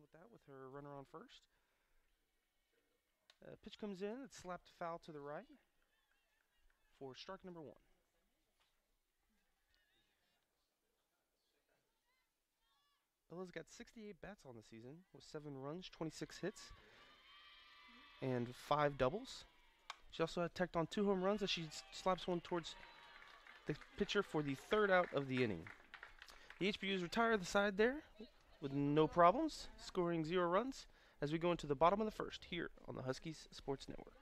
with that with her runner on first. Pitch comes in, it's slapped foul to the right for strike number one. Ella's got 68 bats on the season with 7 runs, 26 hits, and 5 doubles. She also had tacked on 2 home runs as she slaps one towards the pitcher for the 3rd out of the inning. The HBUs retire the side there with no problems, scoring 0 runs as we go into the bottom of the first here on the Huskies Sports Network.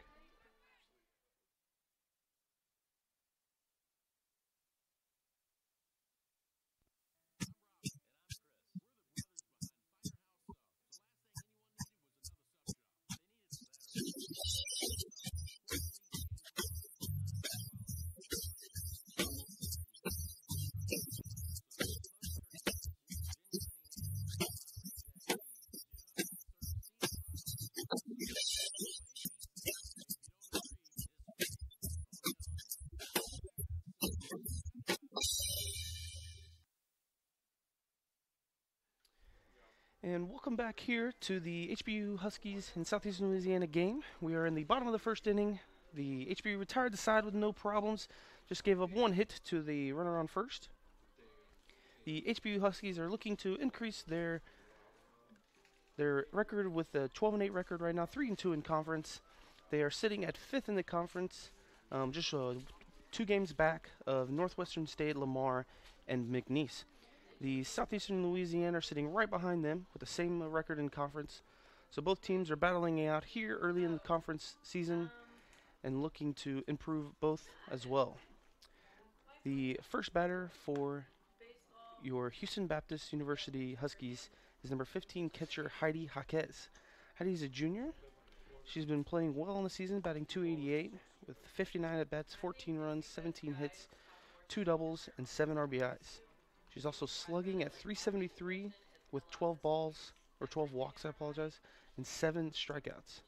And welcome back here to the HBU Huskies in Southeastern Louisiana game. We are in the bottom of the first inning. The HBU retired the side with no problems, just gave up 1 hit to the runner on first. The HBU Huskies are looking to increase their record with a 12-8 record right now, 3-2 in conference. They are sitting at 5th in the conference, just 2 games back of Northwestern State, Lamar, and McNeese. The Southeastern Louisiana are sitting right behind them with the same record in conference. So both teams are battling out here early in the conference season and looking to improve both as well. The first batter for your Houston Baptist University Huskies is number 15 catcher Heidi Jaquez. Heidi's a junior. She's been playing well in the season, batting .288 with 59 at-bats, 14 runs, 17 hits, 2 doubles, and 7 RBIs. She's also slugging at .373 with 12 walks, and 7 strikeouts.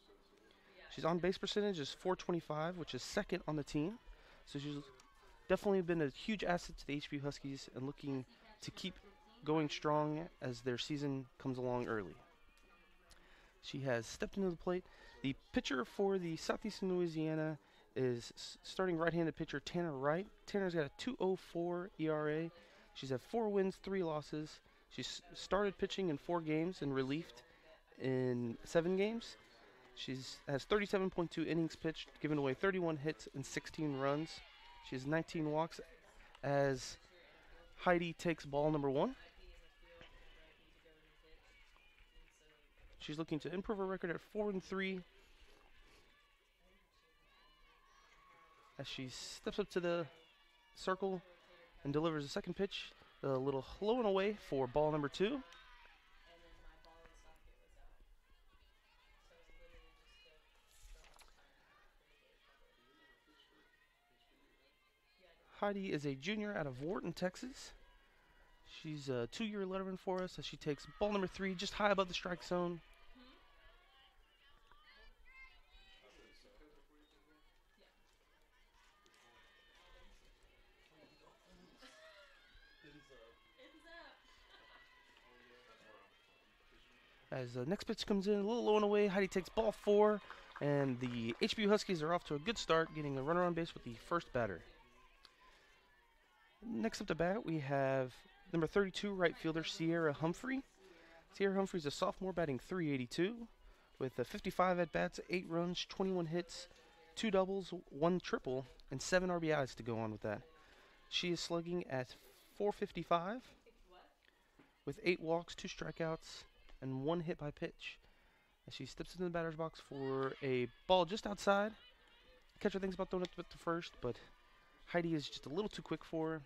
She's on base percentage is .425, which is 2nd on the team. So she's definitely been a huge asset to the HBU Huskies and looking to keep going strong as their season comes along early. She has stepped into the plate. The pitcher for the Southeastern Louisiana is starting right-handed pitcher Tanner Wright. Tanner's got a .204 ERA. She's had 4 wins, 3 losses. She's started pitching in 4 games and relieved in 7 games. She has 37.2 innings pitched, given away 31 hits and 16 runs. She has 19 walks as Heidi takes ball number 1. She's looking to improve her record at 4-3 as she steps up to the circle and delivers a second pitch, a little low and away for ball number 2. Heidi is a junior out of Wharton, Texas. She's a 2-year letterman for us as she takes ball number 3 just high above the strike zone. As the next pitch comes in, a little low and away, Heidi takes ball 4, and the HBU Huskies are off to a good start, getting a runner on base with the first batter. Next up to bat, we have number 32 right fielder Sierra Humphrey. Sierra Humphrey is a sophomore batting .382 with 55 at-bats, 8 runs, 21 hits, 2 doubles, 1 triple, and 7 RBIs to go on with that. She is slugging at .455 with 8 walks, 2 strikeouts, and 1 hit by pitch. As she steps into the batter's box for a ball just outside. Catcher thinks about throwing it to first, but Heidi is just a little too quick for her.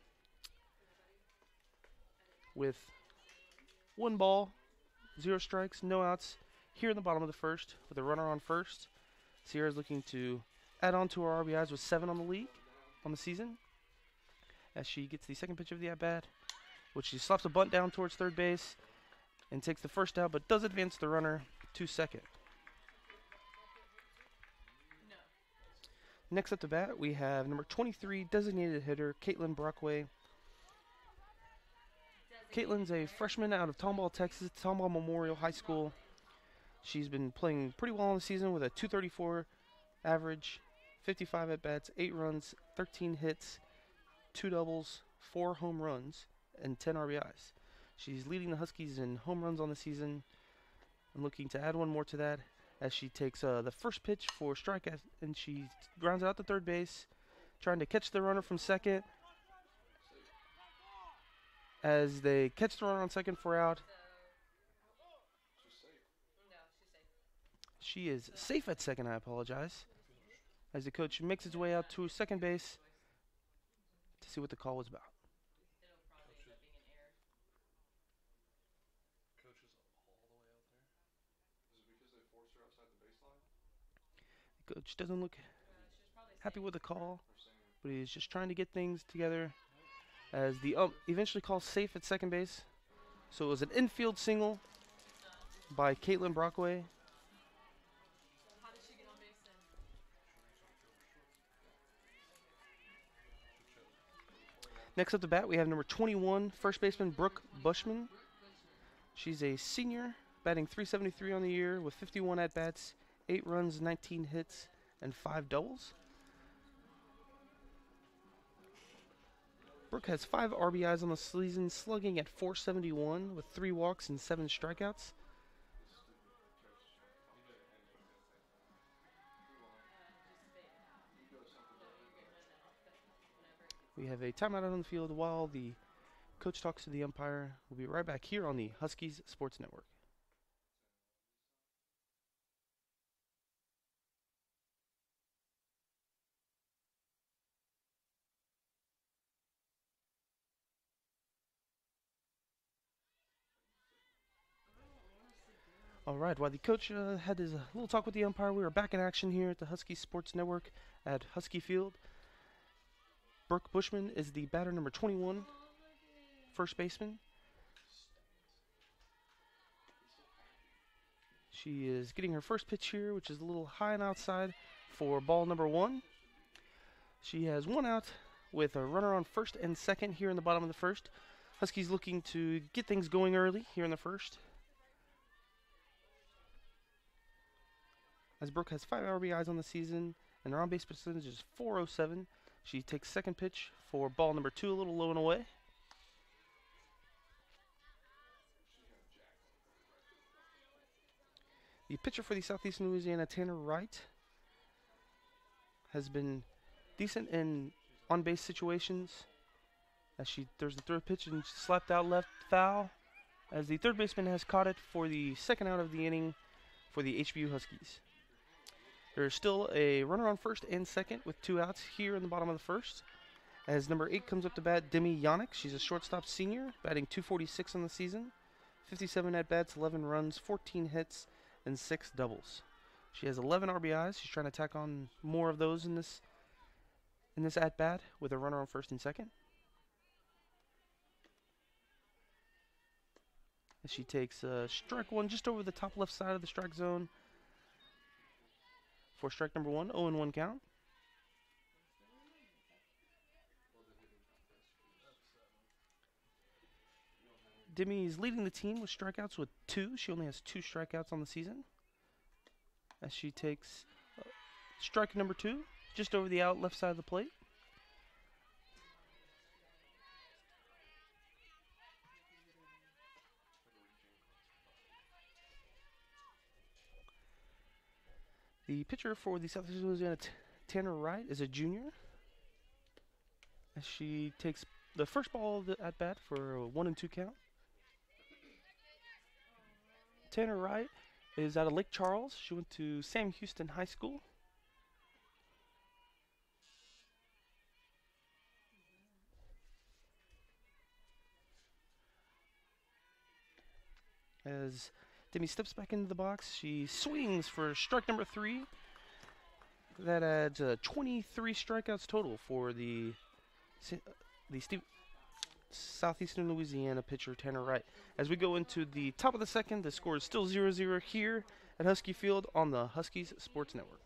With 1 ball, 0 strikes, no outs, here in the bottom of the first with a runner on first. Sierra's looking to add on to her RBIs with 7 on the league, on the season. As she gets the second pitch of the at-bat, which she slaps a bunt down towards third base and takes the first out, but does advance the runner to second. Next up to bat, we have number 23 designated hitter Caitlin Brockway. Caitlin's a freshman out of Tomball, Texas, Tomball Memorial High School. She's been playing pretty well in the season with a 234 average, 55 at bats, 8 runs, 13 hits, 2 doubles, 4 home runs, and 10 RBIs. She's leading the Huskies in home runs on the season and looking to add one more to that as she takes the first pitch for strikeout and she grounds out to third base, trying to catch the runner from second. As they catch the runner on second for out, she is safe at second, I apologize. As the coach makes his way out to second base to see what the call was about. The coach doesn't look happy with the call, but he's just trying to get things together as the ump eventually calls safe at second base. So it was an infield single by Caitlin Brockway. Next up to bat, we have number 21, first baseman Brooke Bushman. She's a senior, batting .373 on the year with 51 at-bats, 8 runs, 19 hits, and 5 doubles. Brooke has 5 RBIs on the season, slugging at .471 with 3 walks and 7 strikeouts. We have a timeout on the field while the coach talks to the umpire. We'll be right back here on the Huskies Sports Network. All right, while the coach had his little talk with the umpire, we are back in action here at the Husky Sports Network at Husky Field. Brooke Bushman is the batter, number 21, first baseman. She is getting her first pitch here, which is a little high and outside for ball number 1. She has 1 out with a runner on first and second here in the bottom of the first. Huskies looking to get things going early here in the first. As Brooke has 5 RBIs on the season and her on-base percentage is .407. She takes second pitch for ball number 2, a little low and away. The pitcher for the Southeastern Louisiana, Tanner Wright, has been decent in on-base situations as she throws the third pitch and slapped out left foul as the third baseman has caught it for the second out of the inning for the HBU Huskies. There's still a runner on first and second with 2 outs here in the bottom of the first. As number 8 comes up to bat, Demi Yannick. She's a shortstop senior, batting .246 on the season. 57 at-bats, 11 runs, 14 hits, and 6 doubles. She has 11 RBIs. She's trying to tack on more of those in this at-bat with a runner on first and second. As she takes strike 1 just over the top left side of the strike zone. For strike number 1, 0-1 count. Demi is leading the team with strikeouts with 2. She only has 2 strikeouts on the season. As she takes strike number 2, just over the out left side of the plate. The pitcher for the Southeastern Louisiana, Tanner Wright, is a junior. As she takes the first ball of the at-bat for a 1-2 count. Tanner Wright is out of Lake Charles. She went to Sam Houston High School. As Demi steps back into the box, she swings for strike number 3. That adds 23 strikeouts total for the Southeastern Louisiana pitcher, Tanner Wright. As we go into the top of the second, the score is still 0-0 here at Husky Field on the Huskies Sports Network.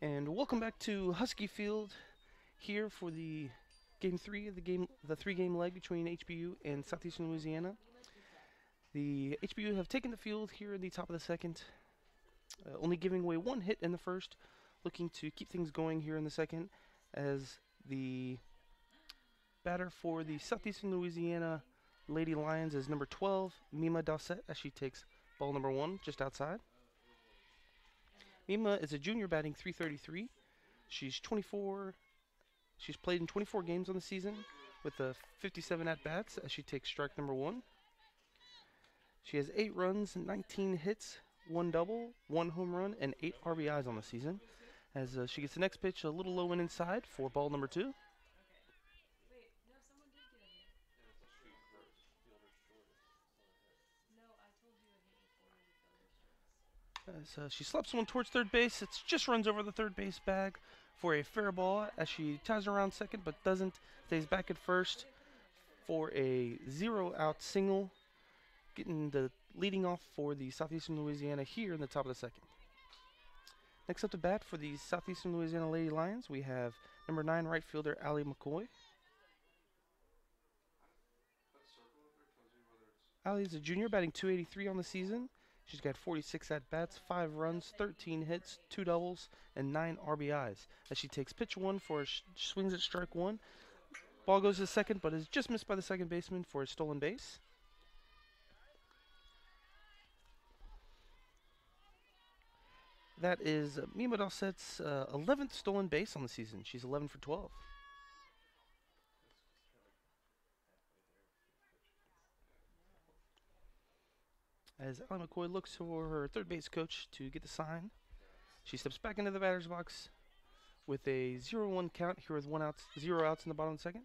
And welcome back to Husky Field here for the game 3 of the 3-game leg between HBU and Southeastern Louisiana. The HBU have taken the field here in the top of the second, only giving away 1 hit in the first, looking to keep things going here in the second, as the batter for the Southeastern Louisiana Lady Lions is number 12, Mima Dawsett, as she takes ball number 1 just outside. Mima is a junior batting .333. She's 24. She's played in 24 games on the season with 57 at-bats as she takes strike number 1. She has 8 runs, 19 hits, 1 double, 1 home run, and 8 RBIs on the season. As she gets the next pitch a little low and inside for ball number 2. As she slaps one towards third base, it just runs over the third base bag for a fair ball as she ties around second but doesn't, stays back at first for a 0-out single, getting the leading off for the Southeastern Louisiana here in the top of the second. Next up to bat for the Southeastern Louisiana Lady Lions, we have number 9 right fielder Allie McCoy. Allie is a junior batting .283 on the season. She's got 46 at-bats, 5 runs, 13 hits, 2 doubles, and 9 RBIs. As she takes pitch 1 for swings at strike 1. Ball goes to second, but is just missed by the second baseman for a stolen base. That is Mima Dawsett's 11th stolen base on the season. She's 11 for 12. As Allie McCoy looks for her third base coach to get the sign, she steps back into the batter's box with a 0-1 count here with 0 outs in the bottom of the second.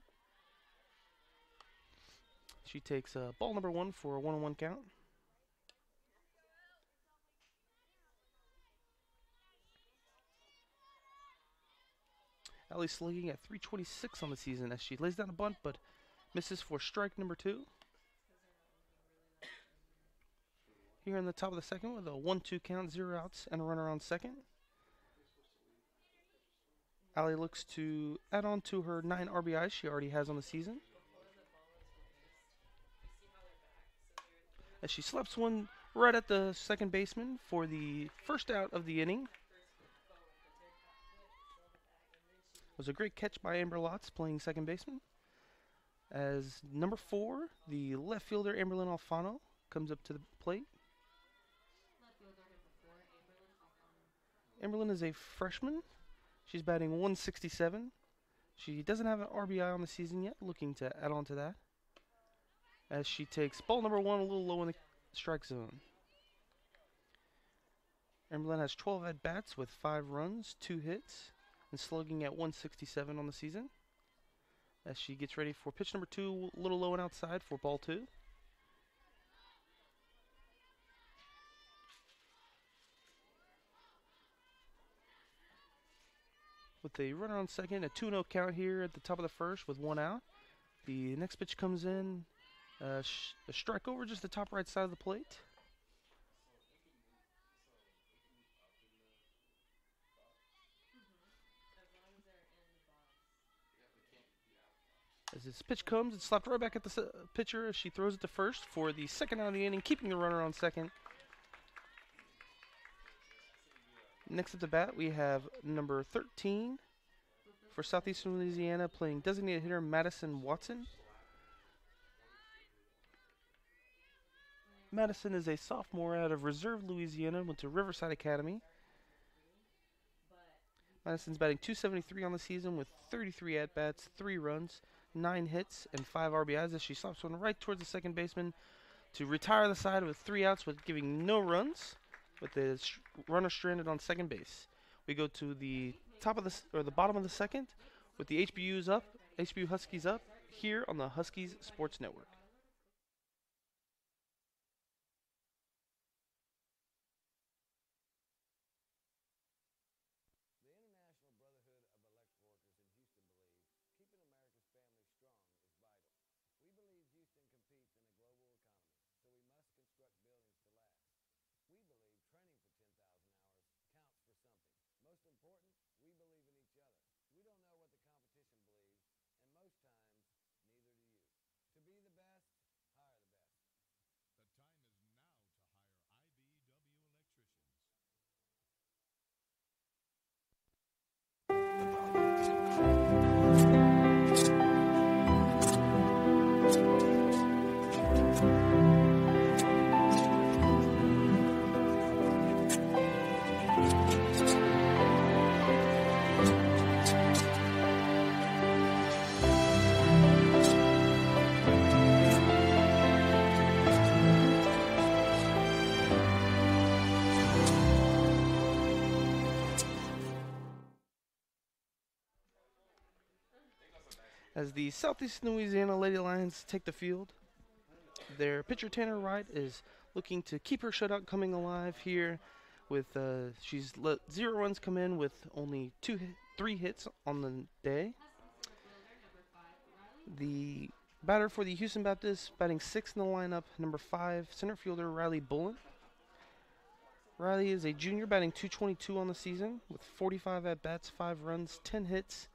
She takes ball number 1 for a 1-1 count. Allie's slugging at .326 on the season as she lays down a bunt but misses for strike number 2. Here in the top of the second with a 1-2 count, 0 outs, and a runner on second. Allie looks to add on to her 9 RBIs she already has on the season, as she slaps one right at the second baseman for the first out of the inning. It was a great catch by Amber Lotz, playing second baseman. As number 4, the left fielder Amberlyn Alfano, comes up to the plate. Amberlyn is a freshman. She's batting .167. She doesn't have an RBI on the season yet, looking to add on to that, as she takes ball number 1 a little low in the strike zone. Amberlyn has 12 at-bats with 5 runs, 2 hits, and slugging at .167 on the season, as she gets ready for pitch number 2, a little low and outside for ball 2. With a runner on second, a 2-0 count here at the top of the first with 1 out. The next pitch comes in, a strike over just the top right side of the plate. As this pitch comes, it's slapped right back at the pitcher as she throws it to first for the second out of the inning, keeping the runner on second. Next at the bat, we have number 13 for Southeastern Louisiana, playing designated hitter Madison Watson. Madison is a sophomore out of Reserve, Louisiana, went to Riverside Academy. Madison's batting .273 on the season with 33 at-bats, 3 runs, 9 hits, and 5 RBIs as she slaps one right towards the second baseman to retire the side with 3 outs with giving no runs, with the runner stranded on second base. We go to the top of the bottom of the second with the HBU Huskies up here on the Huskies Sports Network. We believe training for 10,000 hours counts for something. Most important, As the Southeastern Louisiana Lady Lions take the field, their pitcher Tanner Wright is looking to keep her shutout coming alive here. With she's let 0 runs come in with only 3 hits on the day. The batter for the Houston Baptists, batting 6th in the lineup, number 5 center fielder Riley Bullen. Riley is a junior, batting .222 on the season with 45 at bats, 5 runs, 10 hits,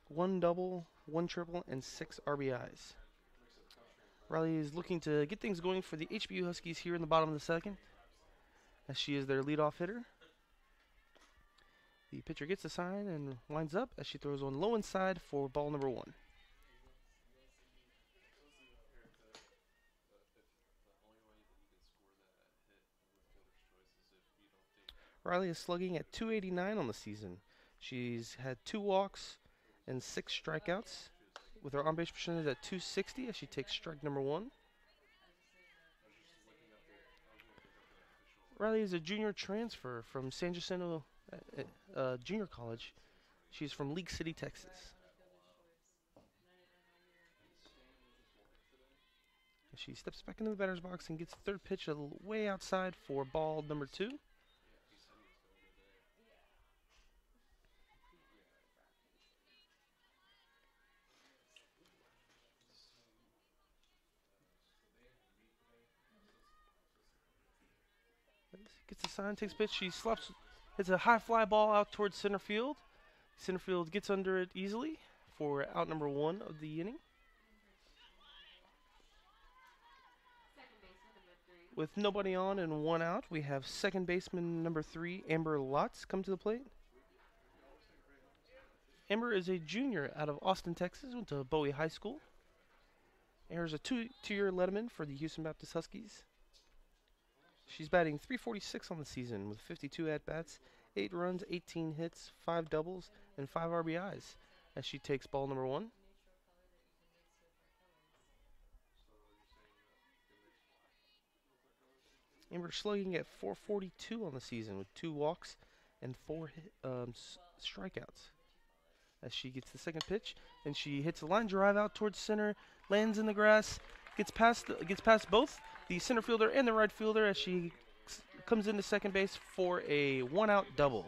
1 double, 1 triple, and 6 RBIs. Riley is looking to get things going for the HBU Huskies here in the bottom of the second, as she is their leadoff hitter. The pitcher gets the sign and lines up as she throws one low inside for ball number 1. Riley is slugging at .289 on the season. She's had 2 walks and 6 strikeouts, with her on-base percentage at .260 as she takes strike number 1. Riley is a junior transfer from San Jacinto Junior College. She's from League City, Texas. She steps back into the batter's box and gets the third pitch way outside for ball number 2. Gets the sign, takes a pitch. She slaps, hits a high fly ball out towards center field. Center field gets under it easily for out number 1 of the inning. With nobody on and 1 out, we have second baseman number 3, Amber Lotz, come to the plate. Amber is a junior out of Austin, Texas, went to Bowie High School. Amber is a two-year letterman for the Houston Baptist Huskies. She's batting .346 on the season with 52 at-bats, 8 runs, 18 hits, 5 doubles, and 5 RBIs as she takes ball number 1. Amber slugging at .442 on the season with 2 walks and 4 strikeouts as she gets the second pitch, and she hits a line drive out towards center, lands in the grass, gets past both the center fielder and the right fielder as she comes into second base for a 1-out double.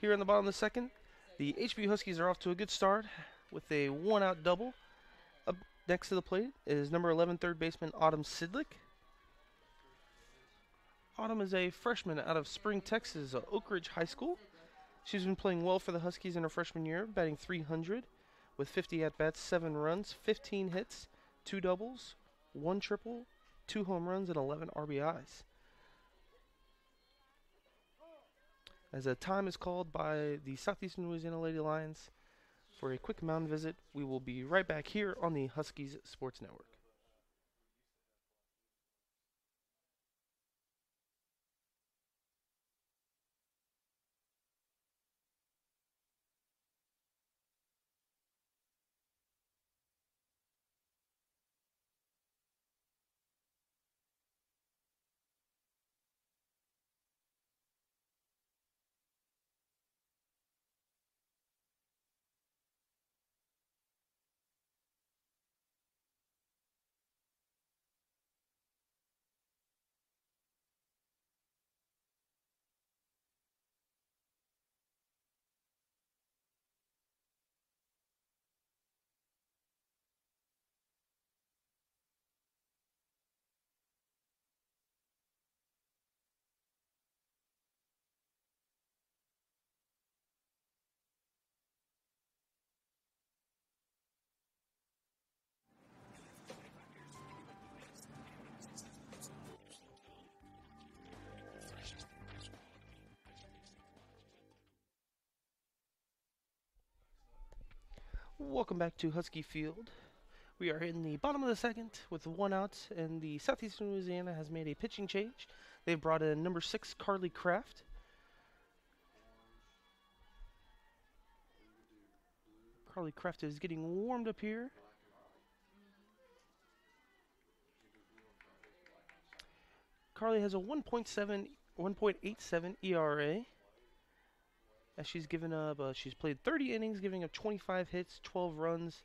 Here in the bottom of the second, the HBU Huskies are off to a good start with a 1-out double. Up next to the plate is number 11 third baseman Autumn Sidlick. Autumn is a freshman out of Spring, Texas, Oak Ridge High School. She's been playing well for the Huskies in her freshman year, batting .300 with 50 at-bats, 7 runs, 15 hits, 2 doubles, 1 triple, 2 home runs, and 11 RBIs. As a time is called by the Southeastern Louisiana Lady Lions for a quick mound visit, we will be right back here on the Huskies Sports Network. Welcome back to Husky Field. We are in the bottom of the second with 1 out, and the Southeastern Louisiana has made a pitching change. They've brought in number 6, Carly Kraft. Carly Kraft is getting warmed up here. Carly has a 1.87 ERA. as she's given up. She's played 30 innings, giving up 25 hits, 12 runs,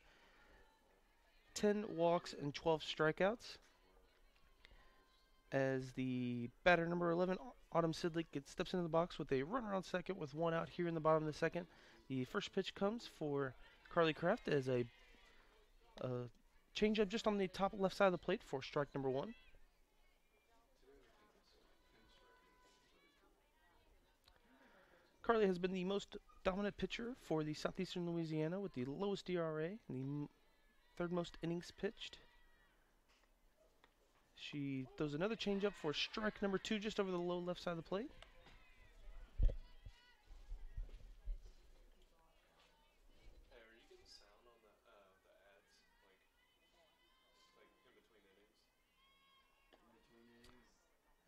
10 walks, and 12 strikeouts. As the batter number 11, Autumn Sidlick, steps into the box with a runner on second with one out here in the bottom of the second. The first pitch comes for Carly Kraft as a changeup just on the top left side of the plate for strike number one. Carly has been the most dominant pitcher for the Southeastern Louisiana with the lowest ERA and the third most innings pitched. She throws another changeup for strike number two just over the low left side of the plate.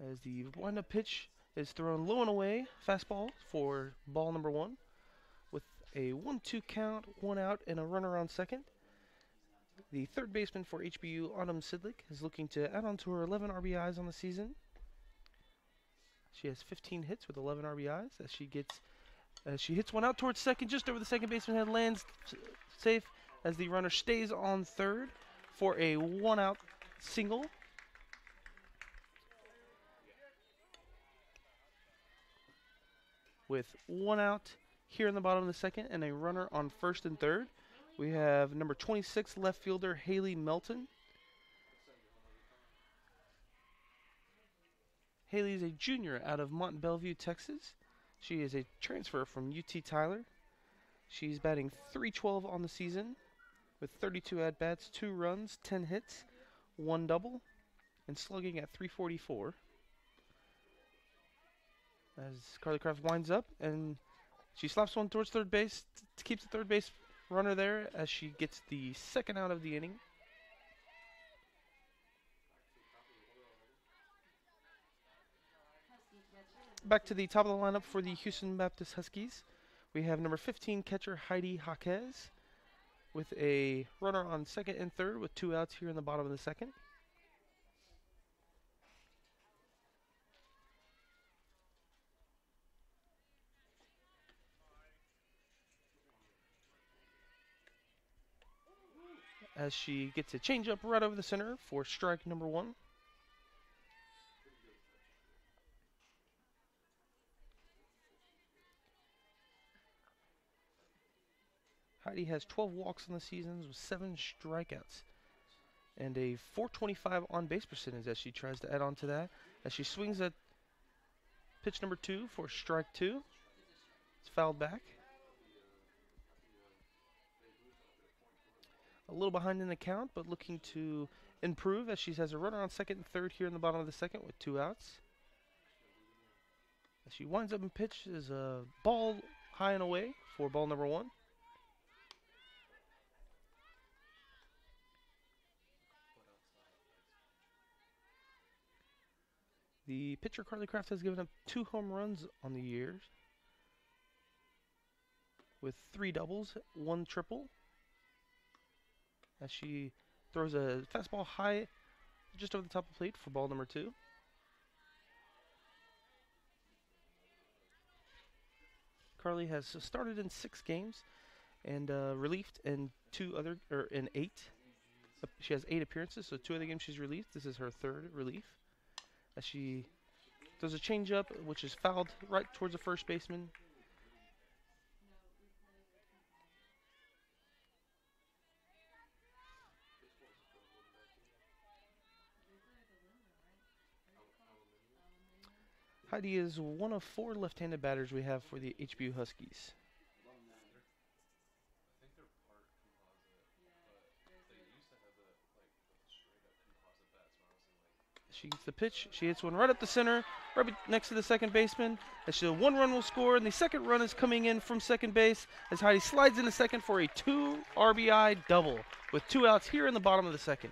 As the windup pitch is thrown low and away, fastball for ball number one with a 1-2 count, one out, and a runner on second. The third baseman for HBU, Autumn Sidlick, is looking to add on to her 11 RBIs on the season. She has 15 hits with 11 RBIs as she hits one out towards second, just over the second baseman head, lands safe as the runner stays on third for a one-out single. With one out here in the bottom of the second and a runner on first and third, we have number 26 left fielder Haley Melton. Haley is a junior out of Mont Belvieu, Texas. She is a transfer from UT Tyler. She's batting .312 on the season with 32 at-bats, 2 runs, 10 hits, 1 double, and slugging at .344. As Carly Kraft winds up, and she slaps one towards third base to keep the third base runner there as she gets the second out of the inning. Back to the top of the lineup for the Houston Baptist Huskies. We have number 15 catcher Heidi Jaquez with a runner on second and third with 2 outs here in the bottom of the second. As she gets a changeup right over the center for strike number one. Heidi has 12 walks in the season with 7 strikeouts and a .425 on base percentage as she tries to add on to that. As she swings at pitch number 2 for strike 2. It's fouled back. A little behind in the count, but looking to improve as she has a runner on second and third here in the bottom of the second with 2 outs. As she winds up and pitches a ball high and away for ball number 1. The pitcher Carly Kraft has given up 2 home runs on the year with 3 doubles, 1 triple. As she throws a fastball high just over the top of the plate for ball number 2. Carly has started in 6 games and relieved in 8. She has 8 appearances, so 2 other games she's relieved. This is her 3rd relief. As she does a changeup, which is fouled right towards the first baseman. Heidi is one of 4 left-handed batters we have for the HBU Huskies. She gets the pitch. She hits one right up the center, right next to the second baseman. As 1 run will score, and the second run is coming in from second base as Heidi slides into second for a 2 RBI double with 2 outs here in the bottom of the second.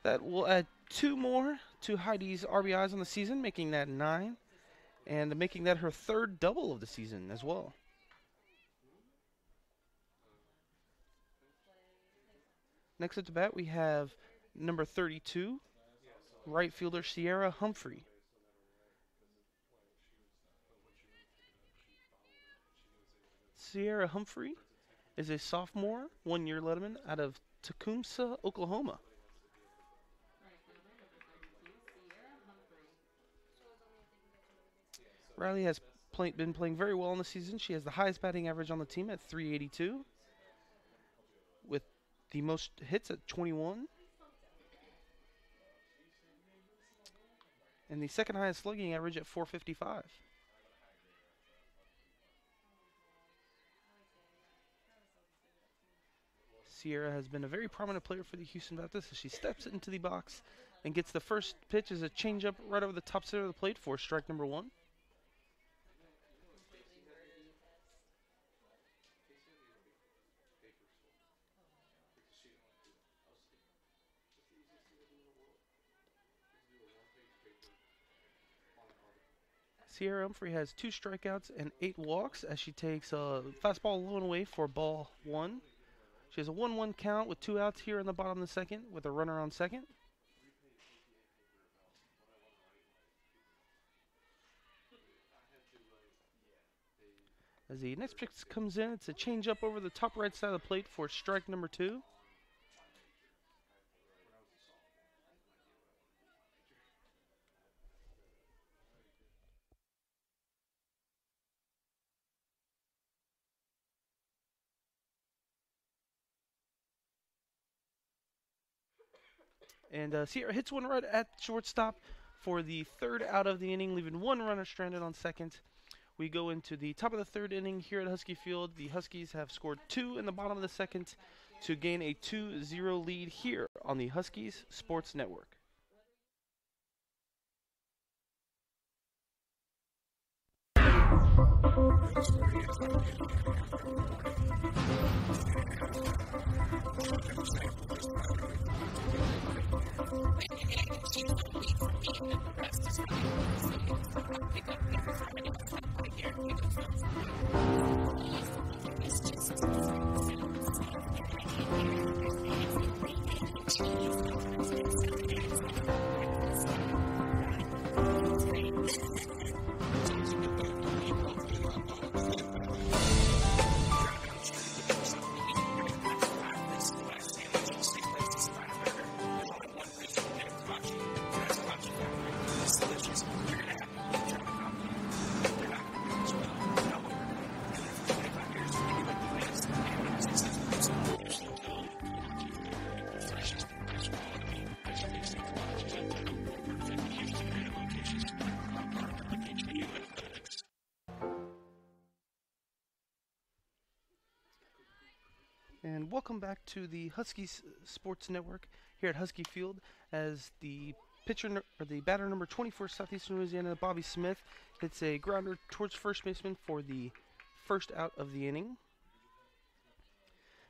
That will add 2 more to Heidi's RBIs on the season, making that 9, and making that her 3rd double of the season as well. Next up to bat, we have number 32, right fielder Sierra Humphrey. Sierra Humphrey is a sophomore, 1-year letterman out of Tecumseh, Oklahoma. Riley has been playing very well in the season. She has the highest batting average on the team at 382, with the most hits at 21, and the second highest slugging average at 455. Sierra has been a very prominent player for the Houston Baptists as she steps into the box and gets the first pitch as a changeup right over the top center of the plate for strike number 1. Sierra Humphrey has 2 strikeouts and 8 walks as she takes a fastball low and away for ball 1. She has a 1-1 count with 2 outs here in the bottom of the second with a runner on second. As the next pitch comes in, it's a changeup over the top right side of the plate for strike number 2. And Sierra hits one right at shortstop for the 3rd out of the inning, leaving 1 runner stranded on second. We go into the top of the 3rd inning here at Husky Field. The Huskies have scored 2 in the bottom of the second to gain a 2-0 lead here on the Huskies Sports Network. And welcome back to the Huskies Sports Network here at Husky Field as the batter number 24, Southeastern Louisiana, Bobby Smith, hits a grounder towards first baseman for the 1st out of the inning.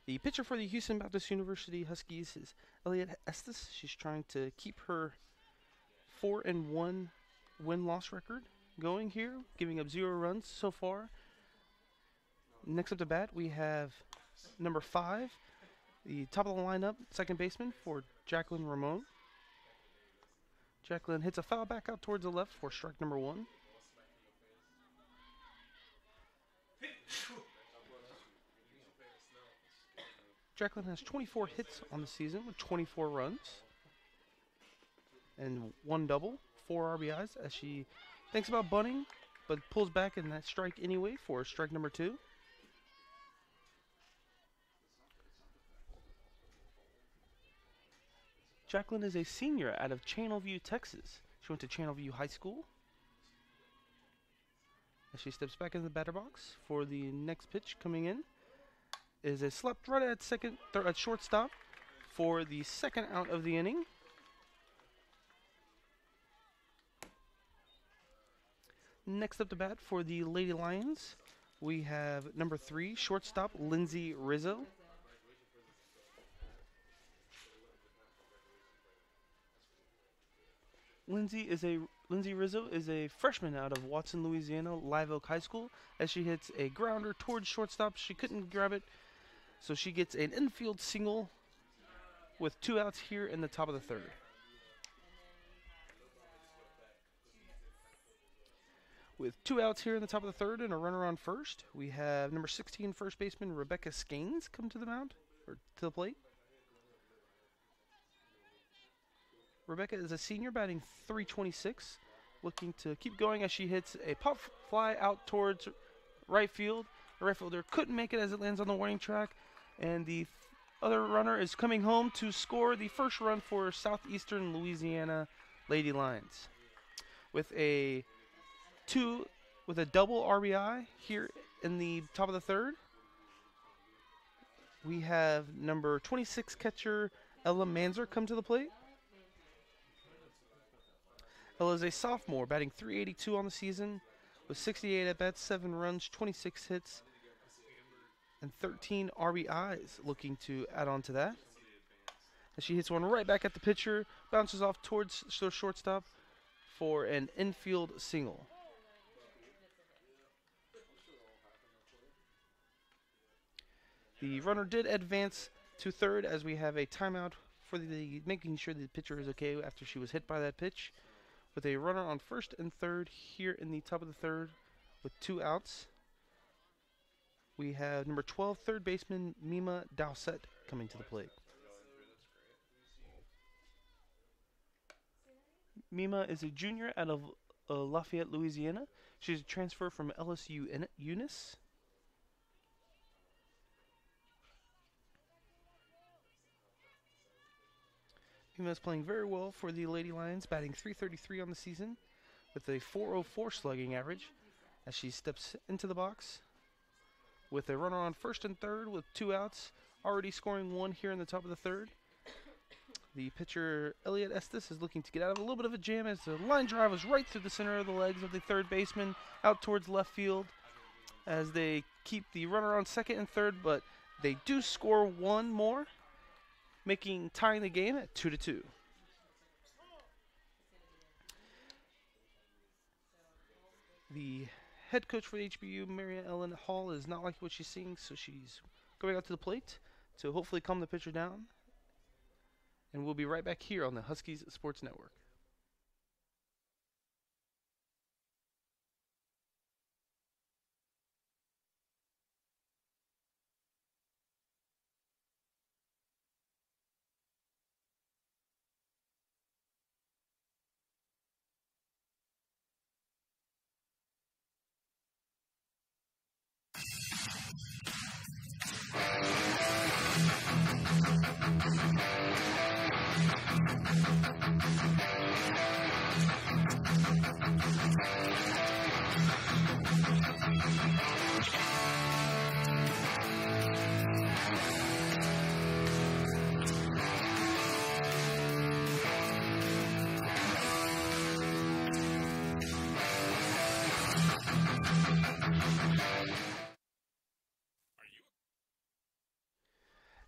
The pitcher for the Houston Baptist University Huskies is Elliot Estes. She's trying to keep her 4-1 win-loss record going here, giving up 0 runs so far. Next up to bat, we have number 5, the top of the lineup, second baseman for Jacqueline Ramon. Jacqueline hits a foul back out towards the left for strike number 1. Jacqueline has 24 hits on the season with 24 runs and 1 double, 4 RBIs as she thinks about bunting but pulls back in that strike anyway for strike number 2. Jacqueline is a senior out of Channelview, Texas. She went to Channelview High School. As she steps back into the batter box for the next pitch coming in is a slap right at shortstop for the 2nd out of the inning. Next up to bat for the Lady Lions, we have number 3, shortstop Lindsay Rizzo. Lindsay Rizzo is a freshman out of Watson, Louisiana, Live Oak High School. As she hits a grounder towards shortstop, she couldn't grab it, so she gets an infield single with 2 outs here in the top of the 3rd. With 2 outs here in the top of the third and a runner on first, we have number 16 first baseman Rebecca Skanes come to the mound, or to the plate. Rebecca is a senior batting .326, looking to keep going as she hits a pop fly out towards right field. The right fielder couldn't make it as it lands on the warning track, and the other runner is coming home to score the first run for Southeastern Louisiana Lady Lions. With a double RBI here in the top of the third, we have number 26 catcher Ella Manzer come to the plate. Ella is a sophomore, batting .382 on the season, with 68 at-bats, 7 runs, 26 hits, and 13 RBIs, looking to add on to that. As she hits one right back at the pitcher, bounces off towards the shortstop for an infield single. The runner did advance to third as we have a timeout for making sure the pitcher is okay after she was hit by that pitch. With a runner on first and third here in the top of the third with 2 outs, we have number 12 third baseman Mima Dowsett coming to the plate. Mima is a junior out of Lafayette, Louisiana. She's a transfer from LSU Eunice. Mima is playing very well for the Lady Lions, batting .333 on the season with a .404 slugging average as she steps into the box with a runner on first and third with 2 outs, already scoring 1 here in the top of the third. The pitcher, Elliot Estes, is looking to get out of a little bit of a jam as the line drive was right through the center of the legs of the third baseman out towards left field as they keep the runner on second and third, but they do score 1 more, tying the game at 2-2. The head coach for the HBU, Marianne Ellen Hall, is not liking what she's seeing, so she's going out to the plate to hopefully calm the pitcher down. And we'll be right back here on the Huskies Sports Network.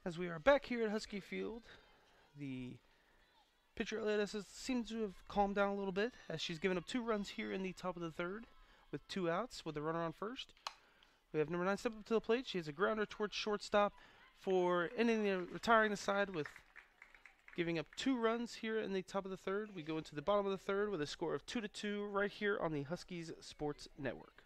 As we are back here at Husky Field, the pitcher Elliot seems to have calmed down a little bit as she's given up 2 runs here in the top of the third with 2 outs with a runner on first. We have number 9 step up to the plate. She has a grounder towards shortstop for retiring the side with giving up 2 runs here in the top of the third. We go into the bottom of the third with a score of 2-2 right here on the Huskies Sports Network.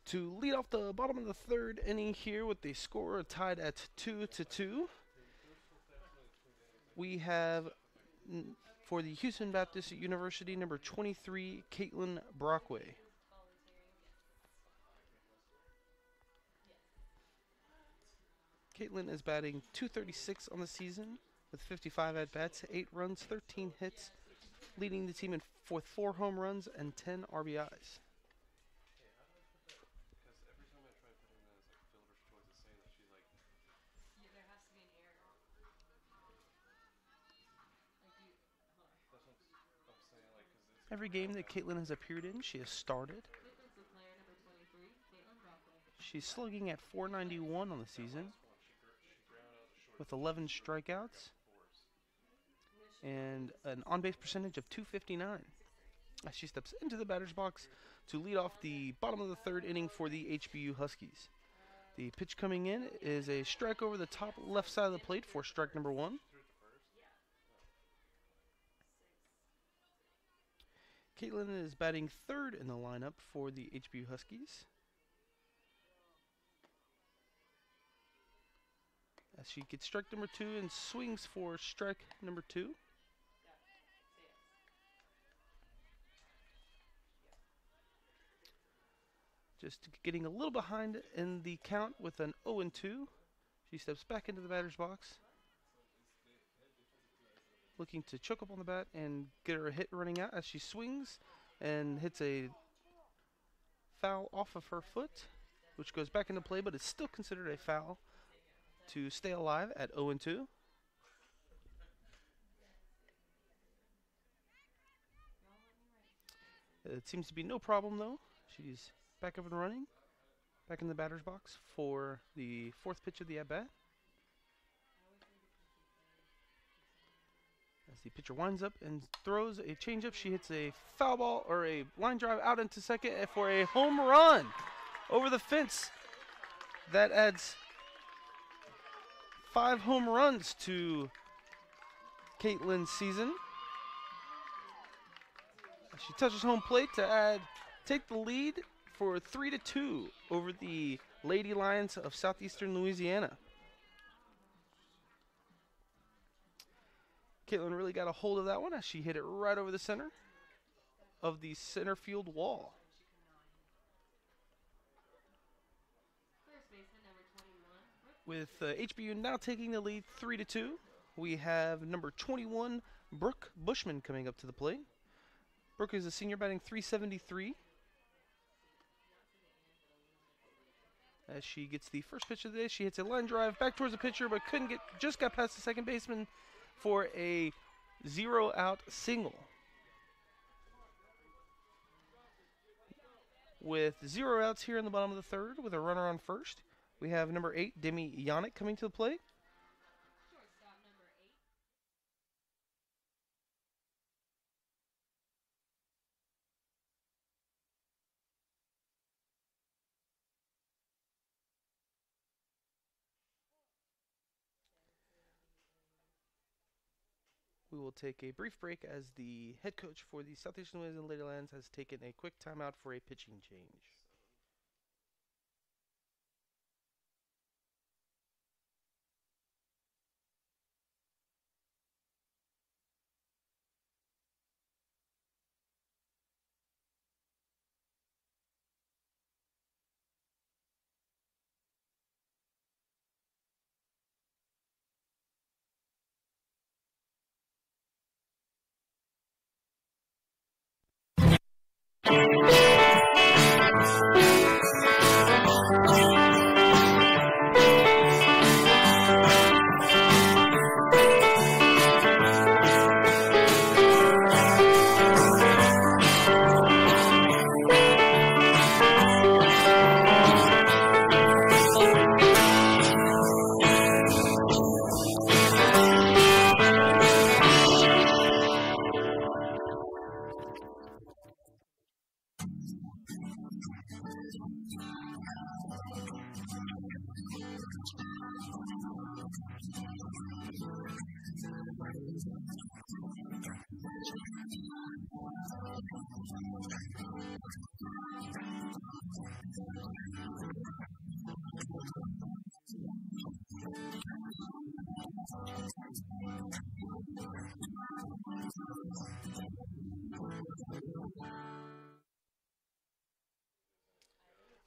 To lead off the bottom of the third inning here with the score tied at 2-2, we have for the Houston Baptist University number 23, Caitlin Brockway. Caitlin is batting .236 on the season with 55 at-bats, 8 runs, 13 hits, leading the team with 4 home runs and 10 RBIs. Every game that Caitlin has appeared in, she has started. She's slugging at .491 on the season with 11 strikeouts and an on-base percentage of .259 as she steps into the batter's box to lead off the bottom of the third inning for the HBU Huskies. The pitch coming in is a strike over the top left side of the plate for strike number 1. Caitlin is batting third in the lineup for the HBU Huskies, as she gets strike number 2 and swings for strike number 2. Just getting a little behind in the count with an 0-2. She steps back into the batter's box, looking to choke up on the bat and get her a hit running out as she swings and hits a foul off of her foot, which goes back into play, but it's still considered a foul to stay alive at 0-2. It seems to be no problem, though. She's back up and running, back in the batter's box for the 4th pitch of the at-bat. As the pitcher winds up and throws a changeup, she hits a foul ball or a line drive out into second for a home run over the fence. That adds 5 home runs to Caitlin's season. She touches home plate to take the lead for 3-2 over the Lady Lions of Southeastern Louisiana. Caitlin really got a hold of that one as she hit it right over the center of the center field wall. With HBU now taking the lead 3-2, we have number 21, Brooke Bushman, coming up to the plate. Brooke is a senior, batting .373. As she gets the first pitch of the day, she hits a line drive back towards the pitcher, but just got past the second baseman for a 0-out single. With 0 outs here in the bottom of the third with a runner on first, we have number 8, Demi Yannick, coming to the plate. We will take a brief break as the head coach for the Southeastern Louisiana Ladylands has taken a quick timeout for a pitching change.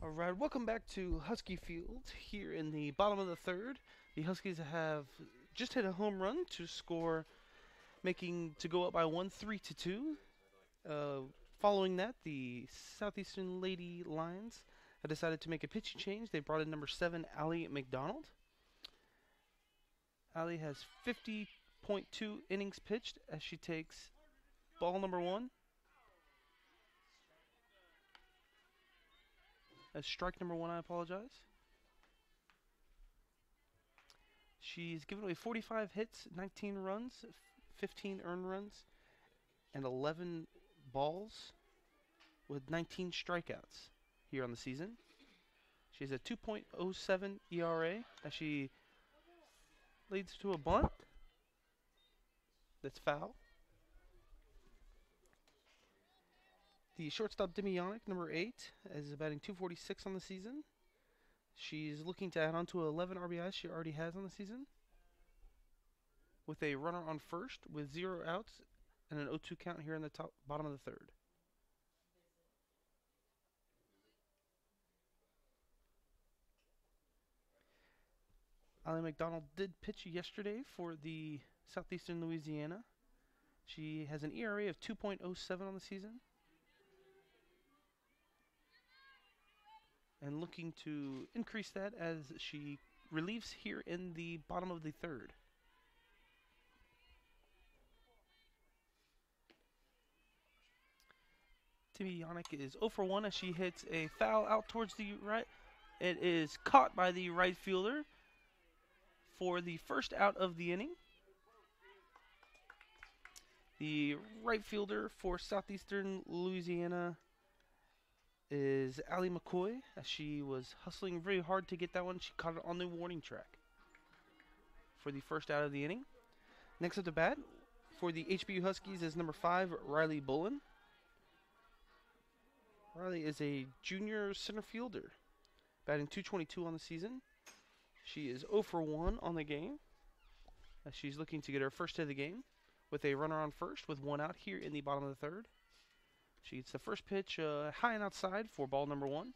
All right, welcome back to Husky Field here in the bottom of the third. The Huskies have just hit a home run to score, making to go up by 1-3-2. Uh, Following that, the Southeastern Lady Lions have decided to make a pitching change. They brought in number 7, Allie McDonald. Allie has 50.2 innings pitched as she takes ball number 1. Strike number 1, I apologize. She's given away 45 hits, 19 runs, 15 earned runs, and 11 balls with 19 strikeouts here on the season. She has a 2.07 ERA as she leads to a bunt that's foul. The shortstop Demianic, number 8, is batting .246 on the season. She's looking to add on to 11 RBIs she already has on the season, with a runner on first with 0 outs and an 0-2 count here in the bottom of the third. Allie McDonald did pitch yesterday for the Southeastern Louisiana. She has an ERA of 2.07 on the season, and looking to increase that as she relieves here in the bottom of the third. Timmy Yannick is 0 for 1 as she hits a foul out towards the right. It is caught by the right fielder for the first out of the inning. The right fielder for Southeastern Louisiana is Allie McCoy, as she was hustling very hard to get that one. She caught it on the warning track for the first out of the inning. Next up to bat for the HBU Huskies is number 5, Riley Bullen. Riley is a junior center fielder, batting .222 on the season. She is 0 for 1 on the game, as she's looking to get her first hit of the game with a runner on first with 1 out here in the bottom of the third. She gets the first pitch high and outside for ball number 1.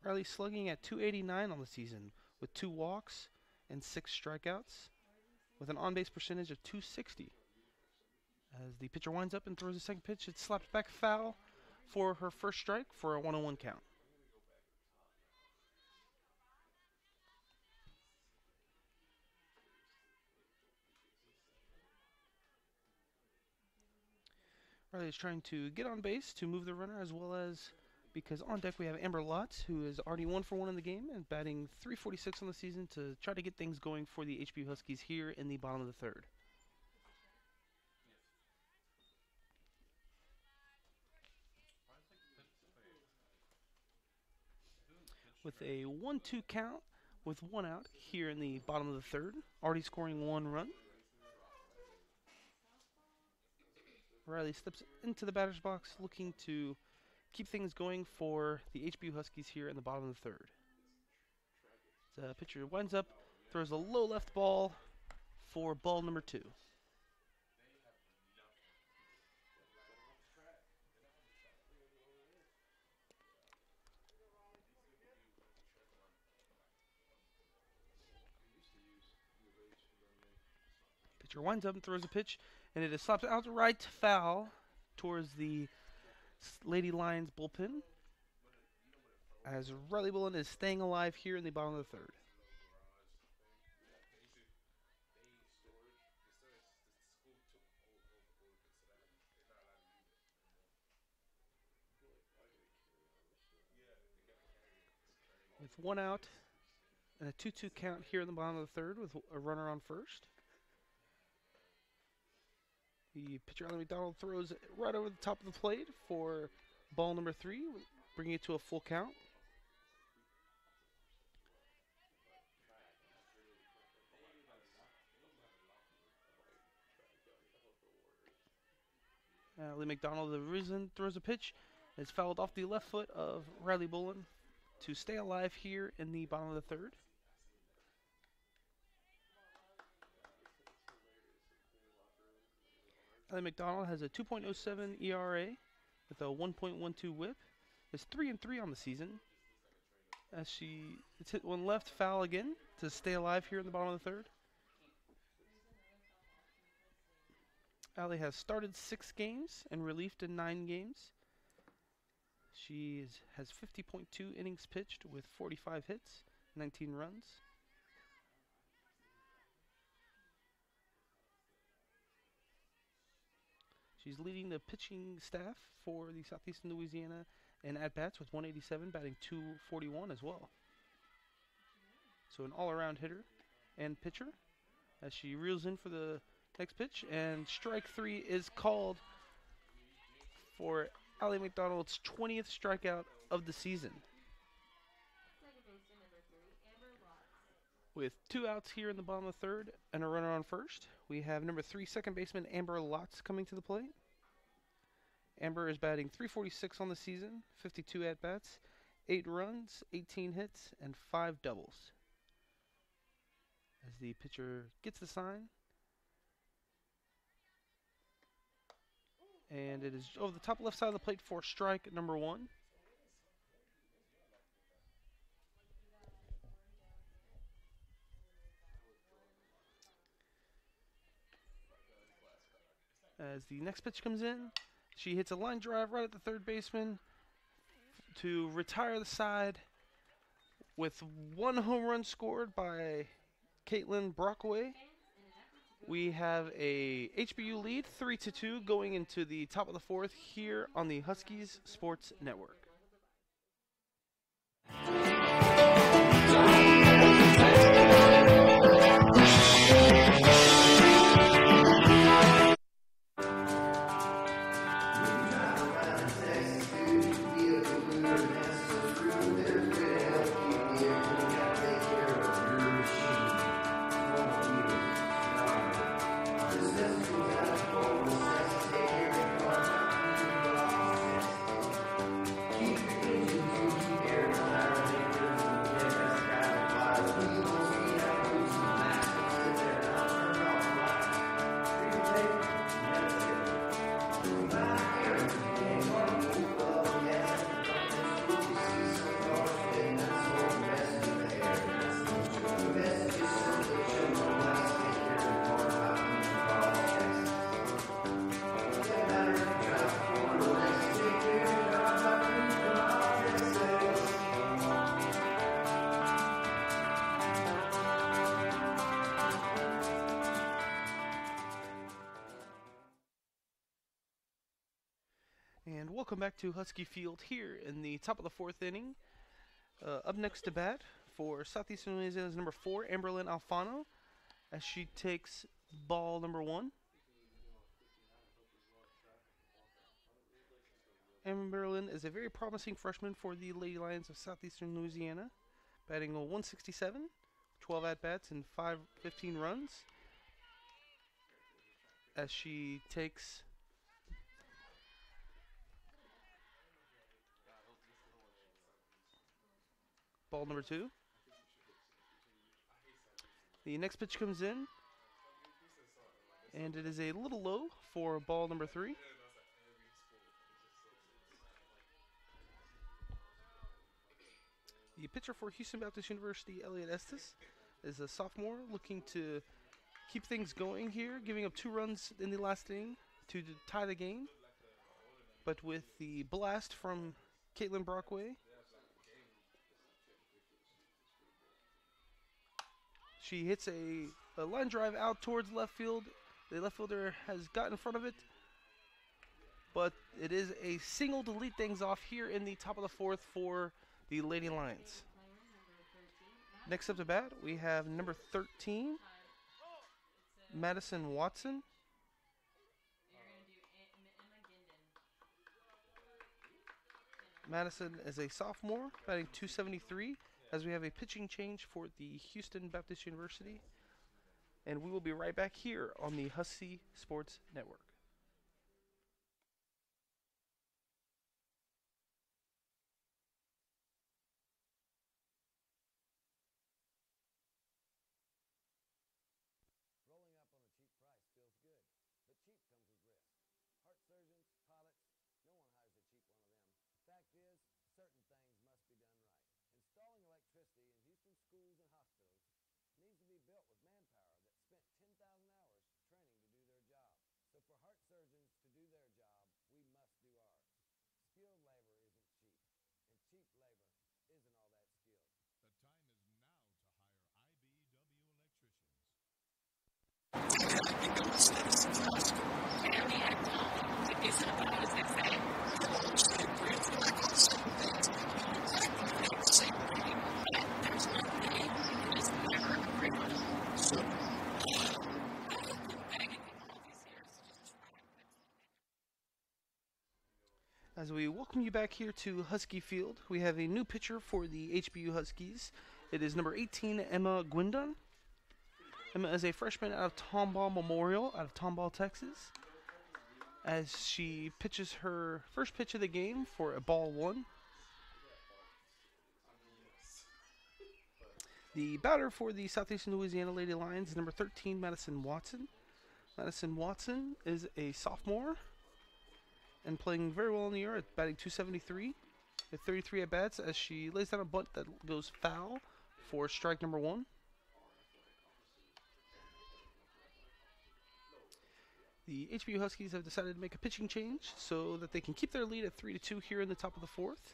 Riley slugging at .289 on the season with 2 walks and 6 strikeouts, with an on-base percentage of .260. As the pitcher winds up and throws a second pitch, it slaps back foul for her first strike for a 1-1 count. Riley is trying to get on base to move the runner, as well as because on deck we have Amber Lotz, who is already 1 for 1 in the game and batting .346 on the season to try to get things going for the HBU Huskies here in the bottom of the third. With a 1-2 count with 1 out here in the bottom of the third, already scoring 1 run. Riley steps into the batter's box looking to keep things going for the HBU Huskies here in the bottom of the third. The pitcher winds up, throws a low left ball for ball number 2. Pitcher winds up and throws a pitch, and it is slapped outright foul towards the Lady Lions bullpen, as Riley Bullen is staying alive here in the bottom of the third. With 1 out and a 2-2 count here in the bottom of the third with a runner on first. The pitcher, Allie McDonald, throws it right over the top of the plate for ball number 3, bringing it to a full count. Allie McDonald, the reason, throws a pitch. It's fouled off the left foot of Riley Bullen to stay alive here in the bottom of the third. Ellie McDonald has a 2.07 ERA with a 1.12 WHIP. Is 3-3 on the season. As it's hit one left foul again to stay alive here in the bottom of the third. Allie has started 6 games and relieved in 9 games. She has 50.2 innings pitched with 45 hits, 19 runs. She's leading the pitching staff for the Southeastern Louisiana in at-bats with 187, batting 241 as well. So an all-around hitter and pitcher as she reels in for the next pitch, and strike 3 is called for Allie McDonald's 20th strikeout of the season. With 2 outs here in the bottom of the third and a runner on first, we have number 3 second baseman Amber Lotz coming to the plate. Amber is batting .346 on the season, 52 at-bats, 8 runs, 18 hits, and 5 doubles. As the pitcher gets the sign, and it is over the top left side of the plate for strike number 1. As the next pitch comes in, she hits a line drive right at the third baseman to retire the side with 1 home run scored by Caitlin Brockway. We have a HBU lead, 3-2, going into the top of the 4th here on the Huskies Sports Network. And welcome back to Husky Field here in the top of the 4th inning. Up next to bat for Southeastern Louisiana's number 4, Amberlyn Alfano, as she takes ball number 1. Amberlyn is a very promising freshman for the Lady Lions of Southeastern Louisiana, batting a 167, 12 at-bats, and 15 runs, as she takes ball number 2. The next pitch comes in, and it is a little low for ball number 3. The pitcher for Houston Baptist University, Elliot Estes, is a sophomore looking to keep things going here, giving up 2 runs in the last inning to tie the game. But with the blast from Caitlin Brockway, she hits a line drive out towards left field. The left fielder has got in front of it, but it is a single to lead things off here in the top of the 4th for the Lady Lions. Next up to bat, we have number 13, Madison Watson. Madison is a sophomore, batting .273, as we have a pitching change for the Houston Baptist University. And we will be right back here on the Husky Sports Network. Rolling up on a cheap price feels good, but cheap comes with risk. fact is, certain things must be done right. Installing electricity in Houston schools and hospitals needs to be built with manpower that spent 10,000 hours training to do their job. So for heart surgeons to do their job, we must do ours. Skilled labor isn't cheap, and cheap labor isn't all that skilled. The time is now to hire IBW electricians. As we welcome you back here to Husky Field, we have a new pitcher for the HBU Huskies. It is number 18, Emma Gwindon. Emma is a freshman out of Tomball Memorial, out of Tomball, Texas, as she pitches her first pitch of the game for a ball one. The batter for the Southeastern Louisiana Lady Lions is number 13, Madison Watson. Madison Watson is a sophomore and playing very well in the year at batting .273 with 33 at-bats as she lays down a bunt that goes foul for strike number one. The HBU Huskies have decided to make a pitching change so that they can keep their lead at 3-2 here in the top of the fourth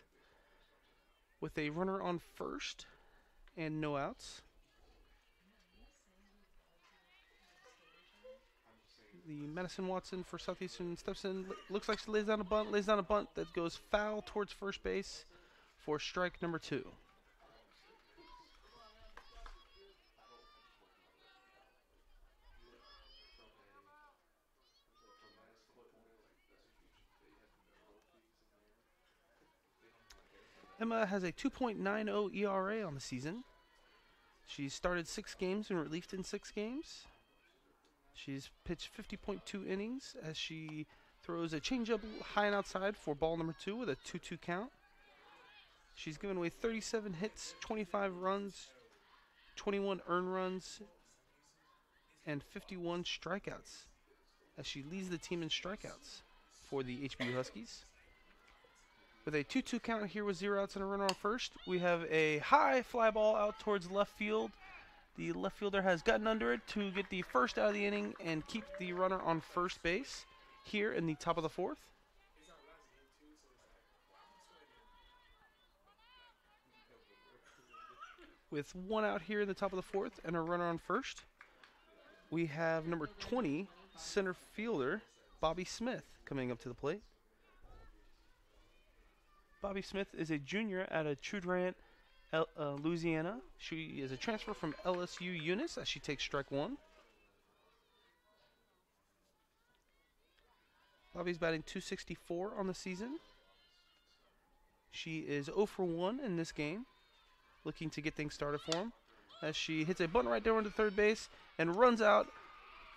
with a runner on first and no outs. The Madison Watson for Southeastern steps in, looks like she lays down a bunt that goes foul towards first base for strike number two. Emma has a 2.90 ERA on the season. She's started 6 games and relieved in 6 games. She's pitched 50.2 innings as she throws a changeup high and outside for ball number 2 with a 2-2 count. She's given away 37 hits, 25 runs, 21 earned runs, and 51 strikeouts as she leads the team in strikeouts for the HBU Huskies. With a 2-2 count here with 0 outs and a runner on first, we have a high fly ball out towards left field. The left fielder has gotten under it to get the first out of the inning and keep the runner on first base here in the top of the fourth. With 1 out here in the top of the fourth and a runner on first, we have number 20, center fielder Bobby Smith coming up to the plate. Bobby Smith is a junior out of Trudrant, Louisiana. She is a transfer from LSU Eunice as she takes strike one. Bobby's batting .264 on the season. She is 0 for 1 in this game, looking to get things started for him as she hits a bunt right down to third base and runs out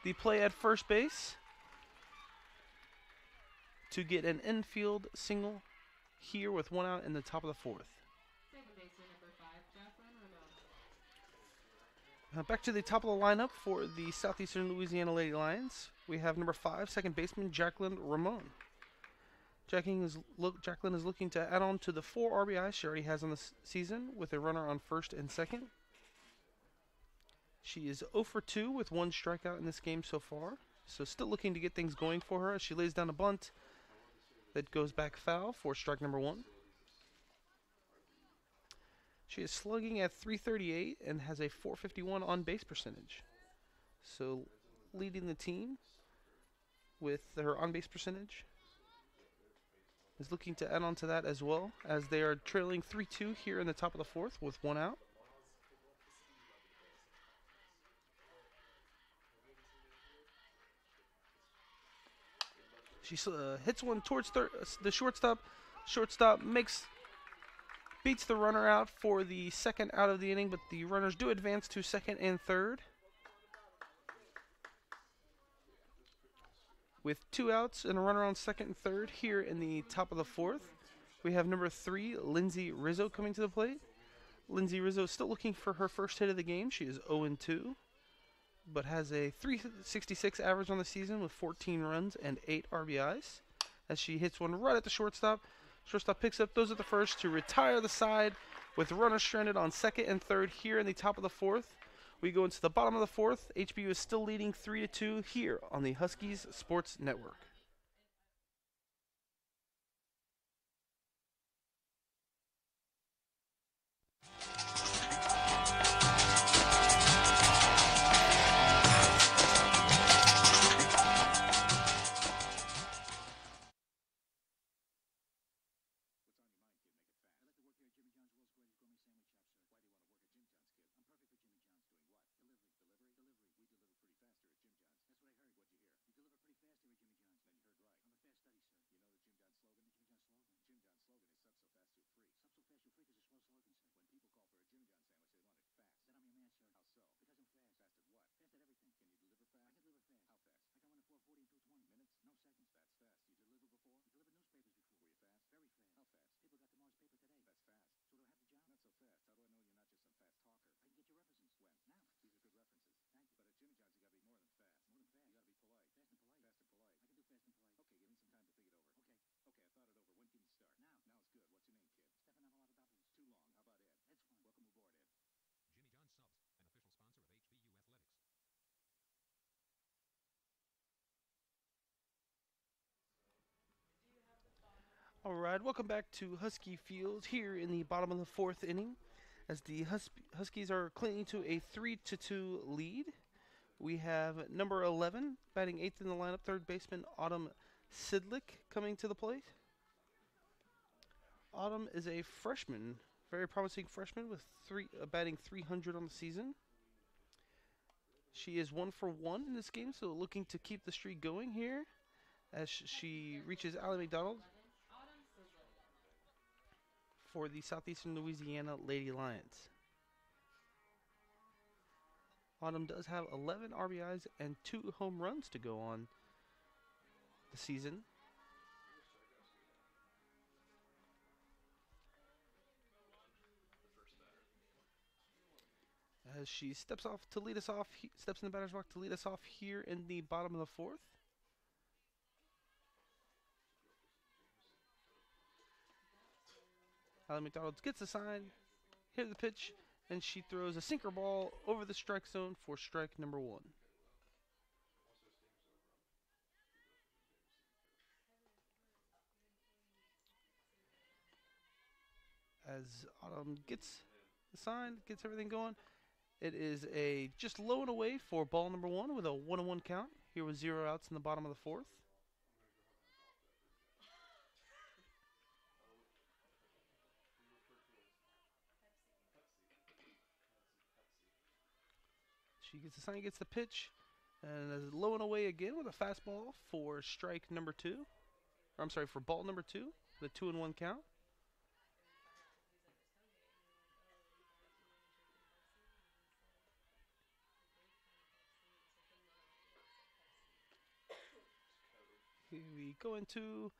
the play at first base to get an infield single here with 1 out in the top of the fourth. Back to the top of the lineup for the Southeastern Louisiana Lady Lions. We have number 5, second baseman Jacqueline Ramon. Jacqueline is looking to add on to the 4 RBIs she already has on the season with a runner on first and second. She is 0 for 2 with 1 strikeout in this game so far, so still looking to get things going for her as she lays down a bunt that goes back foul for strike number 1. She is slugging at .338 and has a .451 on-base percentage. So leading the team with her on-base percentage. Is looking to add on to that as well as they are trailing 3-2 here in the top of the fourth with 1 out. She hits one towards the shortstop. Shortstop beats the runner out for the second out of the inning, but the runners do advance to second and third. With 2 outs and a runner on second and third here in the top of the fourth, we have number 3, Lindsay Rizzo, coming to the plate. Lindsay Rizzo is still looking for her first hit of the game. She is 0-2, but has a .366 average on the season with 14 runs and 8 RBIs as she hits one right at the shortstop Shortstop picks up, throws at the first to retire the side with runners stranded on second and third here in the top of the fourth. We go into the bottom of the fourth. HBU is still leading 3-2 here on the Huskies Sports Network. All right, welcome back to Husky Field here in the bottom of the fourth inning, as the Huskies are clinging to a 3-2 lead. We have number 11 batting eighth in the lineup, third baseman Autumn Sidlick coming to the plate. Autumn is a freshman, very promising freshman with batting 300 on the season. She is 1-for-1 in this game, so looking to keep the streak going here as she reaches Allie McDonald for the Southeastern Louisiana Lady Lions. Autumn does have 11 RBIs and 2 home runs to go on the season. As she steps off to lead us off, steps in the batter's box to lead us off here in the bottom of the fourth. Allie McDonald gets the sign, hit the pitch, and she throws a sinker ball over the strike zone for strike number 1. As Autumn gets the sign, gets everything going, it is a just low and away for ball number 1 with a 1-1 count. Here with 0 outs in the bottom of the fourth. She gets the sign, gets the pitch, and is low and away again with a fastball for strike number 2. Or I'm sorry, for ball number 2, the 2-1 count. Here we go into,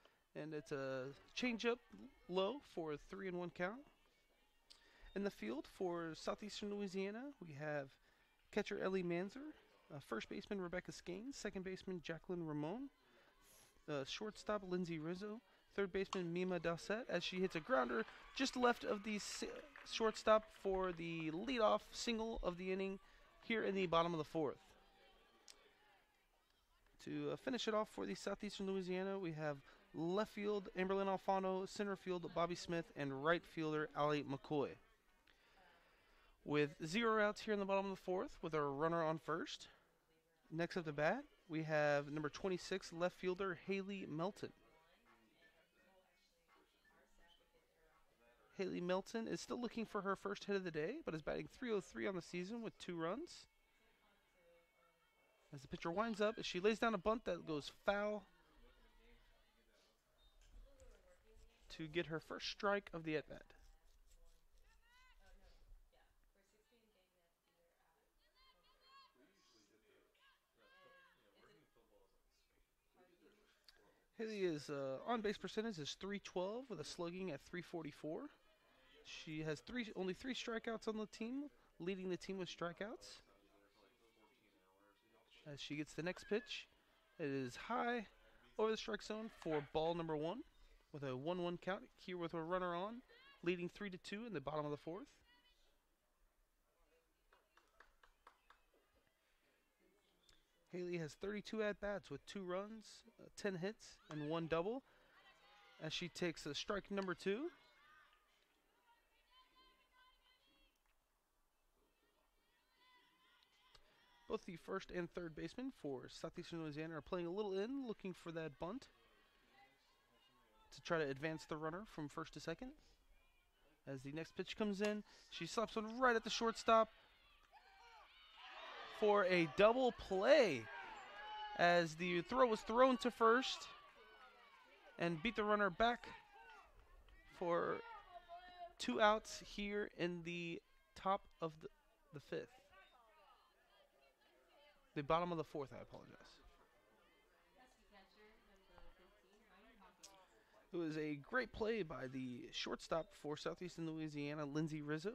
and it's a changeup low for a 3-1 count. In the field for Southeastern Louisiana, we have catcher Ellie Manzer, first baseman Rebecca Skanes, second baseman Jacqueline Ramon, shortstop Lindsay Rizzo, third baseman Mima Dowsett, as she hits a grounder just left of the shortstop for the leadoff single of the inning here in the bottom of the fourth. To finish it off for the Southeastern Louisiana, we have left field Amberlyn Alfano, center field Bobby Smith, and right fielder Allie McCoy. With 0 outs here in the bottom of the fourth with our runner on first. Next up to bat, we have number 26 left fielder Haley Melton. Haley Melton is still looking for her first hit of the day, but is batting .303 on the season with 2 runs. As the pitcher winds up, as she lays down a bunt that goes foul to get her first strike of the at-bat. Haley is on base percentage is .312 with a slugging at .344. She has only 3 strikeouts on the team, leading the team with strikeouts. As she gets the next pitch, it is high over the strike zone for ball number 1. with a 1-1 count here with a runner on, leading 3-2 in the bottom of the fourth. Haley has 32 at-bats with 2 runs, 10 hits, and 1 double as she takes strike number 2. Both the first and third baseman for Southeastern Louisiana are playing a little in, looking for that bunt to try to advance the runner from first to second. As the next pitch comes in, she slaps one right at the shortstop for a double play as the throw was thrown to first and beat the runner back for 2 outs here in the top of the fifth. The bottom of the fourth, I apologize. It was a great play by the shortstop for Southeastern Louisiana, Lindsay Rizzo.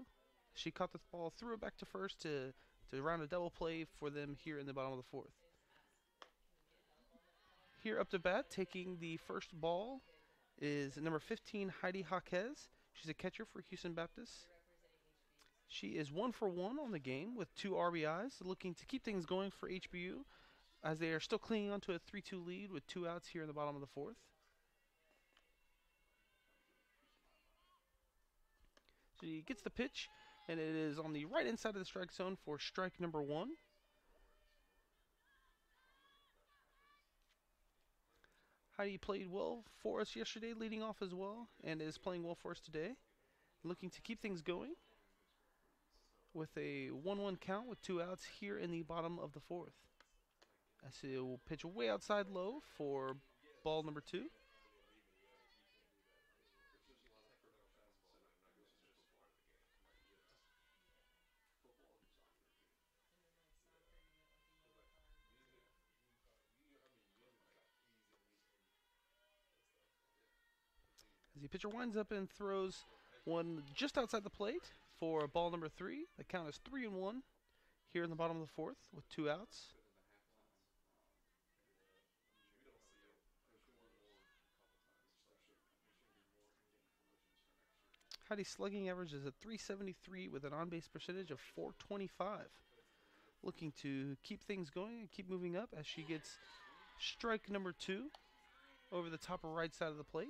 She caught the ball, threw it back to first to round a double play for them here in the bottom of the fourth. Here up to bat, taking the first ball, is number 15, Heidi Jaquez. She's a catcher for Houston Baptist. She is 1 for 1 on the game with 2 RBIs, looking to keep things going for HBU as they are still clinging onto a 3-2 lead with 2 outs here in the bottom of the fourth. She gets the pitch, and it is on the right inside of the strike zone for strike number 1. Heidi played well for us yesterday, leading off as well, and is playing well for us today. Looking to keep things going with a 1-1 count with 2 outs here in the bottom of the fourth. As he will pitch way outside low for ball number 2. As the pitcher winds up and throws one just outside the plate for ball number 3. The count is 3-1 here in the bottom of the fourth with 2 outs. Heidi's slugging average is at .373 with an on-base percentage of .425. Looking to keep things going and keep moving up as she gets strike number 2 over the top right side of the plate.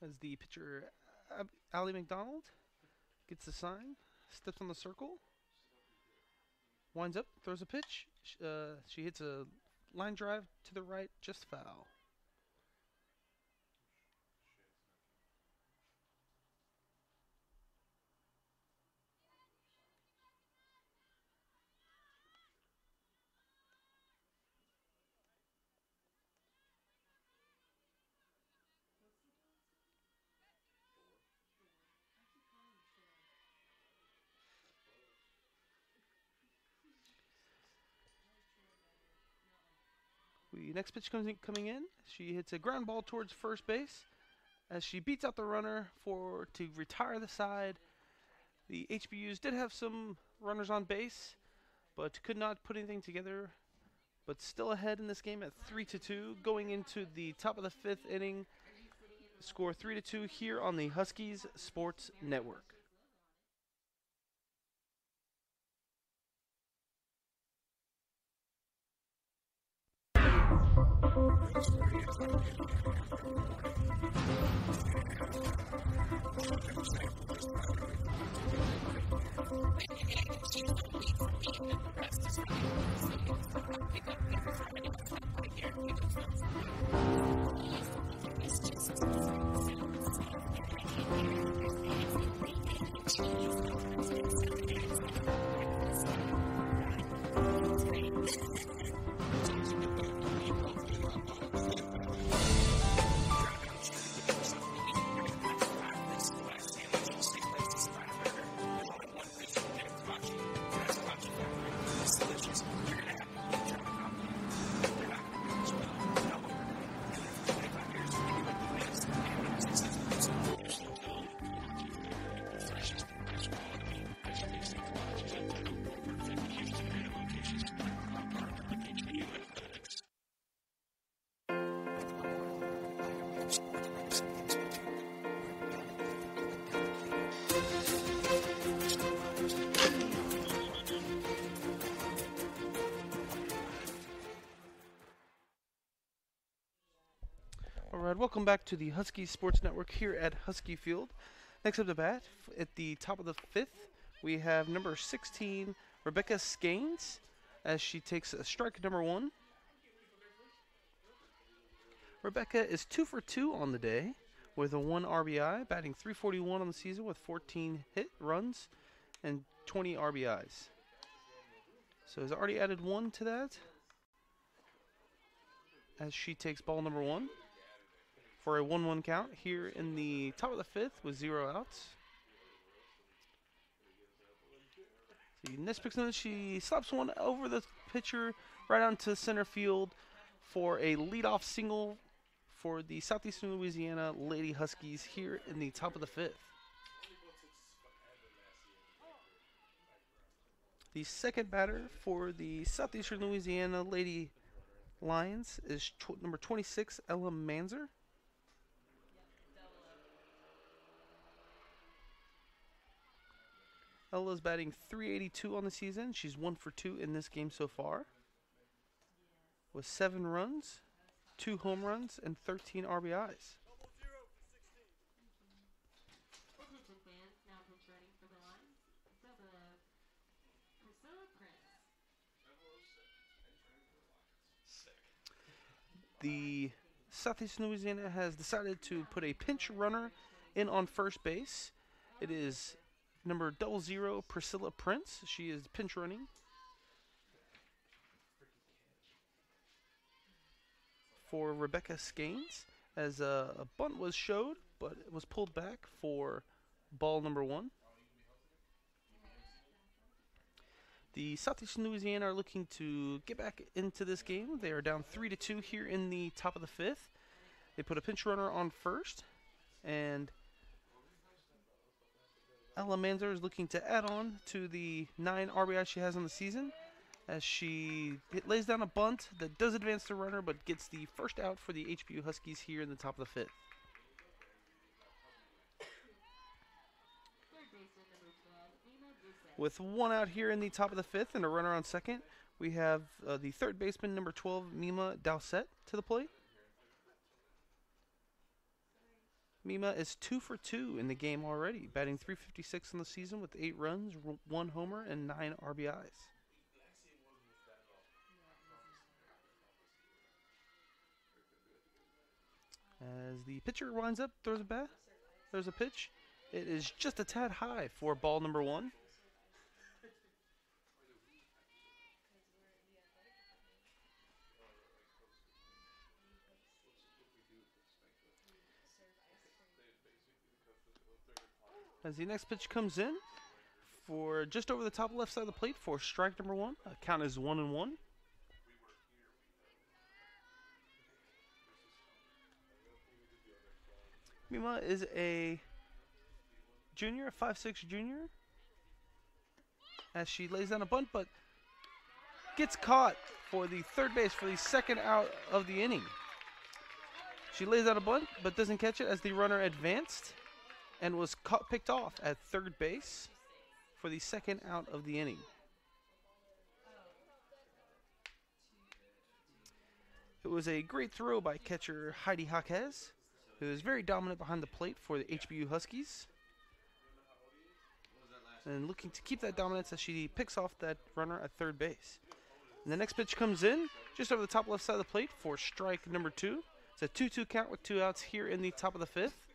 As the pitcher, Allie McDonald, gets the sign, steps on the circle, winds up, throws a pitch. She hits a line drive to the right, just foul. The next pitch coming in. She hits a ground ball towards first base as she beats out the runner to retire the side. The HBUs did have some runners on base, but could not put anything together. But still ahead in this game at 3-2, going into the top of the 5th inning. Score 3-2 here on the Huskies Sports Network. welcome back to the Husky Sports Network here at Husky Field. Next up to bat, at the top of the fifth, we have number 16, Rebecca Skanes, as she takes a strike number 1. Rebecca is 2 for 2 on the day with a 1 RBI, batting .341 on the season with 14 hit runs and 20 RBIs. So has already added 1 to that as she takes ball number 1 for a 1-1 count here in the top of the fifth with 0 outs. The next picks in, she slaps one over the pitcher right onto center field for a leadoff single for the Southeastern Louisiana Lady Huskies here in the top of the fifth. The second batter for the Southeastern Louisiana Lady Lions is number 26, Ella Manzer. Ella's batting .382 on the season. She's 1 for 2 in this game so far, with 7 runs, 2 home runs, and 13 RBIs. The Southeastern Louisiana has decided to put a pinch runner in on first base. It is number 00, Priscilla Prince. She is pinch running. For Rebecca Skanes, as a bunt was showed, but it was pulled back for ball number 1. The Southeastern Louisiana are looking to get back into this game. They are down 3-2 here in the top of the fifth. They put a pinch runner on first, and Ella Manzer is looking to add on to the 9 RBI she has on the season, as she lays down a bunt that does advance the runner but gets the first out for the HBU Huskies here in the top of the fifth. With 1 out here in the top of the fifth and a runner on second, we have the third baseman, number 12, Mima Dowsett, to the plate. Mima is 2 for 2 in the game already, batting .356 on the season with 8 runs, 1 homer, and 9 RBIs. As the pitcher winds up, throws a bat, there's a pitch. It is just a tad high for ball number 1. As the next pitch comes in for just over the top left side of the plate for strike number 1. Count is 1-1. Mima is a junior, a 5'6" junior, as she lays down a bunt, but gets caught for the third base for the second out of the inning. She lays out a bunt, but doesn't catch it as the runner advanced and was picked off at third base for the second out of the inning. It was a great throw by catcher Heidi Jaquez, who is very dominant behind the plate for the HBU Huskies, and looking to keep that dominance as she picks off that runner at third base. And the next pitch comes in just over the top left side of the plate for strike number 2. It's a 2-2 count with 2 outs here in the top of the fifth.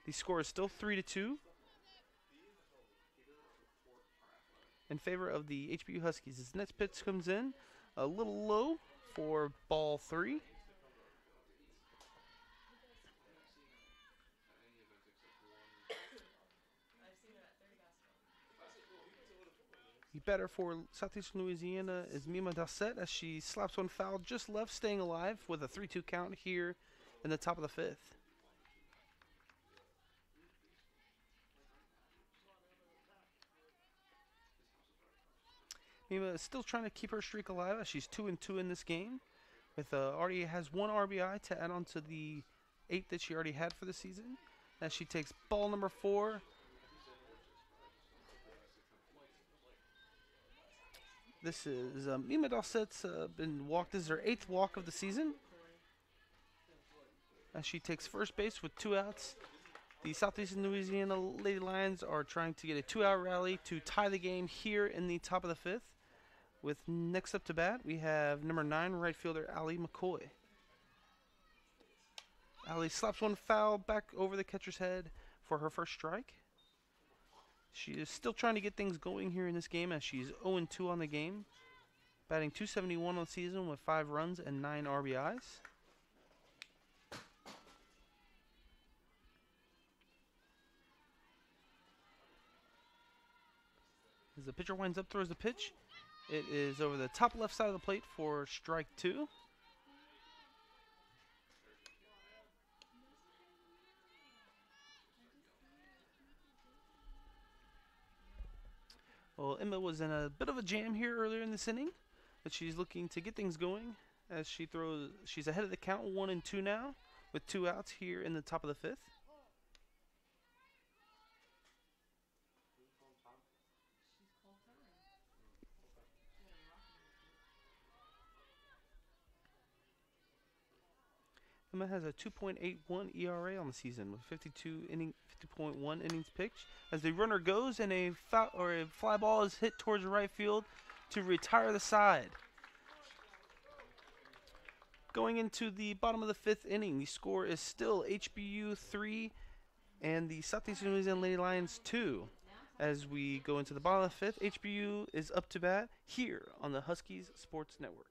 The score is still 3-2 in favor of the HBU Huskies. This next pitch comes in a little low for ball 3. The batter for Southeastern Louisiana is Mima Dowsett, as she slaps one foul just left, staying alive with a 3-2 count here in the top of the fifth. Mima is still trying to keep her streak alive as she's 2-2 in this game. With already has 1 RBI to add on to the 8 that she already had for the season. As she takes ball number 4. This is Mima Dowsett's been walked. This is her 8th walk of the season. as she takes first base with 2 outs. The Southeastern Louisiana Lady Lions are trying to get a 2-out rally to tie the game here in the top of the 5th. With next up to bat, we have number 9 right fielder Allie McCoy. Allie slaps one foul back over the catcher's head for her first strike. She is still trying to get things going here in this game as she's 0-2 on the game, batting .271 on the season with 5 runs and 9 RBIs. As the pitcher winds up, throws the pitch. It is over the top left side of the plate for strike 2. Well, Emma was in a bit of a jam here earlier in this inning, but she's looking to get things going as she throws. She's ahead of the count 1-2 now with 2 outs here in the top of the 5th. Emma has a 2.81 ERA on the season with 50.1 innings pitched. As the runner goes and a fly ball is hit towards right field to retire the side. Going into the bottom of the 5th inning, the score is still HBU 3 and the Southeastern Louisiana Lady Lions 2. As we go into the bottom of the 5th, HBU is up to bat here on the Huskies Sports Network.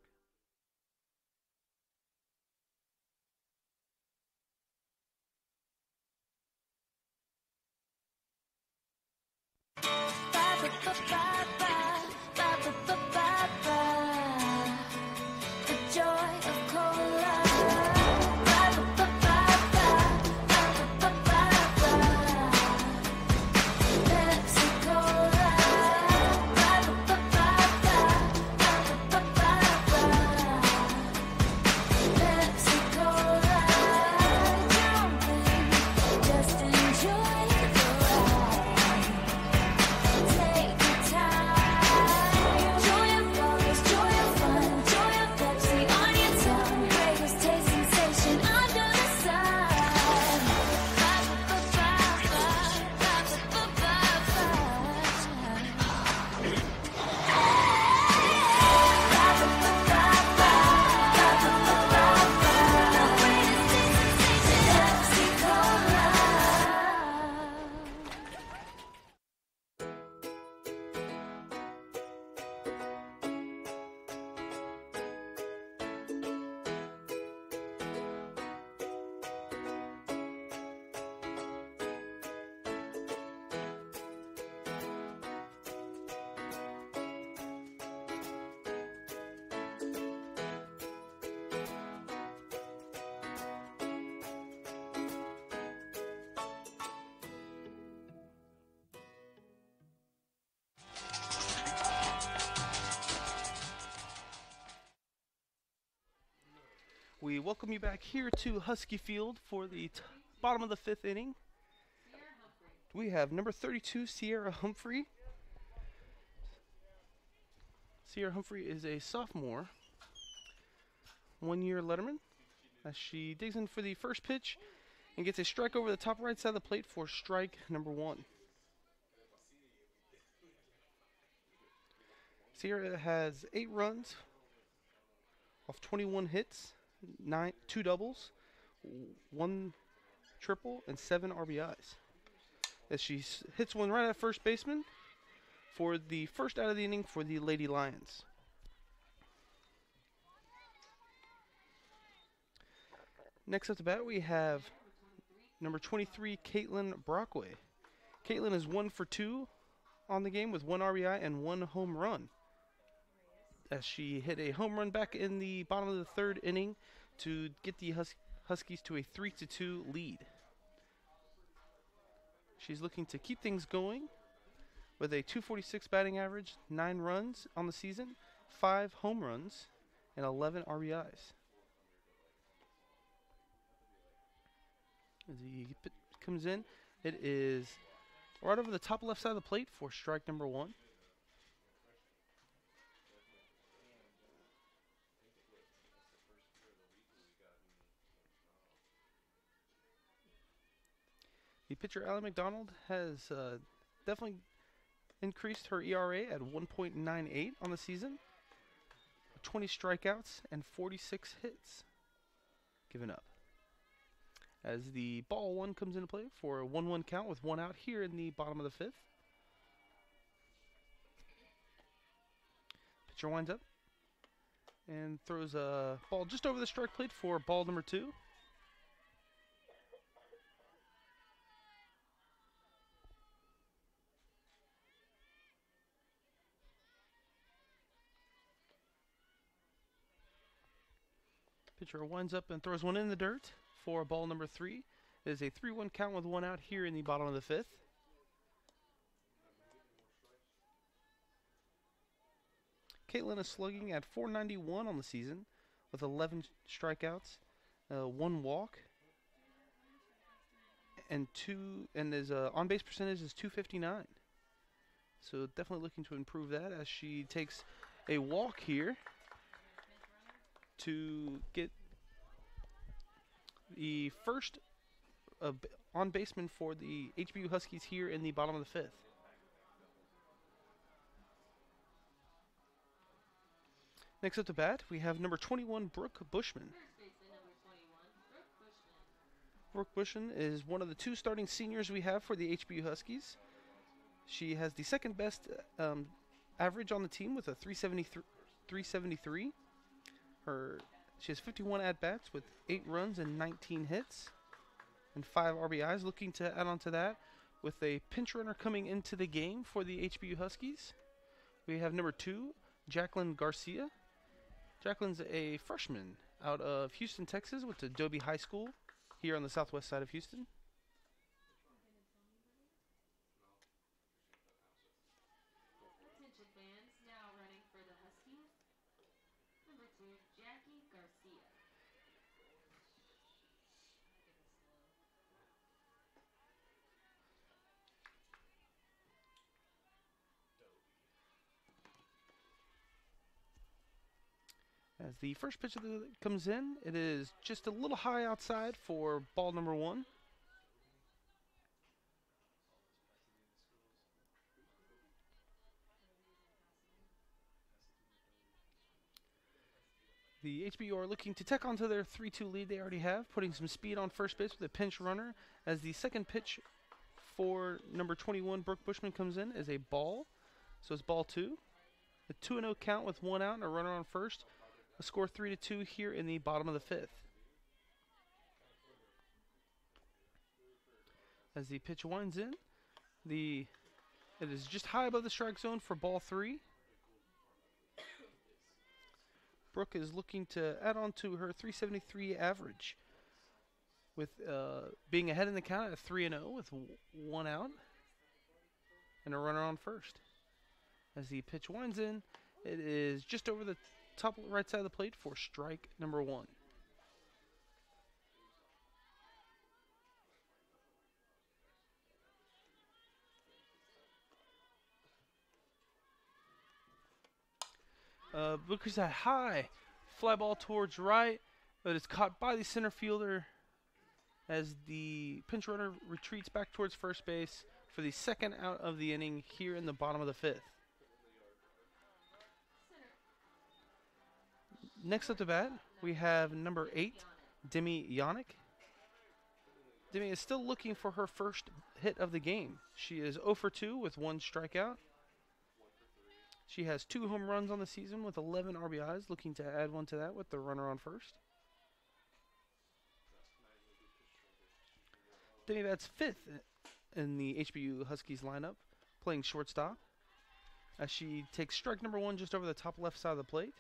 We welcome you back here to Husky Field for the bottom of the 5th inning. We have number 32, Sierra Humphrey. Sierra Humphrey is a sophomore, 1-year letterman, as she digs in for the first pitch and gets a strike over the top right side of the plate for strike number 1. Sierra has 8 runs off 21 hits, 2 doubles, 1 triple, and 7 RBIs. As she hits one right at first baseman for the first out of the inning for the Lady Lions. Next up to bat, we have number 23, Caitlin Brockway. Caitlin is 1 for 2 on the game with 1 RBI and 1 home run, as she hit a home run back in the bottom of the 3rd inning to get the Huskies to a 3-2 lead. She's looking to keep things going with a .246 batting average, 9 runs on the season, 5 home runs, and 11 RBIs. As he comes in, it is right over the top left side of the plate for strike number 1. The pitcher, Allie McDonald, has definitely increased her ERA at 1.98 on the season. 20 strikeouts and 46 hits given up. As the ball one comes into play for a 1-1 count with one out here in the bottom of the fifth. Pitcher winds up and throws a ball just over the strike plate for ball number 2. Pitcher winds up and throws one in the dirt for ball number 3. It is a 3-1 count with one out here in the bottom of the fifth. Caitlin is slugging at .491 on the season with 11 strikeouts, 1 walk, and his on base percentage is .259. So definitely looking to improve that as she takes a walk here to get the first on baseman for the HBU Huskies here in the bottom of the fifth. Next up to bat, we have number 21, Brooke Bushman. Brooke Bushman is one of the 2 starting seniors we have for the HBU Huskies. She has the second best average on the team with a 373. She has 51 at-bats with 8 runs and 19 hits and 5 RBIs. Looking to add on to that with a pinch runner coming into the game for the HBU Huskies. We have number 2, Jacqueline Garcia. Jacqueline's a freshman out of Houston, Texas, went to Adobe High School here on the southwest side of Houston. Attention fans, now running for the Huskies, number 2, Jackie Garcia. As the first pitch comes in, it is just a little high outside for ball number 1. The HBU are looking to tack onto their 3-2 lead they already have, putting some speed on first base with a pinch runner. As the second pitch for number 21, Brooke Bushman, comes in is a ball. So it's ball 2. A 2-0 count with 1 out and a runner on first. A score 3-2 here in the bottom of the fifth. As the pitch winds in, it is just high above the strike zone for ball 3. Brooke is looking to add on to her 373 average with being ahead in the count at 3-0 with 1 out and a runner on first. As the pitch winds in, it is just over the top right side of the plate for strike number 1. Booker's a high fly ball towards right, but it's caught by the center fielder as the pinch runner retreats back towards first base for the second out of the inning here in the bottom of the fifth. Next up to bat, we have number 8, Demi Yannick. Demi is still looking for her first hit of the game. She is 0 for 2 with 1 strikeout. She has 2 home runs on the season with 11 RBIs, looking to add 1 to that with the runner on first. Demi bats 5th in the HBU Huskies lineup, playing shortstop, as she takes strike number 1 just over the top left side of the plate.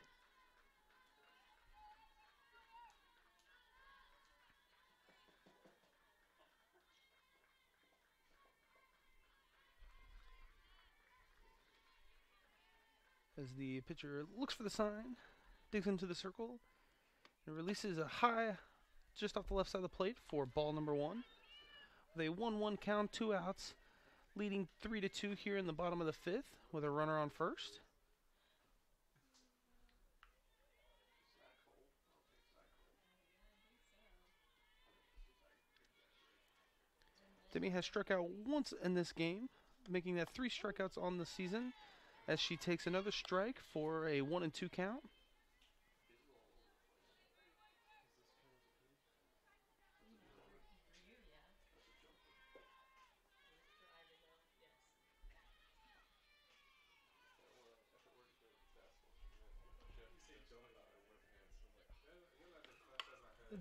As the pitcher looks for the sign, digs into the circle, and releases a high just off the left side of the plate for ball number 1. With a 1-1 count, 2 outs, leading 3-2 here in the bottom of the fifth with a runner on first. Demi has struck out once in this game, making that 3 strikeouts on the season, as she takes another strike for a 1-2 count.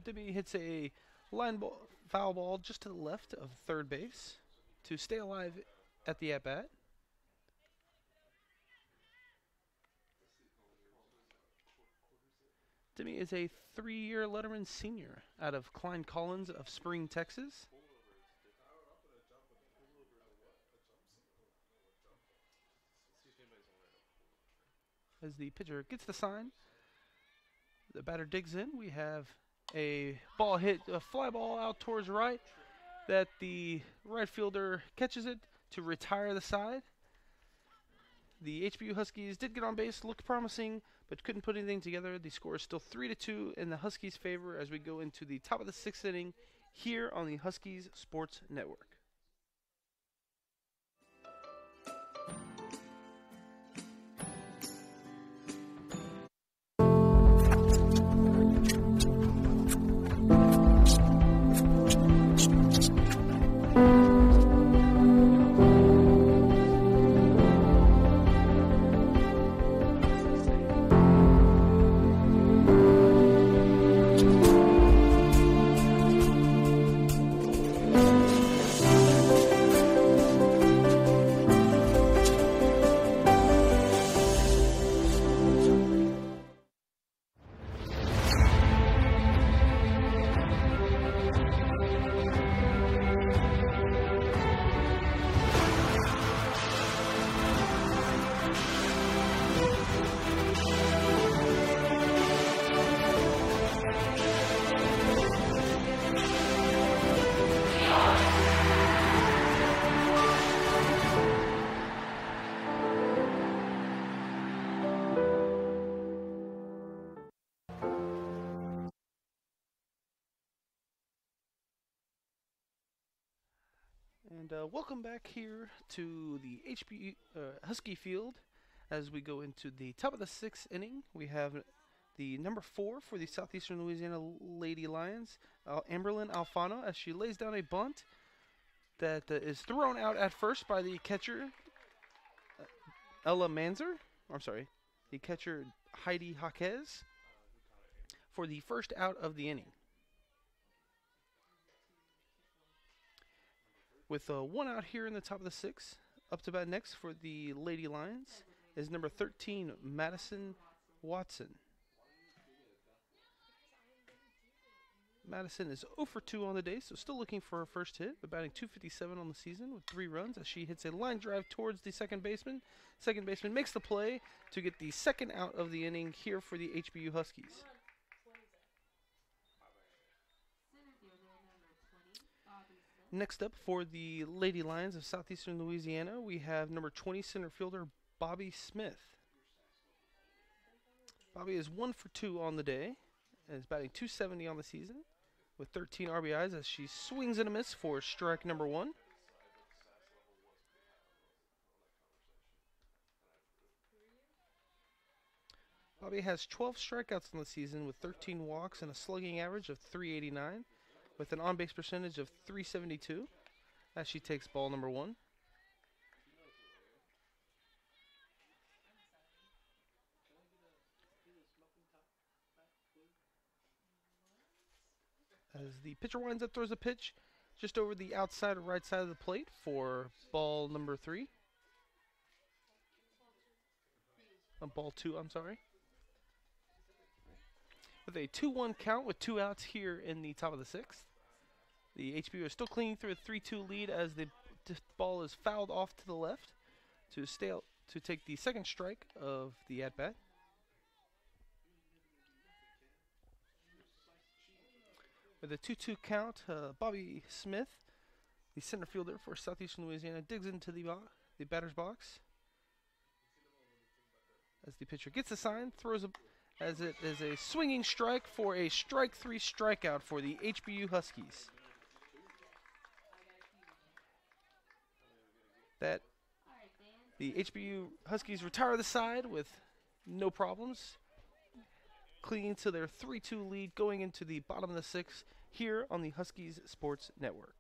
Demi hits a foul ball just to the left of third base to stay alive at the at-bat. Demi is a 3-year Letterman senior out of Klein Collins of Spring, Texas. As the pitcher gets the sign, the batter digs in. We have a ball hit, a fly ball out towards right, that the right fielder catches it to retire the side. The HBU Huskies did get on base, looked promising, but couldn't put anything together. The score is still 3-2 in the Huskies' favor as we go into the top of the 6th inning here on the Huskies Sports Network. And welcome back here to the HBU Husky Field as we go into the top of the 6th inning. We have the number 4 for the Southeastern Louisiana Lady Lions, Amberlyn Alfano, as she lays down a bunt that is thrown out at first by the catcher, Ella Manzer. I'm sorry, the catcher, Heidi Jaquez, for the first out of the inning. With 1 out here in the top of the 6th, up to bat next for the Lady Lions is number 13, Madison Watson. Madison is 0 for 2 on the day, so still looking for her first hit, but batting .257 on the season with 3 runs as she hits a line drive towards the second baseman. Second baseman makes the play to get the second out of the inning here for the HBU Huskies. Next up for the Lady Lions of Southeastern Louisiana, we have number 20 center fielder Bobby Smith. Bobby is 1 for 2 on the day and is batting .270 on the season with 13 RBIs as she swings and a miss for strike number 1. Bobby has 12 strikeouts on the season with 13 walks and a slugging average of .389. With an on-base percentage of .372 as she takes ball number 1. As the pitcher winds up, throws a pitch just over the outside or right side of the plate for ball number 3. Ball 2, I'm sorry. With a 2-1 count with 2 outs here in the top of the 6th. The HBU is still clinging through a 3-2 lead as the ball is fouled off to the left to take the second strike of the at-bat. With a 2-2 count, Bobby Smith, the center fielder for Southeastern Louisiana, digs into the batter's box. As the pitcher gets the sign, throws a as it is a swinging strike for a strike 3 strikeout for the HBU Huskies. that All right, fans. the HBU Huskies retire the side with no problems, clinging to their 3-2 lead going into the bottom of the sixth here on the Huskies Sports Network.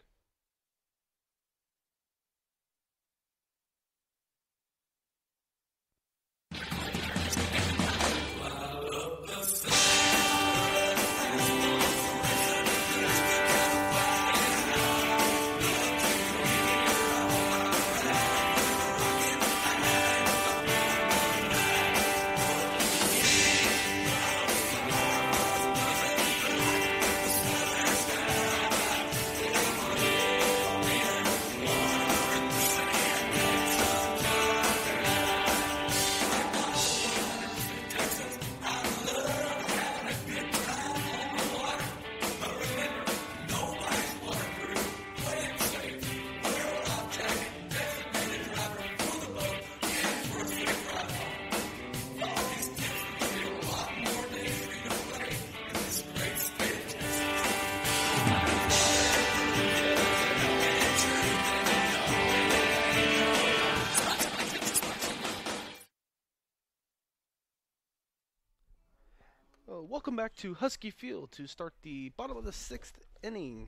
Welcome back to Husky Field to start the bottom of the sixth inning.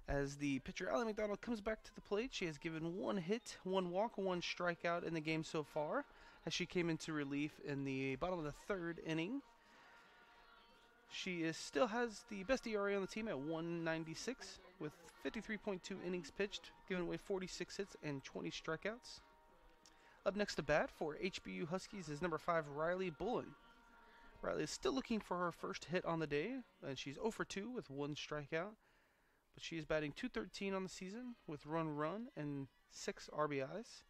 As the pitcher Allie McDonald comes back to the plate, she has given one hit, one walk, one strikeout in the game so far, as she came into relief in the bottom of the third inning. She still has the best ERA on the team at 1.96 with 53.2 innings pitched, giving away 46 hits and 20 strikeouts. Up next to bat for HBU Huskies is number 5 Riley Bullen. Riley is still looking for her first hit on the day, and she's 0 for 2 with one strikeout. But she is batting .213 on the season with run and 6 RBIs,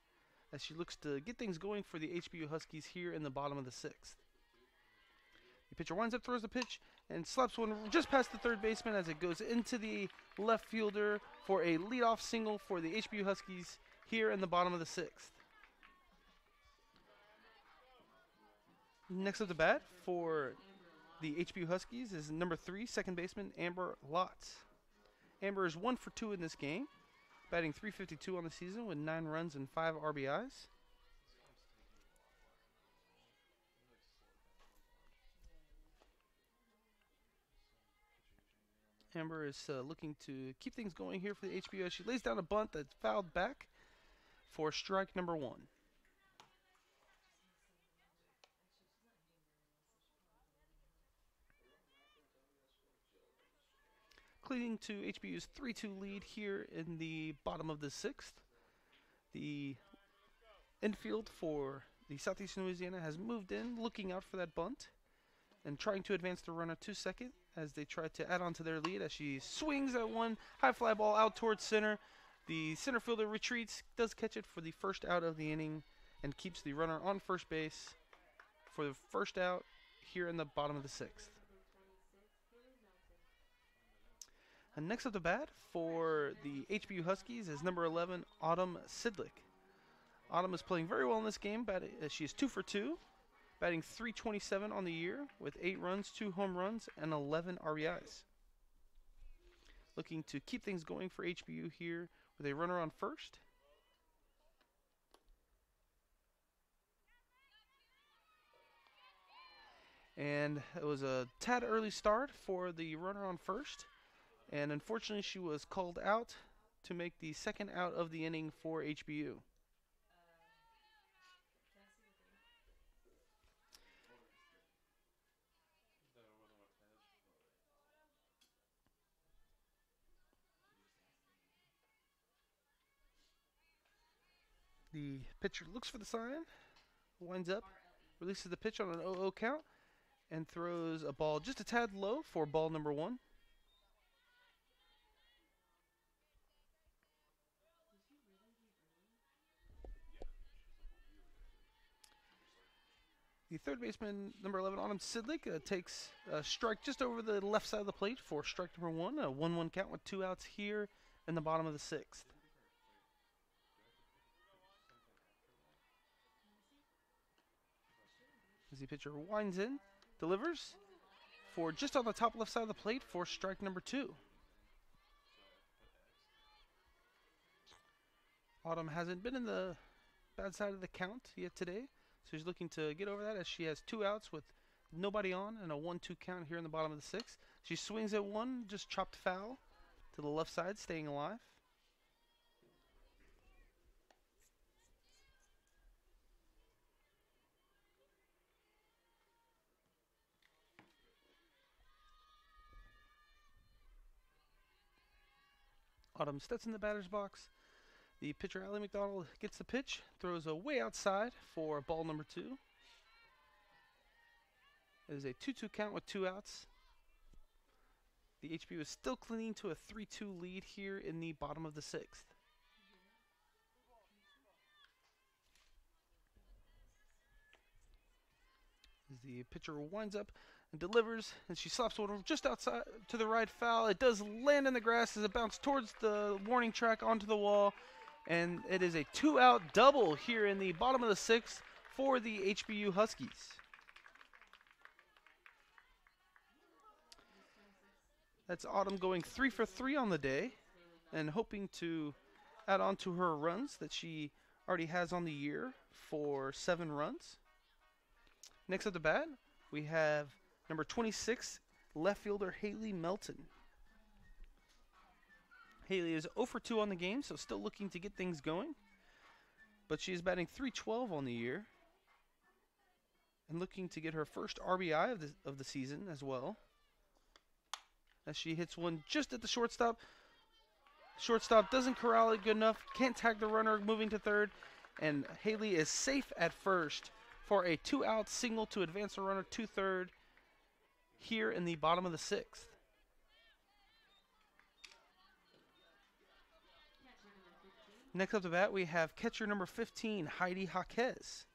as she looks to get things going for the HBU Huskies here in the bottom of the sixth. The pitcher winds up, throws the pitch, and slaps one just past the third baseman as it goes into the left fielder for a leadoff single for the HBU Huskies here in the bottom of the sixth. Next up to bat for the HBU Huskies is number 3, second baseman Amber Lotz. Amber is 1 for 2 in this game, batting .352 on the season with 9 runs and 5 RBIs. Amber is looking to keep things going here for the HBU as she lays down a bunt that's fouled back for strike number 1. Leading to HBU's 3-2 lead here in the bottom of the sixth. The infield for the Southeastern Louisiana has moved in, looking out for that bunt and trying to advance the runner to second as they try to add on to their lead as she swings at one high fly ball out towards center. The center fielder retreats, does catch it for the first out of the inning, and keeps the runner on first base for the first out here in the bottom of the sixth. And next up to bat for the HBU Huskies is number 11, Autumn Sidlick. Autumn is playing very well in this game. She is 2 for 2, batting .327 on the year with 8 runs, 2 home runs, and 11 RBIs. Looking to keep things going for HBU here with a runner on first. And it was a tad early start for the runner on first. And unfortunately, she was called out to make the second out of the inning for HBU. The pitcher looks for the sign, winds up, releases the pitch on an 0-0 count, and throws a ball just a tad low for ball number 1. The third baseman, number 11, Autumn Sidlick, takes a strike just over the left side of the plate for strike number 1. A 1-1 count with 2 outs here in the bottom of the sixth. As the pitcher winds in, delivers for just on the top left side of the plate for strike number 2. Autumn hasn't been in the bad side of the count yet today, so she's looking to get over that as she has 2 outs with nobody on and a 1-2 count here in the bottom of the 6th. She swings at one, just chopped foul to the left side, staying alive. Autumn steps in the batter's box. The pitcher, Allie McDonald, gets the pitch, throws a way outside for ball number 2. It is a 2-2 count with 2 outs. The HBU is still clinging to a 3-2 lead here in the bottom of the 6th. As the pitcher winds up and delivers, and she slaps one just outside to the right foul. It does land in the grass as it bounced towards the warning track onto the wall, and it is a 2-out double here in the bottom of the 6th for the HBU Huskies. That's Autumn going 3 for 3 on the day and hoping to add on to her runs that she already has on the year for 7 runs. Next up to bat, we have number 26, left fielder Haley Melton. Haley is 0 for 2 on the game, so still looking to get things going. But she is batting .312 on the year and looking to get her first RBI of the season as well. As she hits one just at the shortstop. Shortstop doesn't corral it good enough, can't tag the runner moving to third, and Haley is safe at first for a 2-out single to advance the runner to third here in the bottom of the 6th. Next up to bat, we have catcher number 15, Heidi Jaquez.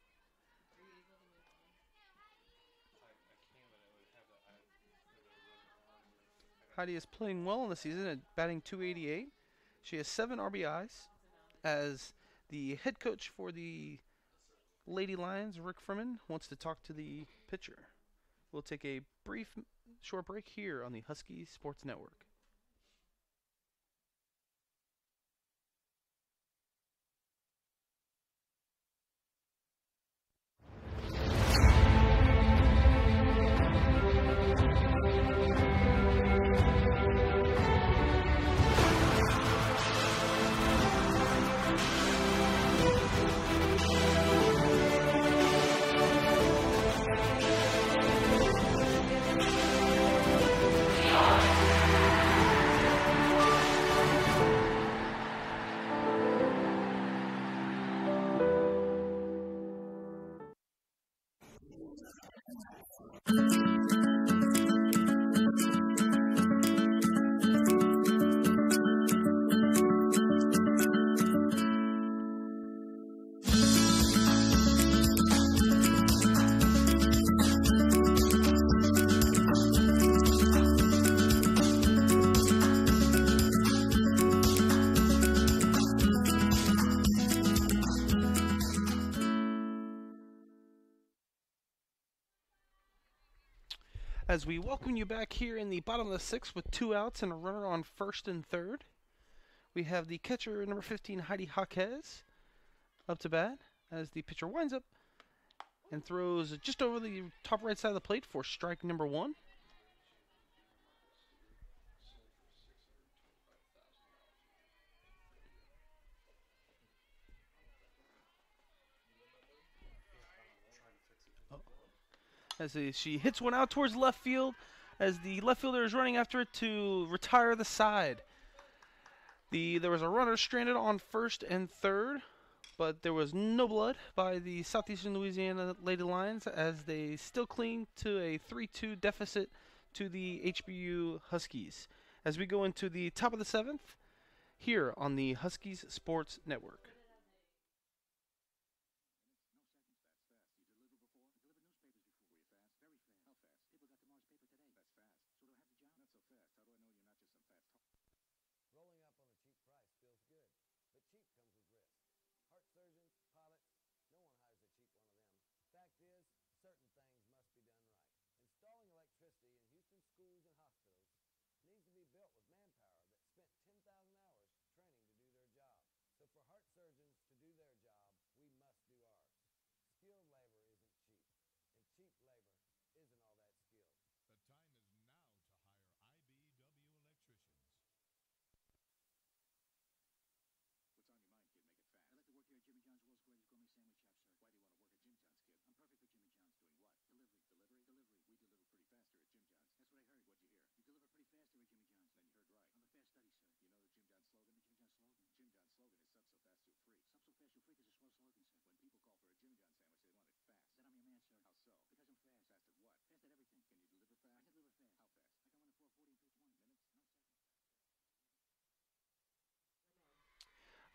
Heidi is playing well in the season at batting .288. She has 7 RBIs as the head coach for the Lady Lions, Rick Furman, wants to talk to the pitcher. We'll take a brief, short break here on the Husky Sports Network. As we welcome you back here in the bottom of the 6th with 2 outs and a runner on first and third, we have the catcher number 15, Heidi Jaquez, up to bat as the pitcher winds up and throws just over the top right side of the plate for strike number 1. As she hits one out towards left field as the left fielder is running after it to retire the side. There was a runner stranded on first and third, but there was no blood by the Southeastern Louisiana Lady Lions as they still cling to a 3-2 deficit to the HBU Huskies. As we go into the top of the 7th here on the Huskies Sports Network. Rolling up on a cheap price feels good, but cheap comes with risk. Heart surgeons, pilots, no one hires a cheap one of them. Fact is, certain things must be done right. Installing electricity in Houston schools and hospitals needs to be built with manpower that spent 10,000 hours training to do their job. So for heart surgeons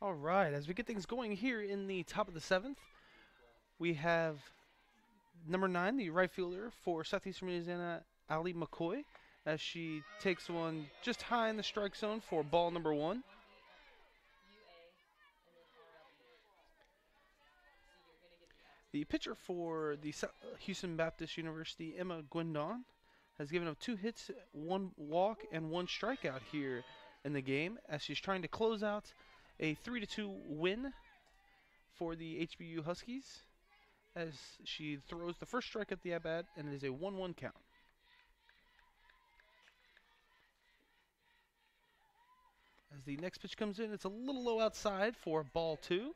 All right, as we get things going here in the top of the seventh, we have number 9, the right fielder for Southeastern Louisiana, Ali McCoy, as she takes one just high in the strike zone for ball number 1. The pitcher for the Houston Baptist University, Emma Gwendon, has given up 2 hits, 1 walk, and 1 strikeout here in the game as she's trying to close out a 3-2 win for the HBU Huskies as she throws the first strike at the at-bat, and it is a 1-1 count. As the next pitch comes in, it's a little low outside for ball 2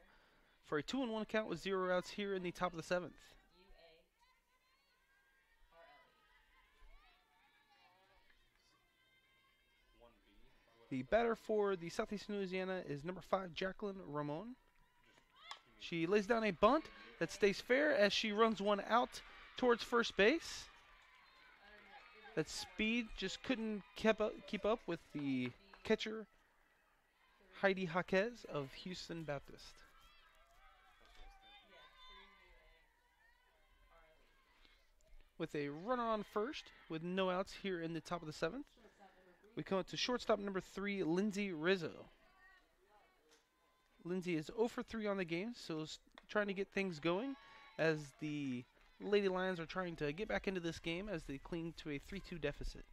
for a 2-1 count with 0 outs here in the top of the 7th. The batter for the Southeastern Louisiana is number 5, Jacqueline Ramon. She lays down a bunt that stays fair as she runs one out towards first base. That speed just couldn't keep up with the catcher, Heidi Jaquez of Houston Baptist. With a runner on first with no outs here in the top of the 7th, we come up to shortstop number 3, Lindsay Rizzo. Lindsay is 0 for 3 on the game, so trying to get things going as the Lady Lions are trying to get back into this game as they cling to a 3-2 deficit.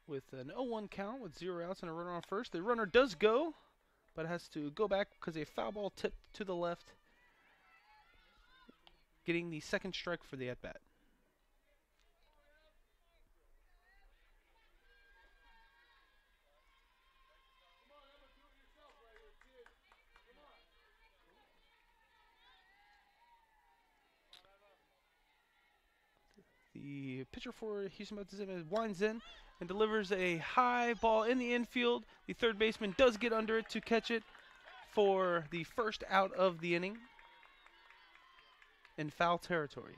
With an 0-1 count with 0 outs and a runner on first, the runner does go, but has to go back because a foul ball tipped to the left, getting the second strike for the at-bat. The pitcher for Houston Baptist winds in and delivers a high ball in the infield. The third baseman does get under it to catch it for the first out of the inning in foul territory.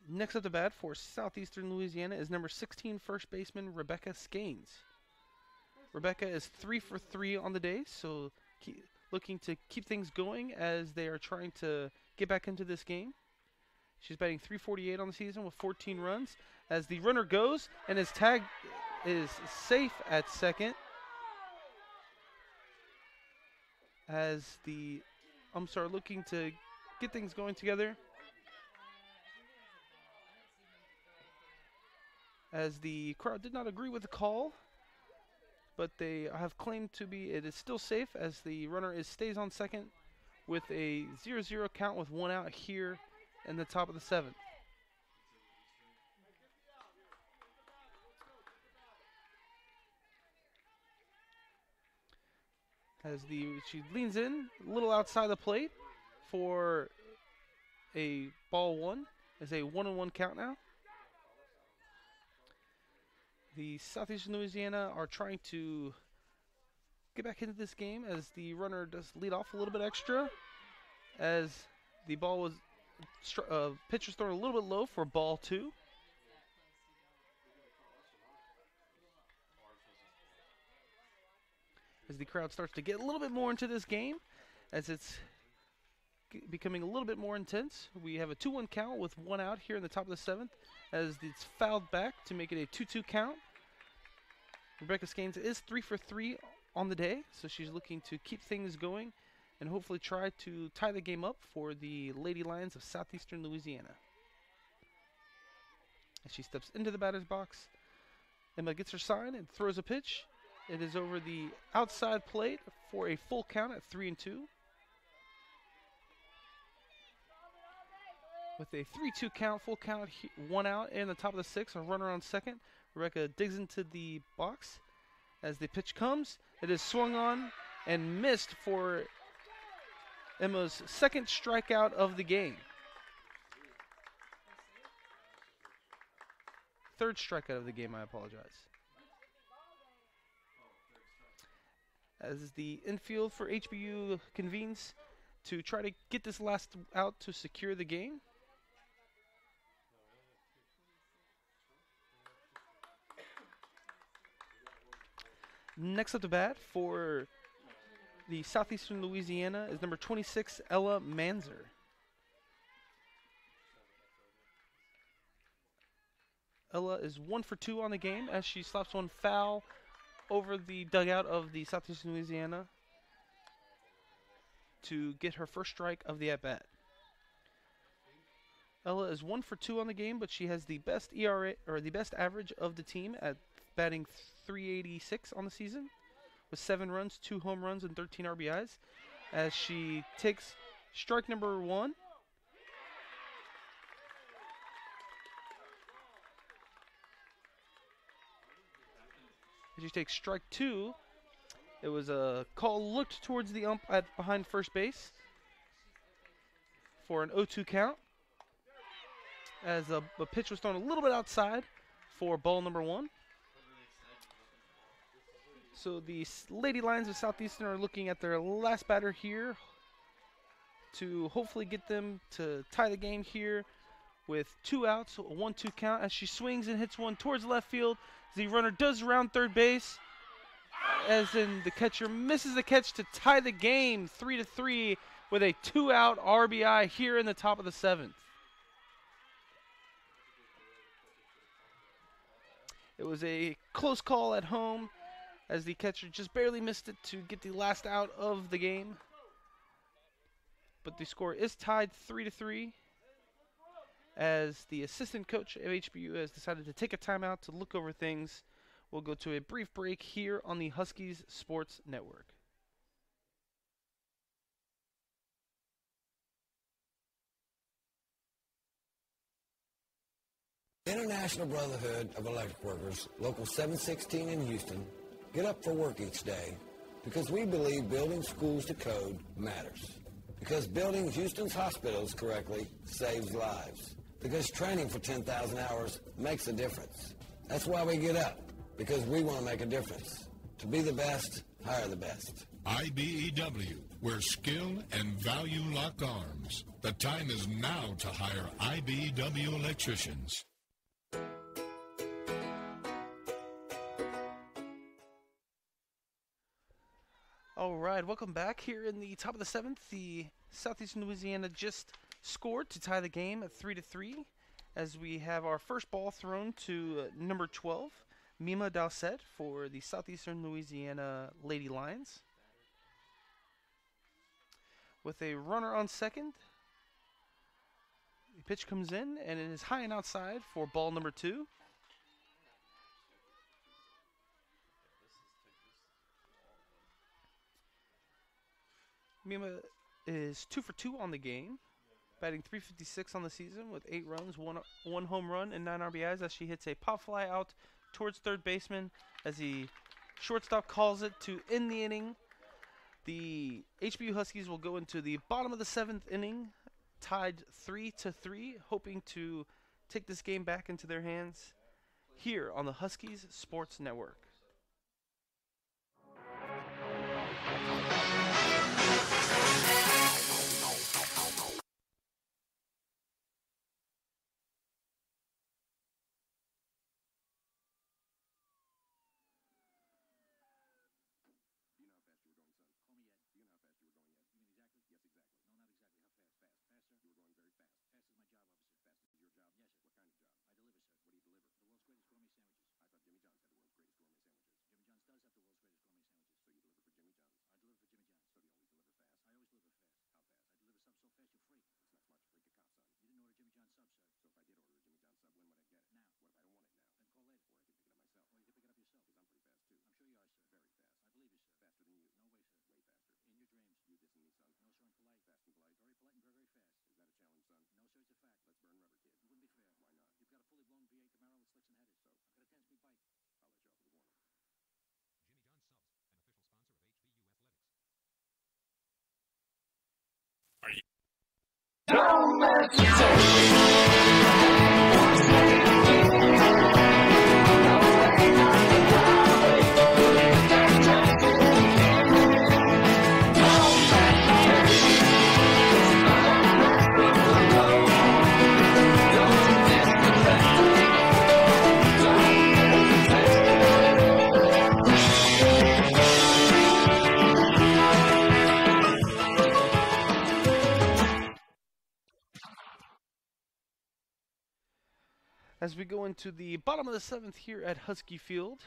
Next up to bat for Southeastern Louisiana is number 16 first baseman Rebecca Skanes. Rebecca is 3 for 3 on the day, so looking to keep things going as they are trying to get back into this game. She's batting .348 on the season with 14 runs as the runner goes and his tag is safe at second as the umps are looking to get things going together as the crowd did not agree with the call, but they have claimed to be it is still safe as the runner stays on second with a 0-0 count with 1 out here in the top of the 7th. As she leans in a little outside the plate for a ball 1. It's a 1-1 count now. The Southeastern Louisiana are trying to get back into this game as the runner does lead off a little bit extra as the ball was pitch was thrown a little bit low for ball 2. As the crowd starts to get a little bit more into this game, as it's becoming a little bit more intense. We have a 2-1 count with 1 out here in the top of the 7th as it's fouled back to make it a 2-2 count. Rebecca Skanes is 3 for 3 on the day, so she's looking to keep things going and hopefully try to tie the game up for the Lady Lions of Southeastern Louisiana. As she steps into the batter's box, Emma gets her sign and throws a pitch. It is over the outside plate for a full count at 3-2. With a 3-2 count, full count, 1 out in the top of the 6th, a runner on second. Rebecca digs into the box as the pitch comes. It is swung on and missed for Emma's second strikeout of the game. Third strikeout of the game, I apologize. As the infield for HBU convenes to try to get this last out to secure the game. Next up to bat for the Southeastern Louisiana is number 26, Ella Manzer. Ella is 1 for 2 on the game as she slaps one foul over the dugout of the Southeastern Louisiana to get her first strike of the at-bat. Ella is 1 for 2 on the game, but she has the best ERA or the best average of the team at batting .386 on the season, with 7 runs, 2 home runs, and 13 RBIs. As she takes strike number 1. As she takes strike 2, it was a call looked towards the ump at behind first base for an 0-2 count, as a pitch was thrown a little bit outside for ball number 1. So the Lady Lions of Southeastern are looking at their last batter here to hopefully get them to tie the game here with 2 outs, a 1-2 count, as she swings and hits one towards left field. The runner does round third base, as in the catcher misses the catch to tie the game 3-3 with a 2-out RBI here in the top of the 7th. It was a close call at home, as the catcher just barely missed it to get the last out of the game. But the score is tied 3-3, as the assistant coach of HBU has decided to take a timeout to look over things. We'll go to a brief break here on the Huskies Sports Network. International Brotherhood of Electric Workers, Local 716 in Houston, get up for work each day because we believe building schools to code matters. Because building Houston's hospitals correctly saves lives. Because training for 10,000 hours makes a difference. That's why we get up, because we want to make a difference. To be the best, hire the best. IBEW, where skill and value lock arms. The time is now to hire IBEW electricians. All right, welcome back. Here in the top of the 7th, the Southeastern Louisiana just scored to tie the game at 3-3, as we have our first ball thrown to number 12, Mima Dowsett, for the Southeastern Louisiana Lady Lions. With a runner on second, the pitch comes in, and it is high and outside for ball number 2. Mima is 2 for 2 on the game, batting .356 on the season with 8 runs, one home run, and 9 RBIs, as she hits a pop fly out towards third baseman as the shortstop calls it to end the inning. The HBU Huskies will go into the bottom of the 7th inning, tied 3-3, hoping to take this game back into their hands here on the Huskies Sports Network. As we go into the bottom of the 7th here at Husky Field,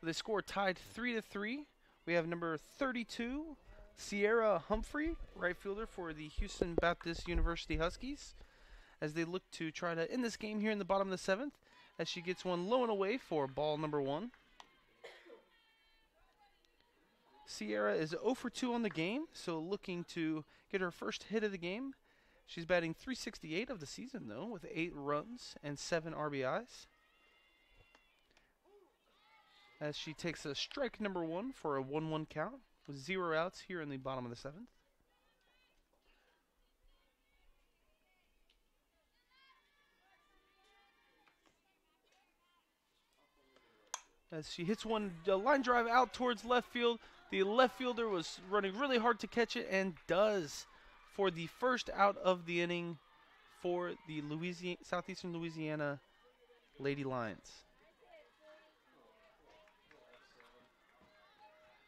with a score tied 3-3, we have number 32, Sierra Humphrey, right fielder for the Houston Baptist University Huskies, as they look to try to end this game here in the bottom of the 7th, as she gets one low and away for ball number 1. Sierra is 0 for 2 on the game, so looking to get her first hit of the game. She's batting .368 of the season, though, with 8 runs and 7 RBIs. As she takes a strike number 1 for a 1-1 count, with 0 outs here in the bottom of the 7th. As she hits one line drive out towards left field, the left fielder was running really hard to catch it and does for the first out of the inning for the Southeastern Louisiana Lady Lions.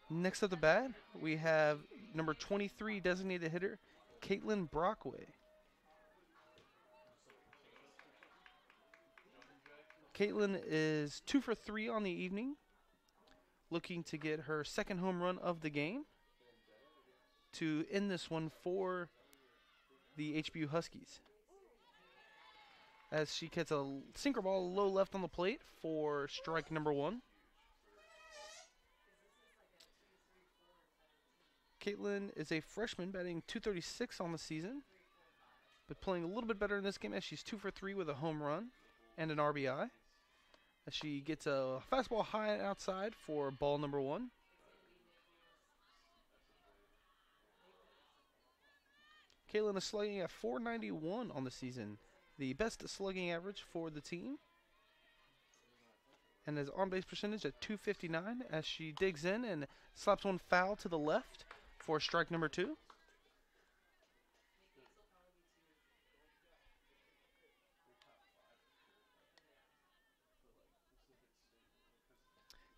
Next up the bat, we have number 23 designated hitter, Caitlin Brockway. Caitlin is 2 for 3 on the evening, looking to get her second home run of the game to end this one for the HBU Huskies. As she gets a sinker ball low left on the plate for strike number 1. Caitlin is a freshman batting .236 on the season, but playing a little bit better in this game as she's 2 for 3 with a home run and an RBI. As she gets a fastball high outside for ball number 1. Caitlin is slugging at .491 on the season, the best slugging average for the team. And his on-base percentage at .259 as she digs in and slaps one foul to the left for strike number 2.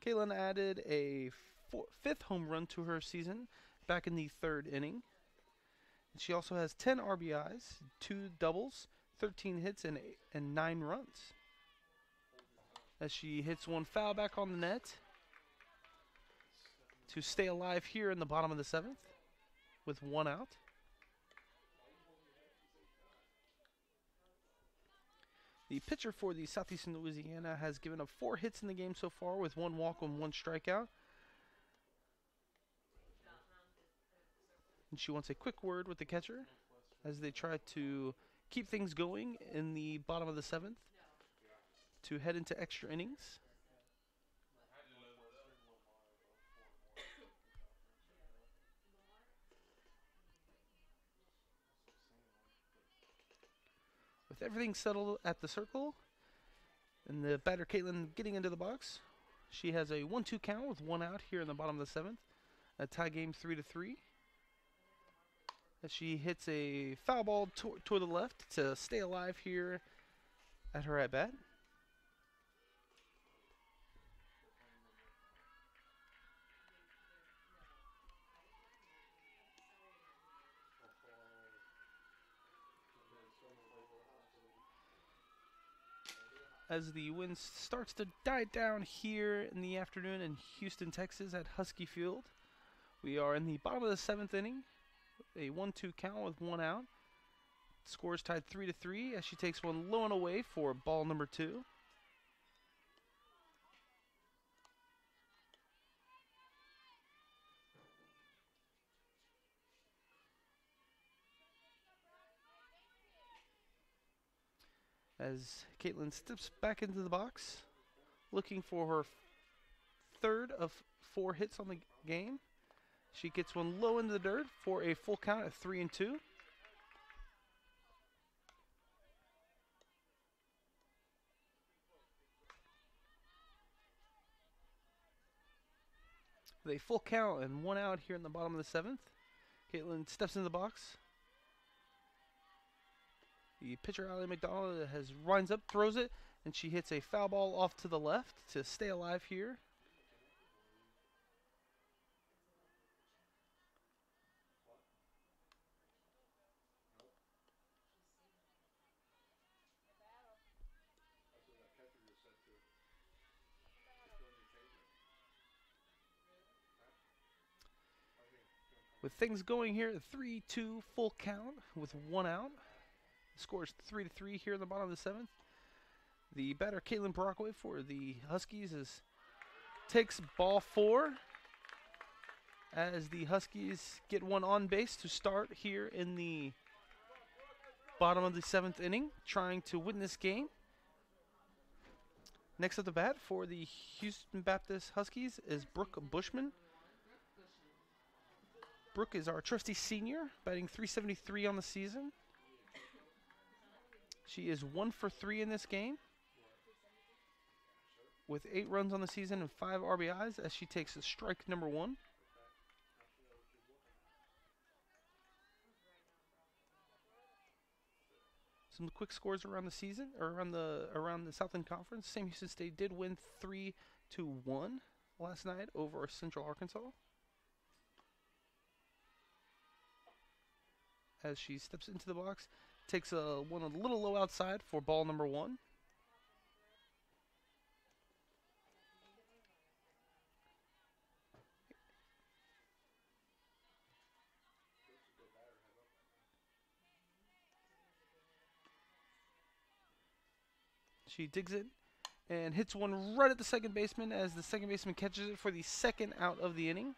Caitlin added a 5th home run to her season back in the 3rd inning. She also has 10 RBIs, 2 doubles, 13 hits, and 9 runs. As she hits one foul back on the net to stay alive here in the bottom of the 7th with 1 out. The pitcher for the Southeastern Louisiana has given up 4 hits in the game so far with 1 walk and 1 strikeout. And she wants a quick word with the catcher as they try to keep things going in the bottom of the 7th to head into extra innings. With everything settled at the circle and the batter Caitlin getting into the box, she has a 1-2 count with 1 out here in the bottom of the 7th. A tie game 3-3. As she hits a foul ball toward the left to stay alive here at her at-bat. As the wind starts to die down here in the afternoon in Houston, Texas at Husky Field. We are in the bottom of the 7th inning. A 1-2 count with 1 out. Score is tied 3-3 as she takes one low and away for ball number 2. As Caitlin steps back into the box, looking for her 3rd of 4 hits on the game. She gets one low into the dirt for a full count at 3-2. With a full count and 1 out here in the bottom of the 7th, Caitlin steps into the box. The pitcher, Allie McDonald, winds up, throws it, and she hits a foul ball off to the left to stay alive here. With things going here, 3-2 full count with 1 out. The score is 3-3 here in the bottom of the 7th. The batter, Caitlin Brockway for the Huskies, takes ball 4 as the Huskies get one on base to start here in the bottom of the 7th inning, trying to win this game. Next at the bat for the Houston Baptist Huskies is Brooke Bushman. Brooke is our trusty senior, batting .373 on the season. She is 1 for 3 in this game, with 8 runs on the season and 5 RBIs as she takes strike number 1. Some quick scores around the season, or around the Southland Conference. Sam Houston State did win 3-1 last night over Central Arkansas. As she steps into the box, takes one a little low outside for ball number 1. She digs it and hits one right at the second baseman as the second baseman catches it for the 2nd out of the inning.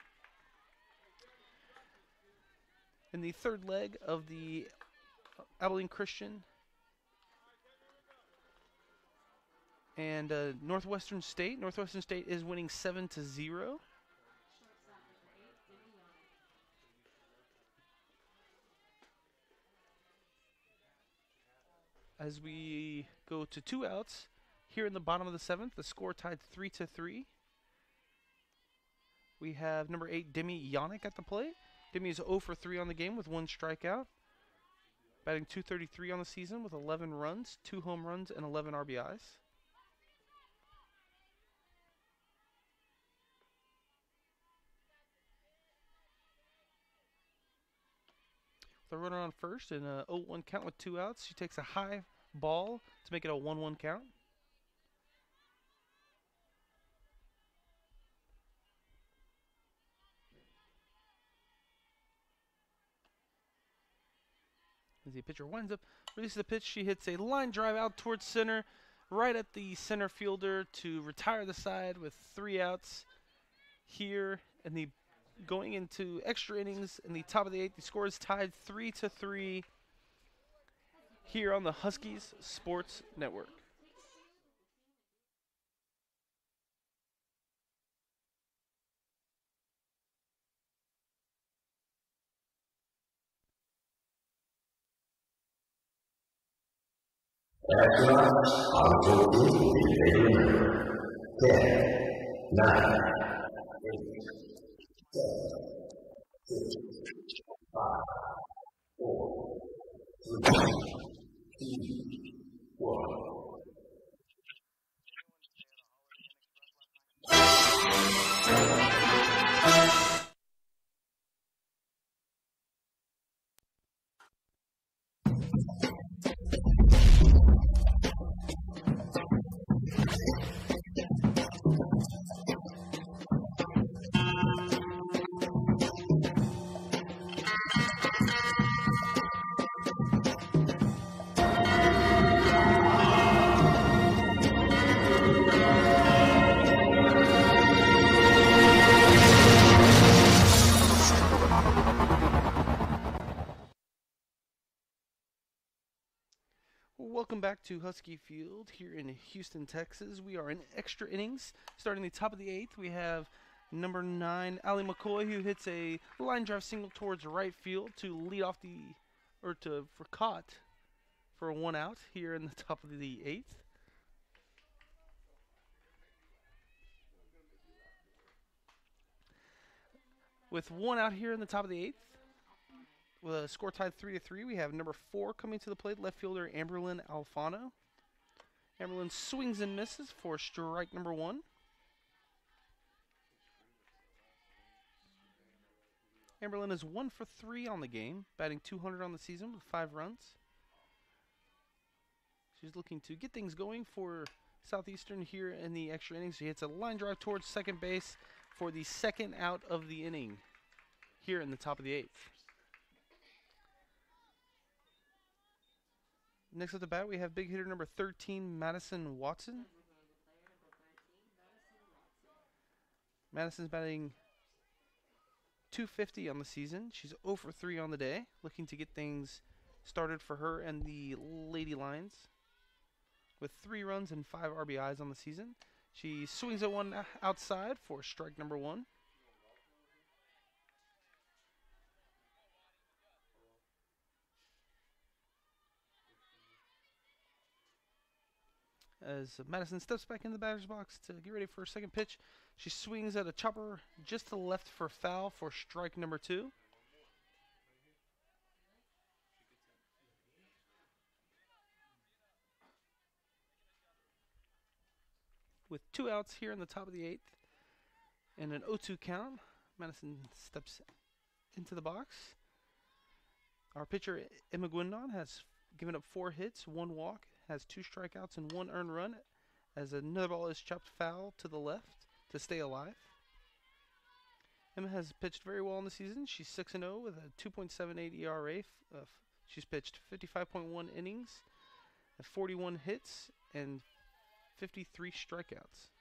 In the 3rd leg of the Abilene Christian and Northwestern State. Northwestern State is winning 7-0. As we go to 2 outs here in the bottom of the 7th, the score tied 3-3. We have number 8 Demi Yannick at the plate. Demi is 0 for 3 on the game with 1 strikeout, batting .233 on the season with 11 runs, 2 home runs, and 11 RBIs. The runner on first and a 0-1 count with 2 outs. She takes a high ball to make it a 1-1 count. As the pitcher winds up, releases the pitch, she hits a line drive out towards center, right at the center fielder to retire the side with 3 outs here in the going into extra innings in the top of the 8th. The score is tied 3-3 here on the Huskies Sports Network. Astronauts on board will be remember. 10, 9, 8, 7, 6, 5, 4, 3, 2, 1. Welcome back to Husky Field here in Houston, Texas. We are in extra innings. Starting the top of the 8th, we have number 9, Allie McCoy, who hits a line drive single towards right field to lead off for caught for a 1 out here in the top of the 8th. With 1 out here in the top of the 8th, with a score tied 3-3, we have number 4 coming to the plate, left fielder Amberlyn Alfano. Amberlyn swings and misses for strike number 1. Amberlyn is 1 for 3 on the game, batting .200 on the season with 5 runs. She's looking to get things going for Southeastern here in the extra innings. She hits a line drive towards second base for the 2nd out of the inning here in the top of the 8th. Next at the bat, we have big hitter number 13, Madison Watson. Madison's batting .250 on the season. She's 0 for 3 on the day, looking to get things started for her and the Lady Lions. With 3 runs and 5 RBIs on the season. She swings at one outside for strike number 1. As Madison steps back in the batter's box to get ready for her second pitch, she swings at a chopper just to the left for foul for strike number 2. With 2 outs here in the top of the 8th and an 0-2 count, Madison steps into the box. Our pitcher, Emma Guindon, has given up 4 hits, 1 walk, has 2 strikeouts and 1 earned run, as another ball is chopped foul to the left to stay alive. Emma has pitched very well in the season. She's 6-0 with a 2.78 ERA. She's pitched 55.1 innings, 41 hits, and 53 strikeouts.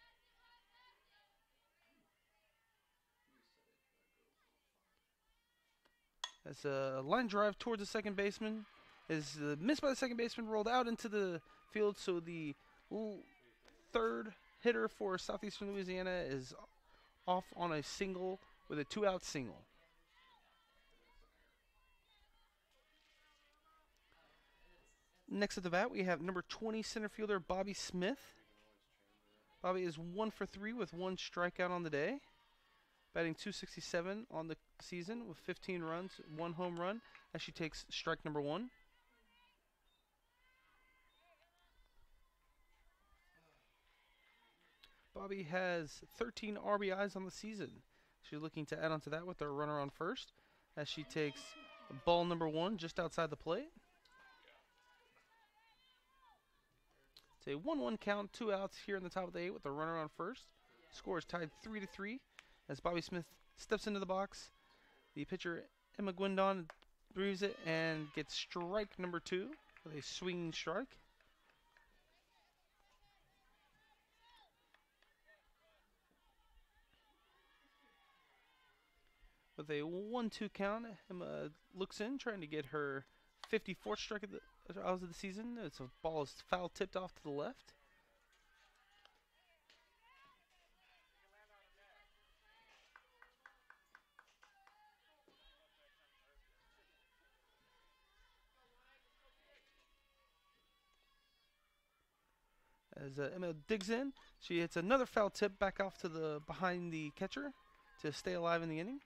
As a line drive towards the second baseman is missed by the second baseman, rolled out into the field, so the third hitter for Southeastern Louisiana is off on a single with a 2-out single. Next at the bat, we have number 20 center fielder Bobby Smith. Bobby is 1 for 3 with 1 strikeout on the day, batting .267 on the season with 15 runs, 1 home run, as she takes strike number 1. Bobby has 13 RBIs on the season. She's looking to add on to that with her runner on first, as she takes ball number 1 just outside the plate. It's a 1-1 count, 2 outs here in the top of the 8 with the runner on first. Score is tied 3-3 as Bobby Smith steps into the box. The pitcher, Emma Guindon, breathes it and gets strike number 2 with a swinging strike. With a 1-2 count, Emma looks in, trying to get her 54th strike of the season. It's a ball is foul tipped off to the left. As Emma digs in, she hits another foul tip back off to the behind the catcher to stay alive in the inning.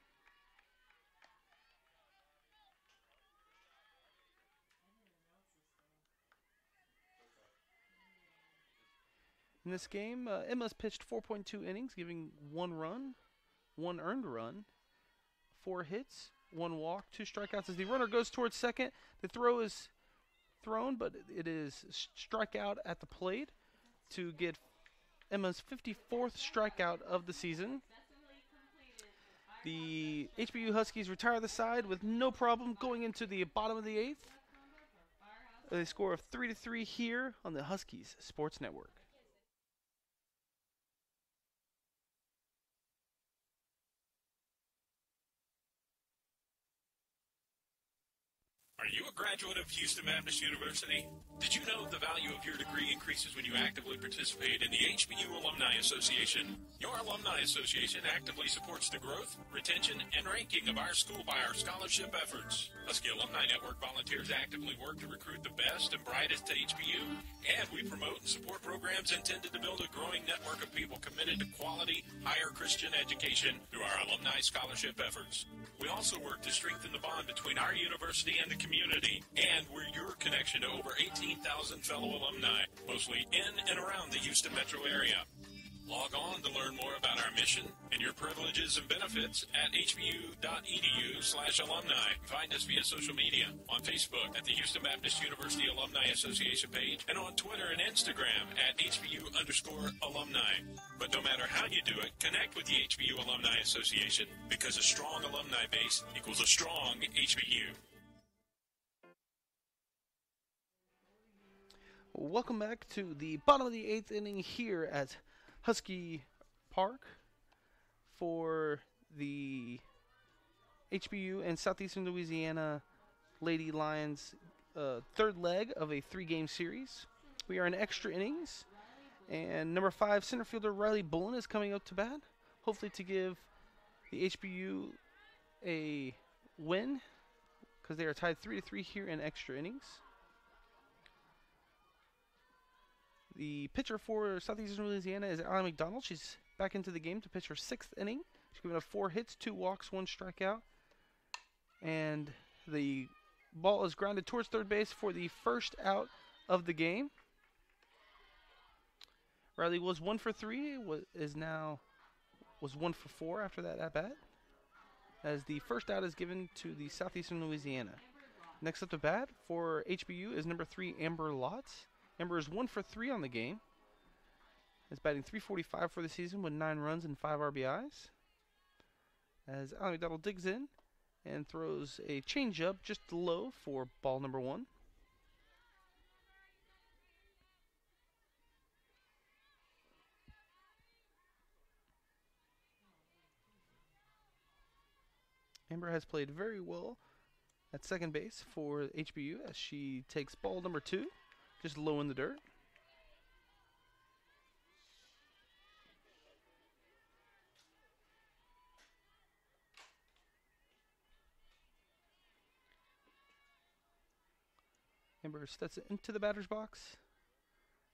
In this game, Emma's pitched 4.2 innings, giving 1 run, 1 earned run, 4 hits, 1 walk, 2 strikeouts. As the runner goes towards second, the throw is thrown, but it is strikeout at the plate to get Emma's 54th strikeout of the season. The HBU Huskies retire the side with no problem going into the bottom of the 8th. A score of 3-3 here on the Huskies Sports Network. Are you a graduate of Houston Baptist University? Did you know the value of your degree increases when you actively participate in the HBU Alumni Association? Your Alumni Association actively supports the growth, retention, and ranking of our school by our scholarship efforts. Husky Alumni Network volunteers actively work to recruit the best and brightest to HBU, and we promote and support programs intended to build a growing network of people committed to quality, higher Christian education through our alumni scholarship efforts. We also work to strengthen the bond between our university and the community, and we're your connection to over 18,000 fellow alumni, mostly in and around the Houston metro area. Log on to learn more about our admission and your privileges and benefits at hbu.edu/alumni. Find us via social media on Facebook at the Houston Baptist University Alumni Association page and on Twitter and Instagram at HBU_alumni. But no matter how you do it, connect with the HBU Alumni Association because a strong alumni base equals a strong HBU. Welcome back to the bottom of the 8th inning here at Husky Park for the HBU and Southeastern Louisiana Lady Lions third leg of a 3-game series. We are in extra innings, and number 5 center fielder Riley Bullen is coming up to bat, hopefully to give the HBU a win because they are tied 3-3 here in extra innings. The pitcher for Southeastern Louisiana is Allie McDonald. She's back into the game to pitch her 6th inning. She's given up 4 hits, 2 walks, 1 strikeout. And the ball is grounded towards third base for the first out of the game. Riley was 1 for 3, was 1 for 4 after that at bat, as the first out is given to the Southeastern Louisiana. Next up to bat for HBU is number 3 Amber Lotz. Amber is 1 for 3 on the game. Is batting .345 for the season with 9 runs and 5 RBIs. As Allie McDonald digs in and throws a changeup just low for ball number 1. Amber has played very well at second base for HBU as she takes ball number 2. Just low in the dirt. Amber steps into the batter's box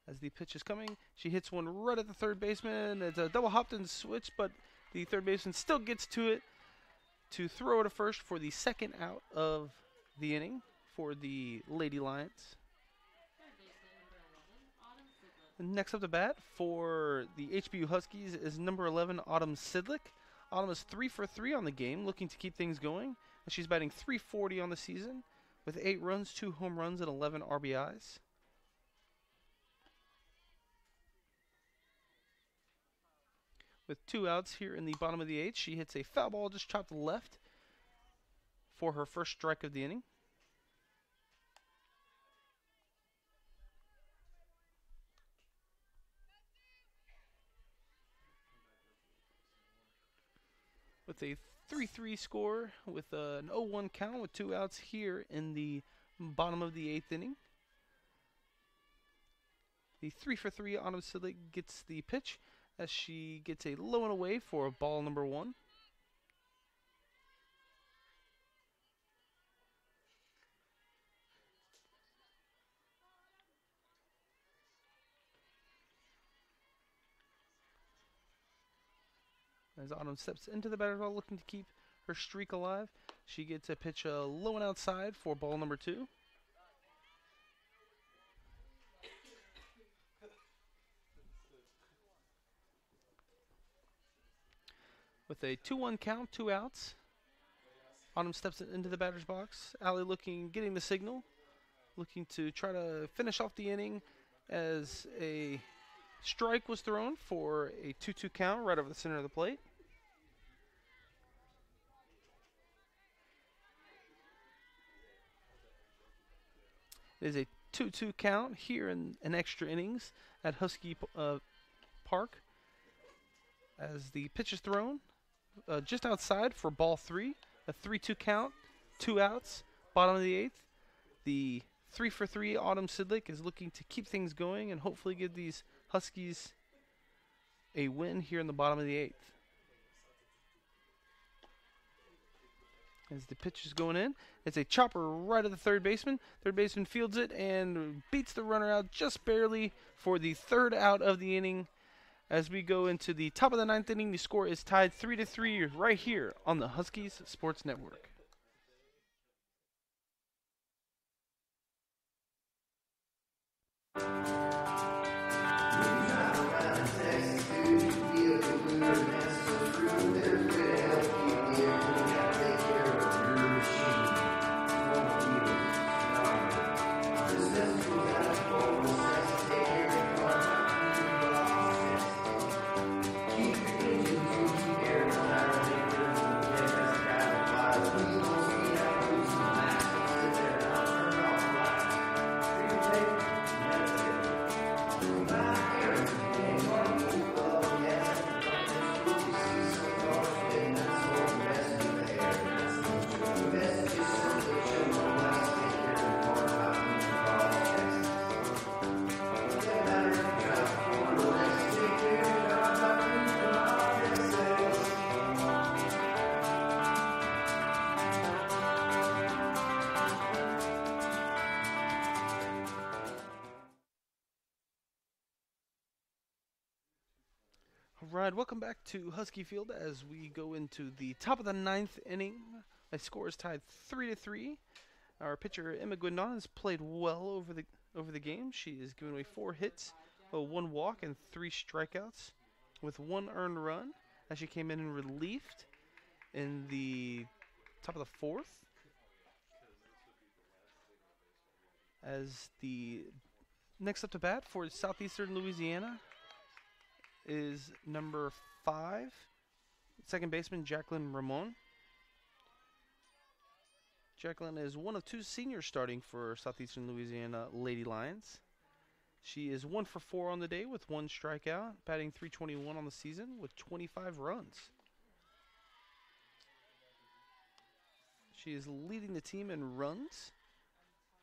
as the pitch is coming. She hits one right at the third baseman. It's a double hopped and switch, but the third baseman still gets to it to throw it to first for the second out of the inning for the Lady Lions. Next up to bat for the HBU Huskies is number 11, Autumn Sidlick. Autumn is 3 for 3 on the game, looking to keep things going. She's batting .340 on the season with 8 runs, 2 home runs, and 11 RBIs. With 2 outs here in the bottom of the 8th, she hits a foul ball just chopped left for her first strike of the inning. With a 3-3 score with an 0-1 count with 2 outs here in the bottom of the 8th inning. The 3 for 3 Autumn Sidlick gets the pitch as she gets a low and away for ball number 1. As Autumn steps into the batter's ball looking to keep her streak alive, she gets a pitch low and outside for ball number 2. With a 2-1 count, 2 outs, Autumn steps into the batter's box. Allie getting the signal, looking to try to finish off the inning as a strike was thrown for a 2-2 count right over the center of the plate. It is a 2-2 count here in extra innings at Husky Park as the pitch is thrown just outside for ball 3. A 3-2 count, 2 outs, bottom of the 8th. The 3 for 3 Autumn Sidlick is looking to keep things going and hopefully give these Huskies a win here in the bottom of the 8th. As the pitch is going in, it's a chopper right at the third baseman. Third baseman fields it and beats the runner out just barely for the 3rd out of the inning. As we go into the top of the 9th inning, the score is tied 3-3 right here on the Huskies Sports Network. Texas, dude, you could be a good winner in Right, welcome back to Husky Field as we go into the top of the 9th inning. My score is tied 3-3. Our pitcher Emma Guindon has played well over the game. She has given away 4 hits, 1 walk, and 3 strikeouts, with 1 earned run as she came in relieved in the top of the 4th. As the next up to bat for Southeastern Louisiana is number 5, second baseman Jacqueline Ramon. Jacqueline is one of 2 seniors starting for Southeastern Louisiana Lady Lions. She is 1 for 4 on the day with 1 strikeout, batting .321 on the season with 25 runs. She is leading the team in runs,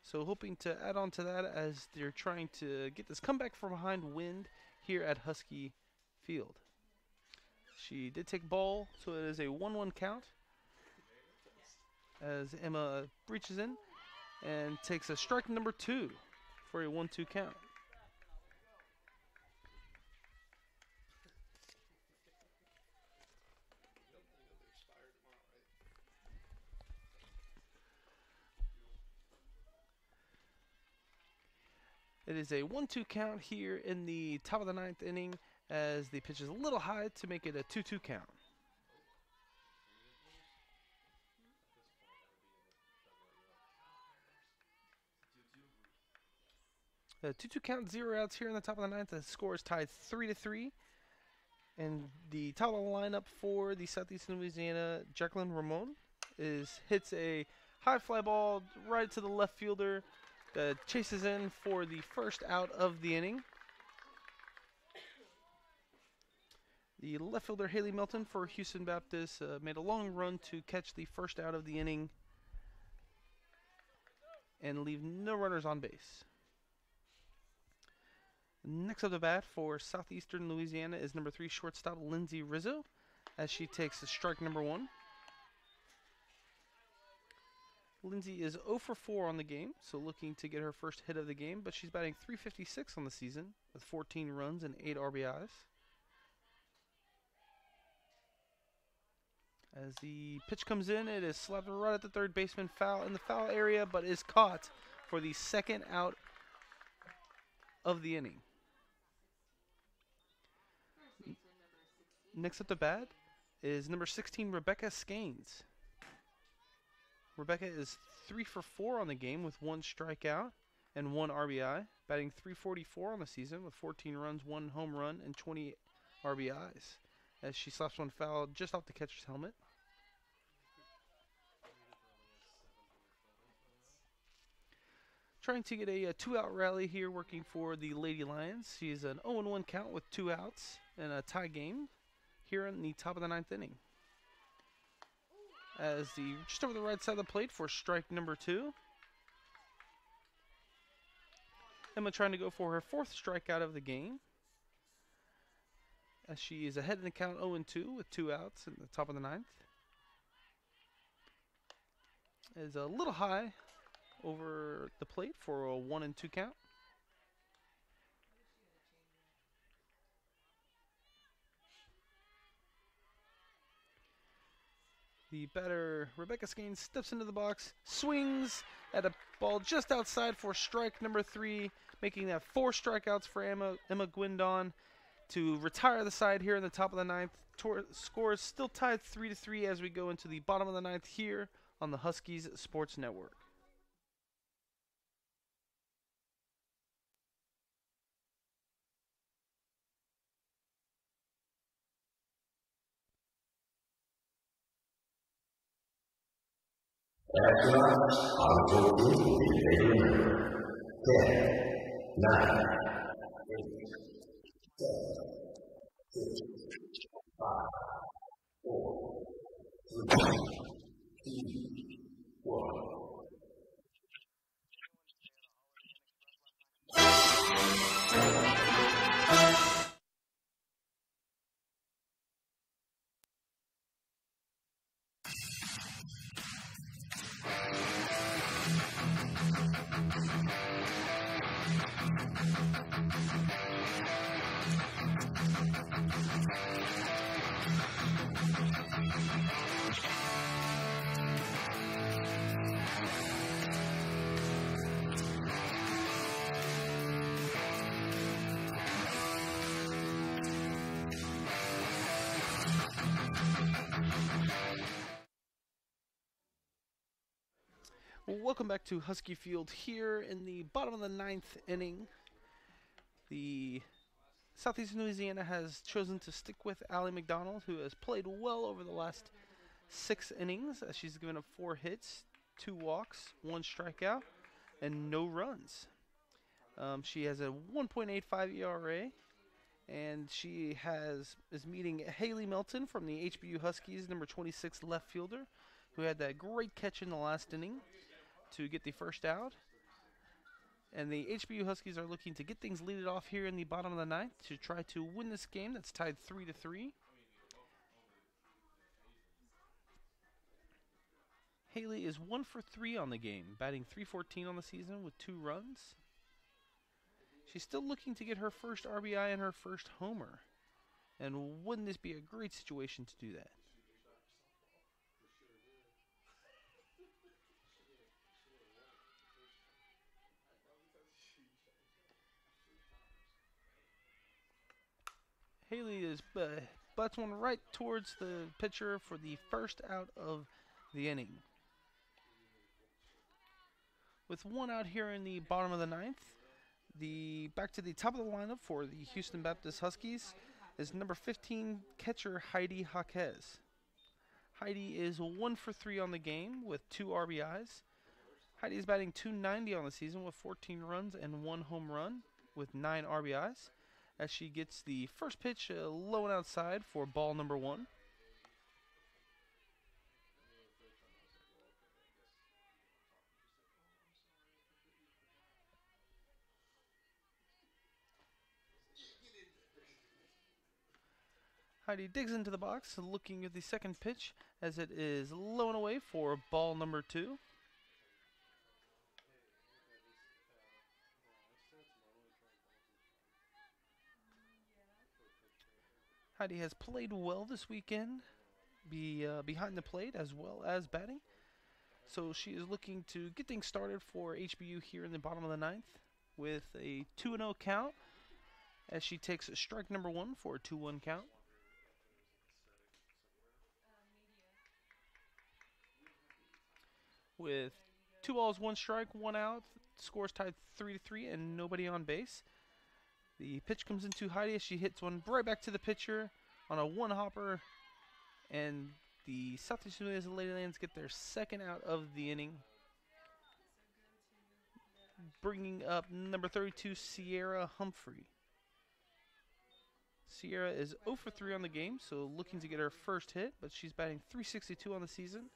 so hoping to add on to that as they're trying to get this comeback from behind win here at Husky Field. She did take ball, so it is a 1-1 count as Emma reaches in and takes a strike number 2 for a 1-2 count. It is a 1-2 count here in the top of the 9th inning as the pitch is a little high to make it a 2-2 count. The 2-2 count, 0 outs here in the top of the 9th. The score is tied 3-3. And the top of the lineup for the Southeastern Louisiana, Jacqueline Ramon, hits a high fly ball right to the left fielder that chases in for the first out of the inning. The left fielder, Haley Melton, for Houston Baptist, made a long run to catch the first out of the inning and leave no runners on base. Next up to bat for Southeastern Louisiana is number 3 shortstop Lindsay Rizzo as she takes strike number 1. Lindsay is 0 for 4 on the game, so looking to get her first hit of the game, but she's batting .356 on the season with 14 runs and 8 RBIs. As the pitch comes in, it is slapped right at the third baseman, foul in the foul area, but is caught for the second out of the inning. Next up to bat is number 16, Rebecca Skanes. Rebecca is 3 for 4 on the game with 1 strikeout and 1 RBI, batting .344 on the season with 14 runs, 1 home run, and 20 RBIs, as she slaps one foul just off the catcher's helmet. Trying to get a 2-out rally here working for the Lady Lions. She is an 0-1 count with 2 outs and a tie game here in the top of the 9th inning. As just over the right side of the plate for strike number 2. Emma trying to go for her 4th strikeout of the game, as she is ahead in the count 0-2 with 2 outs in the top of the 9th. Is a little high over the plate for a 1-2 count. The batter, Rebecca Skanes, steps into the box, swings at a ball just outside for strike number 3, making that 4 strikeouts for Emma Guindon to retire the side here in the top of the 9th. Score is still tied 3-3 as we go into the bottom of the 9th here on the Huskies Sports Network. Astronauts on board will be regular. 10, 9, 8, 7, 6, 5, 4, 3, 2, 1. Welcome back to Husky Field here in the bottom of the ninth inning. The Southeastern Louisiana has chosen to stick with Allie McDonald, who has played well over the last 6 innings. She's given up 4 hits, 2 walks, 1 strikeout, and no runs. She has a 1.85 ERA, and she is meeting Haley Melton from the HBU Huskies, number 26 left fielder, who had that great catch in the last inning to get the first out. And the HBU Huskies are looking to get things leaded off here in the bottom of the ninth to try to win this game that's tied 3-3. Haley is 1 for 3 on the game, batting .314 on the season with 2 runs. She's still looking to get her first RBI and her first homer. And wouldn't this be a great situation to do that? Haley is butts one right towards the pitcher for the first out of the inning. With 1 out here in the bottom of the ninth, back to the top of the lineup for the Houston Baptist Huskies is number 15 catcher Heidi Jaquez. Heidi is 1 for 3 on the game with 2 RBIs. Heidi is batting .290 on the season with 14 runs and 1 home run with 9 RBIs. As she gets the first pitch low and outside for ball number 1. Heidi digs into the box, looking at the second pitch as it is low and away for ball number 2. Heidi has played well this weekend, behind the plate as well as batting. So she is looking to get things started for HBU here in the bottom of the ninth with a 2-0 count as she takes strike number 1 for a 2-1 count. With 2 balls, 1 strike, 1 out, scores tied 3-3 and nobody on base. The pitch comes into Heidi as she hits one right back to the pitcher on a 1-hopper, and the Southeastern Ladylands get their second out of the inning, bringing up number 32 Sierra Humphrey. Sierra is 0 for 3 on the game, so looking to get her first hit, but she's batting .362 on the season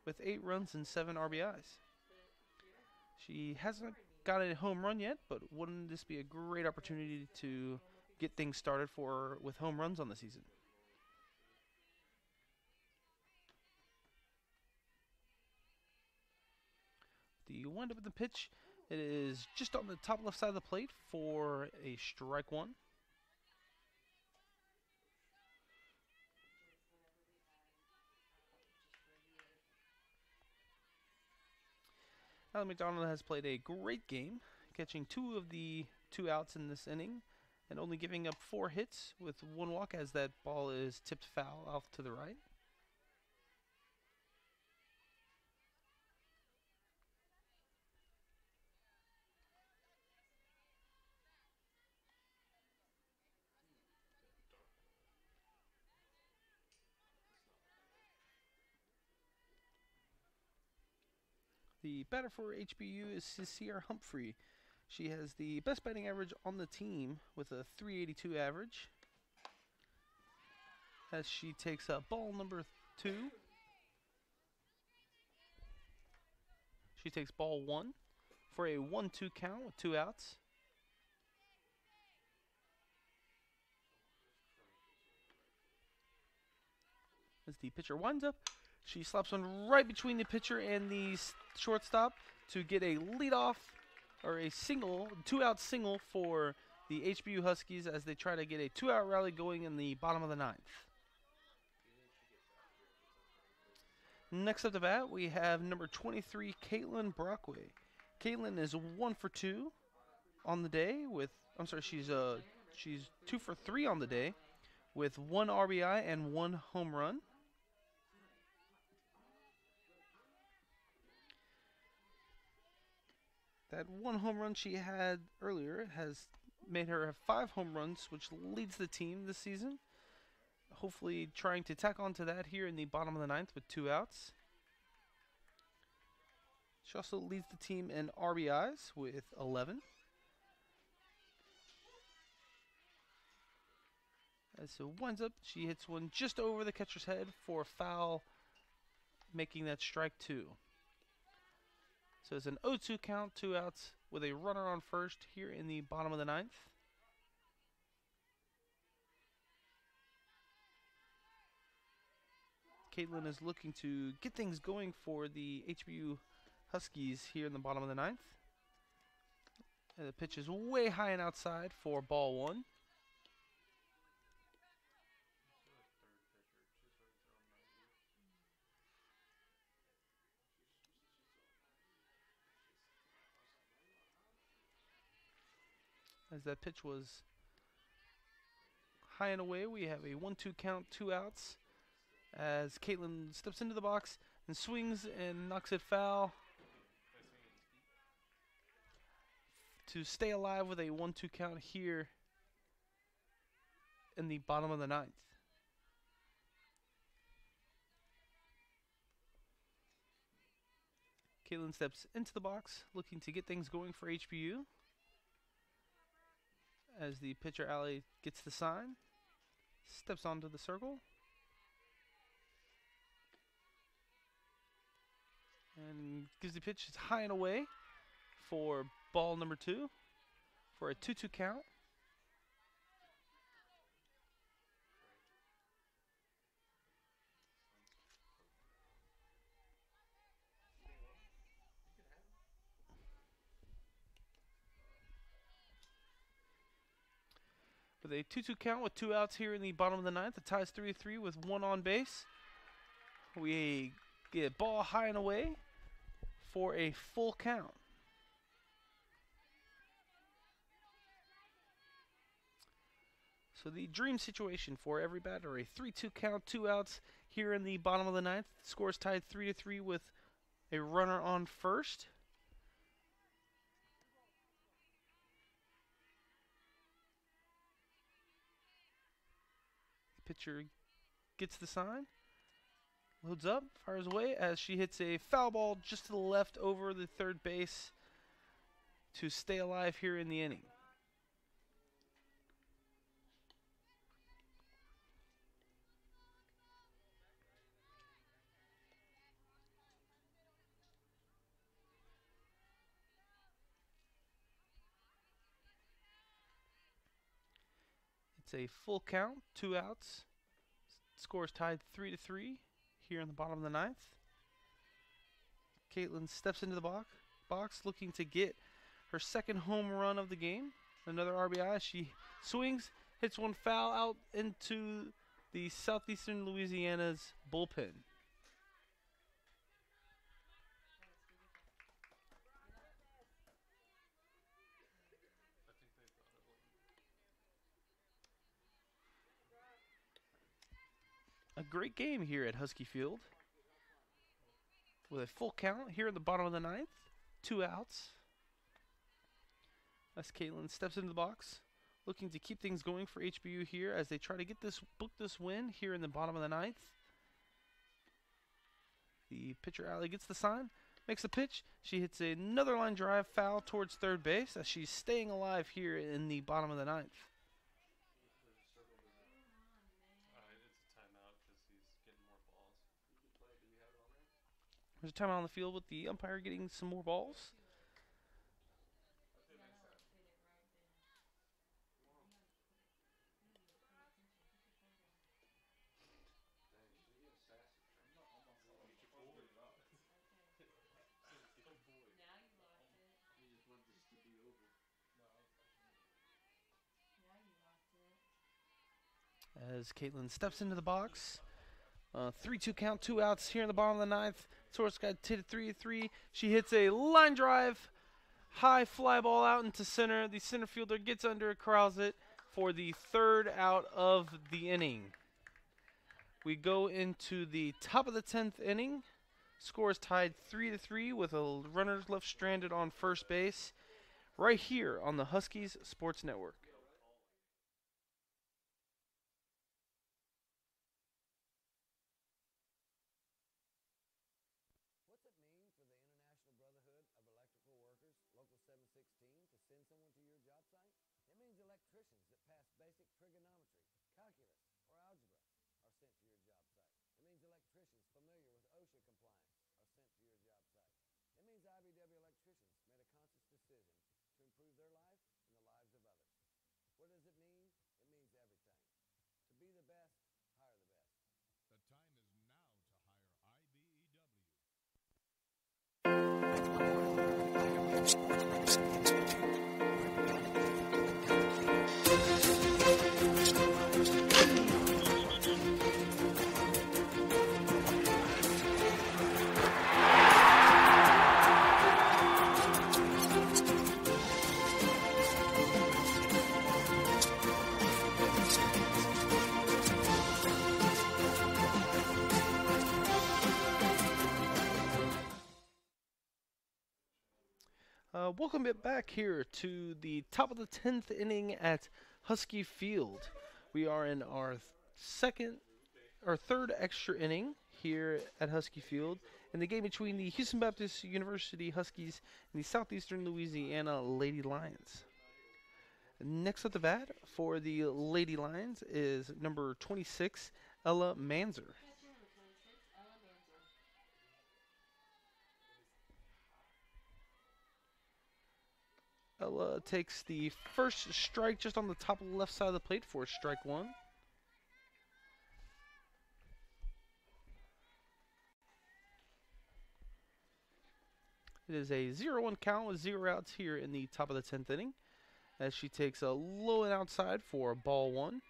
with 8 runs and 7 RBIs. She hasn't got a home run yet, but wouldn't this be a great opportunity to get things started for her with home runs on the season? The windup of the pitch, it is just on the top left side of the plate for a strike 1. Allie McDonald has played a great game, catching 2 of the 2 outs in this inning and only giving up 4 hits with 1 walk as that ball is tipped foul off to the right. The batter for HBU is Sierra Humphrey. She has the best batting average on the team with a .382 average. As she takes up ball number 2. She takes ball 1 for a 1-2 count with 2 outs. As the pitcher winds up, she slaps one right between the pitcher and the shortstop to get a leadoff or a single, 2-out single for the HBU Huskies as they try to get a 2-out rally going in the bottom of the ninth. Next up to bat, we have number 23, Caitlin Brockway. Caitlin is 1 for 2 on the day with, she's 2 for 3 on the day with 1 RBI and 1 home run. That one home run she had earlier has made her have 5 home runs, which leads the team this season. Hopefully trying to tack on to that here in the bottom of the 9th with 2 outs. She also leads the team in RBIs with 11. As it winds up, she hits one just over the catcher's head for a foul, making that strike 2. So it's an 0-2 count, 2 outs with a runner on first here in the bottom of the 9th. Caitlin is looking to get things going for the HBU Huskies here in the bottom of the 9th. And the pitch is way high and outside for ball 1. As that pitch was high and away, we have a 1-2 count, 2 outs. As Caitlin steps into the box and swings and knocks it foul to stay alive with a 1-2 count here in the bottom of the 9th. Caitlin steps into the box, looking to get things going for HBU. As the pitcher alley gets the sign, steps onto the circle, and gives the pitch high and away for ball number 2 for a 2-2 count. With a 2-2 count with 2 outs here in the bottom of the 9th, it ties 3-3 with 1 on base. We get ball high and away for a full count. So the dream situation for every batter, a 3-2 count, 2 outs here in the bottom of the 9th. The score is tied 3-3 with a runner on first. Pitcher gets the sign, loads up, fires away as she hits a foul ball just to the left over the third base to stay alive here in the inning. It's a full count, 2 outs. Score is tied 3-3 here in the bottom of the 9th. Caitlin steps into the box looking to get her second home run of the game. Another RBI. She swings, hits one foul out into the Southeastern Louisiana's bullpen. A great game here at Husky Field with a full count here in the bottom of the 9th, 2 outs. As Caitlin steps into the box, looking to keep things going for HBU here as they try to book this win here in the bottom of the 9th. The pitcher alley gets the sign, makes the pitch. She hits another line drive foul towards third base as she's staying alive here in the bottom of the 9th. There's a timeout on the field with the umpire getting some more balls. As Caitlin steps into the box. 3-2 count, 2 outs here in the bottom of the 9th. Source got hit 3-3. She hits a line drive, high fly ball out into center. The center fielder gets under it, corrals it for the 3rd out of the inning. We go into the top of the 10th inning. Score is tied 3-3 with a runners left stranded on first base right here on the Huskies Sports Network. What's it mean for the International Brotherhood of Electrical Workers, Local 716, to send someone to your job site? It means electricians that pass basic trigonometry, calculus, or algebra are sent to your job site. It means electricians familiar with OSHA compliance are sent to your job site. It means IBW electricians made a conscious decision to improve their life and the lives of others. What does it mean? It means everything. To be the best, hire the best. The time is now to hire IBEW. Welcome back here to the top of the 10th inning at Husky Field. We are in our third extra inning here at Husky Field in the game between the Houston Baptist University Huskies and the Southeastern Louisiana Lady Lions. Next at the bat for the Lady Lions is number 26, Ella Manzer. Catcher number 26, Ella Manzer. Ella takes the first strike just on the top of the left side of the plate for strike one. It is a 0-1 count with 0 outs here in the top of the 10th inning as she takes a low and outside for ball one.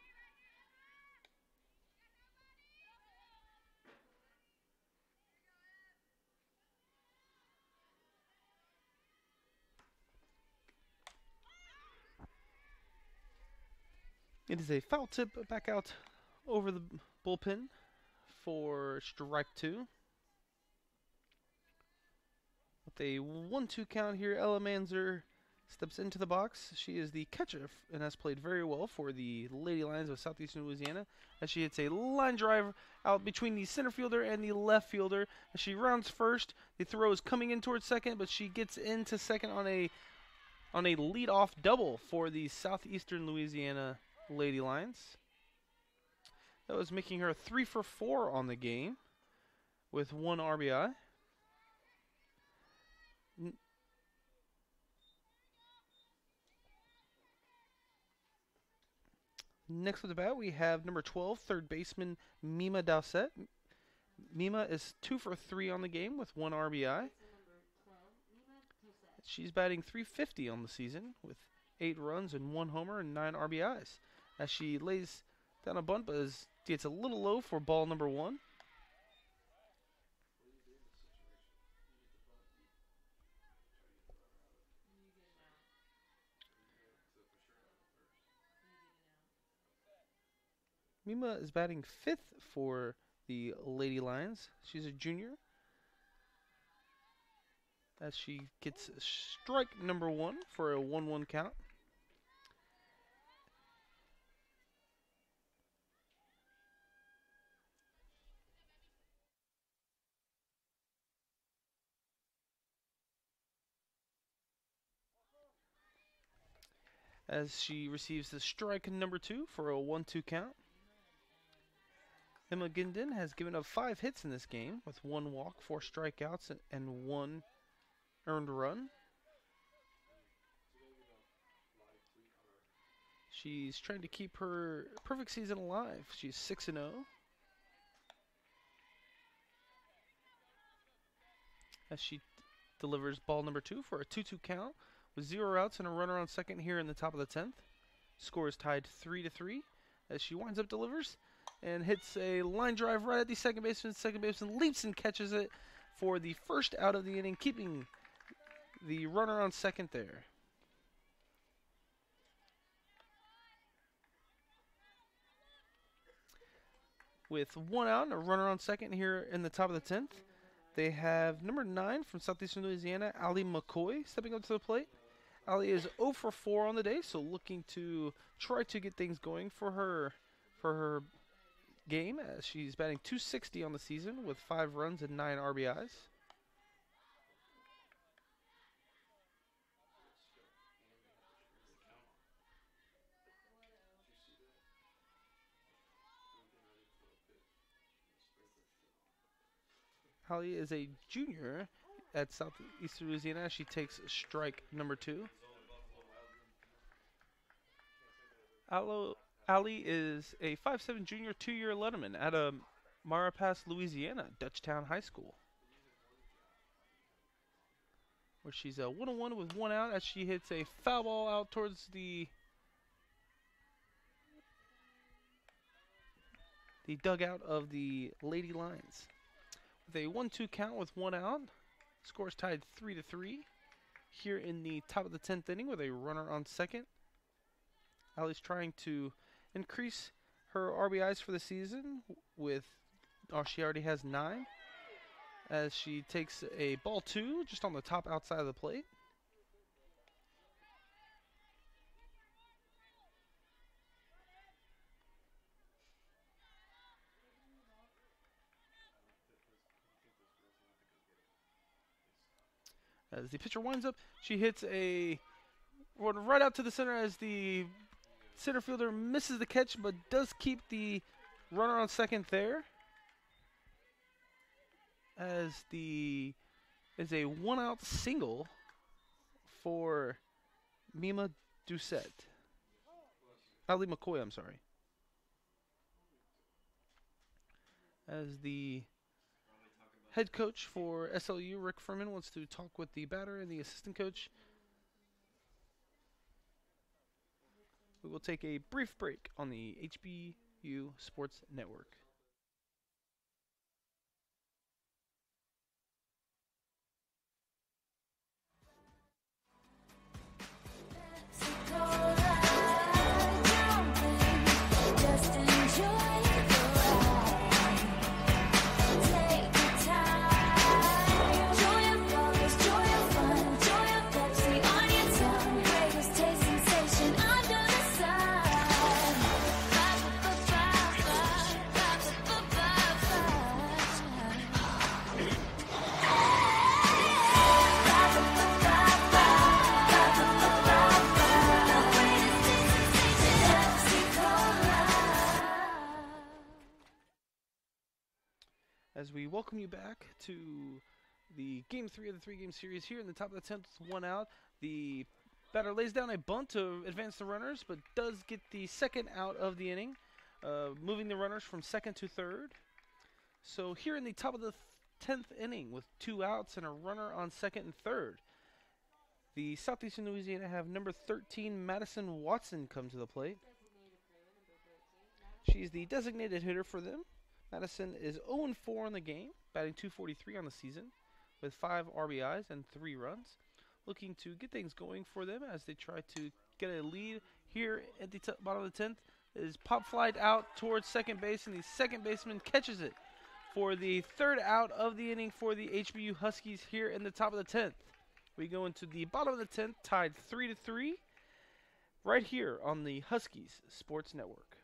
It is a foul tip back out over the bullpen for strike two. With a 1-2 count here, Ella Manzer steps into the box. She is the catcher and has played very well for the Lady Lions of Southeastern Louisiana as she hits a line drive out between the center fielder and the left fielder. As she rounds first, the throw is coming in towards second, but she gets into second on a leadoff double for the Southeastern Louisiana Lady Lions. That was making her 3 for 4 on the game with 1 RBI. Next with the bat, we have number 12, third baseman Mima Dowsett. Mima is 2 for 3 on the game with 1 RBI. Number 12, Mima Doucette. She's batting .350 on the season with 8 runs and 1 homer and 9 RBIs. As she lays down a bunt, but gets a little low for ball number 1. Mima is batting 5th for the Lady Lions. She's a junior. As she gets strike number 1 for a 1-1 count. As she receives the strike number 2 for a 1-2 count. Emma Ginden has given up 5 hits in this game with 1 walk, 4 strikeouts, and 1 earned run. She's trying to keep her perfect season alive. She's 6-0. As she delivers ball number 2 for a 2-2 count with 0 outs and a runner on second here in the top of the 10th. Score is tied 3-3 as she winds up delivers and hits a line drive right at the second baseman. Second baseman leaps and catches it for the first out of the inning, keeping the runner on second there. With 1 out and a runner on second here in the top of the 10th, They have number 9 from Southeastern Louisiana, Ali McCoy, stepping up to the plate. Ali is 0 for 4 on the day, so looking to try to get things going for her game, as she's batting .260 on the season with 5 runs and 9 RBIs. Ali is a junior at Southeastern Louisiana. She takes strike number 2. Ali is a 5'7" junior, 2-year letterman at Marrapas, Louisiana, Dutchtown High School, where she's a 1-1 with 1 out as she hits a foul ball out towards the dugout of the Lady Lions. With a 1-2 count with 1 out, scores tied 3-3 here in the top of the 10th inning with a runner on second. Ali's trying to increase her RBIs for the season with, she already has 9, as she takes a ball 2 just on the top outside of the plate. As the pitcher winds up, she hits a run right out to the center as the center fielder misses the catch, but does keep the runner on second there. As is a 1-out single for Mima Doucette. Ali McCoy, I'm sorry. As the head coach for SLU, Rick Furman, wants to talk with the batter and the assistant coach. We will take a brief break on the HBU Sports Network. As we welcome you back to the Game 3 of the 3-game series here in the top of the 10th with 1 out. The batter lays down a bunt to advance the runners, but does get the second out of the inning, moving the runners from second to third. So here in the top of the 10th inning with 2 outs and a runner on second and third, the Southeastern Louisiana have number 13, Madison Watson, come to the plate. She's the designated hitter for them. Madison is 0-4 in the game, batting .243 on the season with 5 RBIs and 3 runs. Looking to get things going for them as they try to get a lead here at the bottom of the 10th. Is pop flied out towards second base, and the second baseman catches it for the 3rd out of the inning for the HBU Huskies here in the top of the 10th. We go into the bottom of the 10th, tied 3-3, right here on the Huskies Sports Network.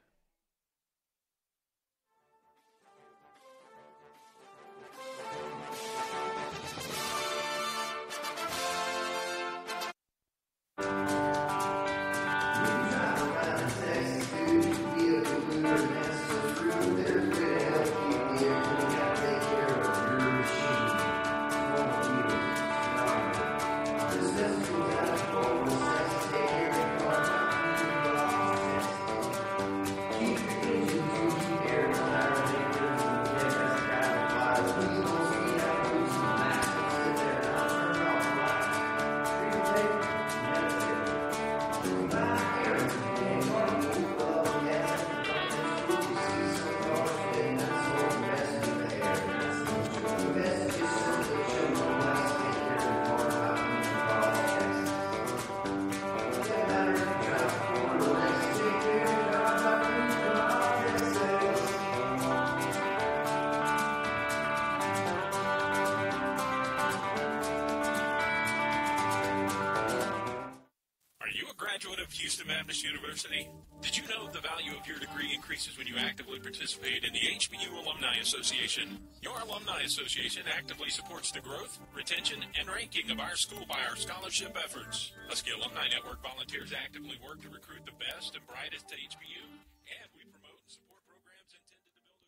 Houston Baptist University? Did you know the value of your degree increases when you actively participate in the HBU Alumni Association? Your Alumni Association actively supports the growth, retention, and ranking of our school by our scholarship efforts. Husky Alumni Network volunteers actively work to recruit the best and brightest to HBU, and we promote and support programs intended to build a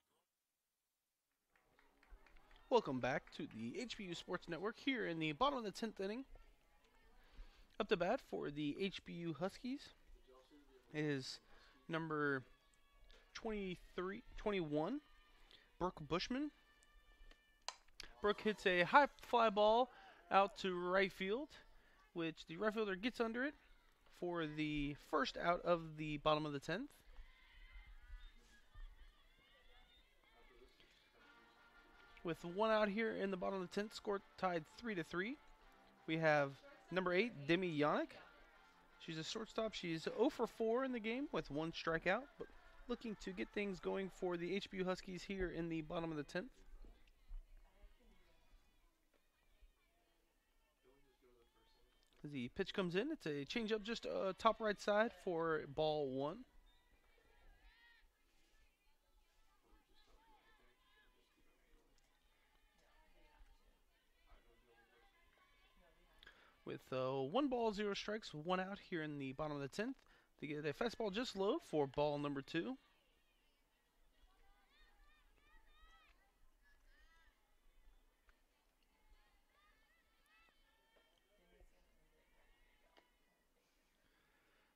Welcome back to the HBU Sports Network here in the bottom of the 10th inning. Up to bat for the HBU Huskies is number 21, Brooke Bushman. Brooke hits a high fly ball out to right field, which the right fielder gets under it for the first out of the bottom of the 10th. With one out here in the bottom of the 10th, score tied 3-3. We have number 8, Demi Yannick. She's a shortstop. She's 0 for 4 in the game with one strikeout, but looking to get things going for the HBU Huskies here in the bottom of the 10th. As the pitch comes in, it's a changeup just top right side for ball 1. With 1 ball, 0 strikes, 1 out here in the bottom of the 10th. They get a fastball just low for ball number 2.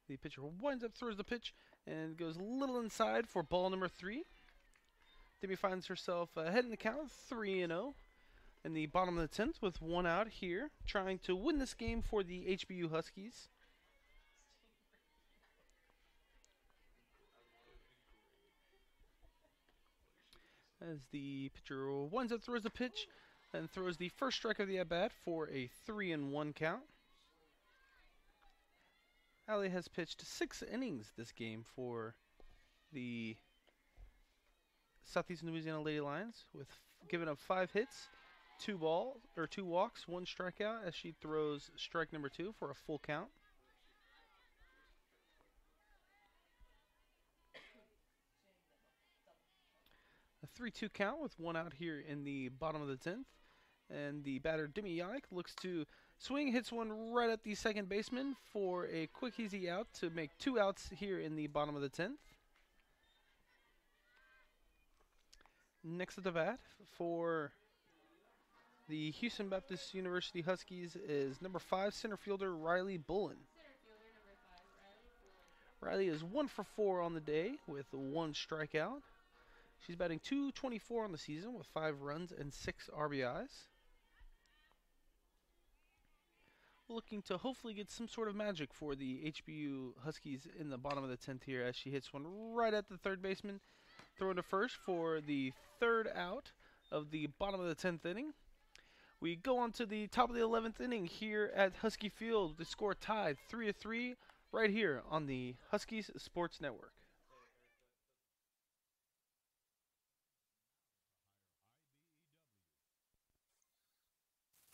The pitcher winds up, throws the pitch, and goes a little inside for ball number 3. Demi finds herself ahead in the count, 3-0. In the bottom of the 10th with 1 out here, trying to win this game for the HBU Huskies. As the pitcher winds up, throws the pitch, and throws the first strike of the at-bat for a 3-1 count. Allie has pitched 6 innings this game for the Southeastern Louisiana Lady Lions, with giving up 5 hits, 2 walks, 1 strikeout, as she throws strike number 2 for a full count. A 3-2 count with 1 out here in the bottom of the 10th. And the batter, Demi Yannick, looks to swing, hits one right at the second baseman for a quick, easy out to make 2 outs here in the bottom of the 10th. Next at the bat for the Houston Baptist University Huskies is number 5, center fielder Riley Bullen. Riley is 1 for 4 on the day with 1 strikeout. She's batting .224 on the season with 5 runs and 6 RBIs. Looking to hopefully get some sort of magic for the HBU Huskies in the bottom of the 10th here, as she hits one right at the third baseman, throwing to first for the 3rd out of the bottom of the 10th inning. We go on to the top of the 11th inning here at Husky Field. The score tied 3-3 right here on the Huskies Sports Network.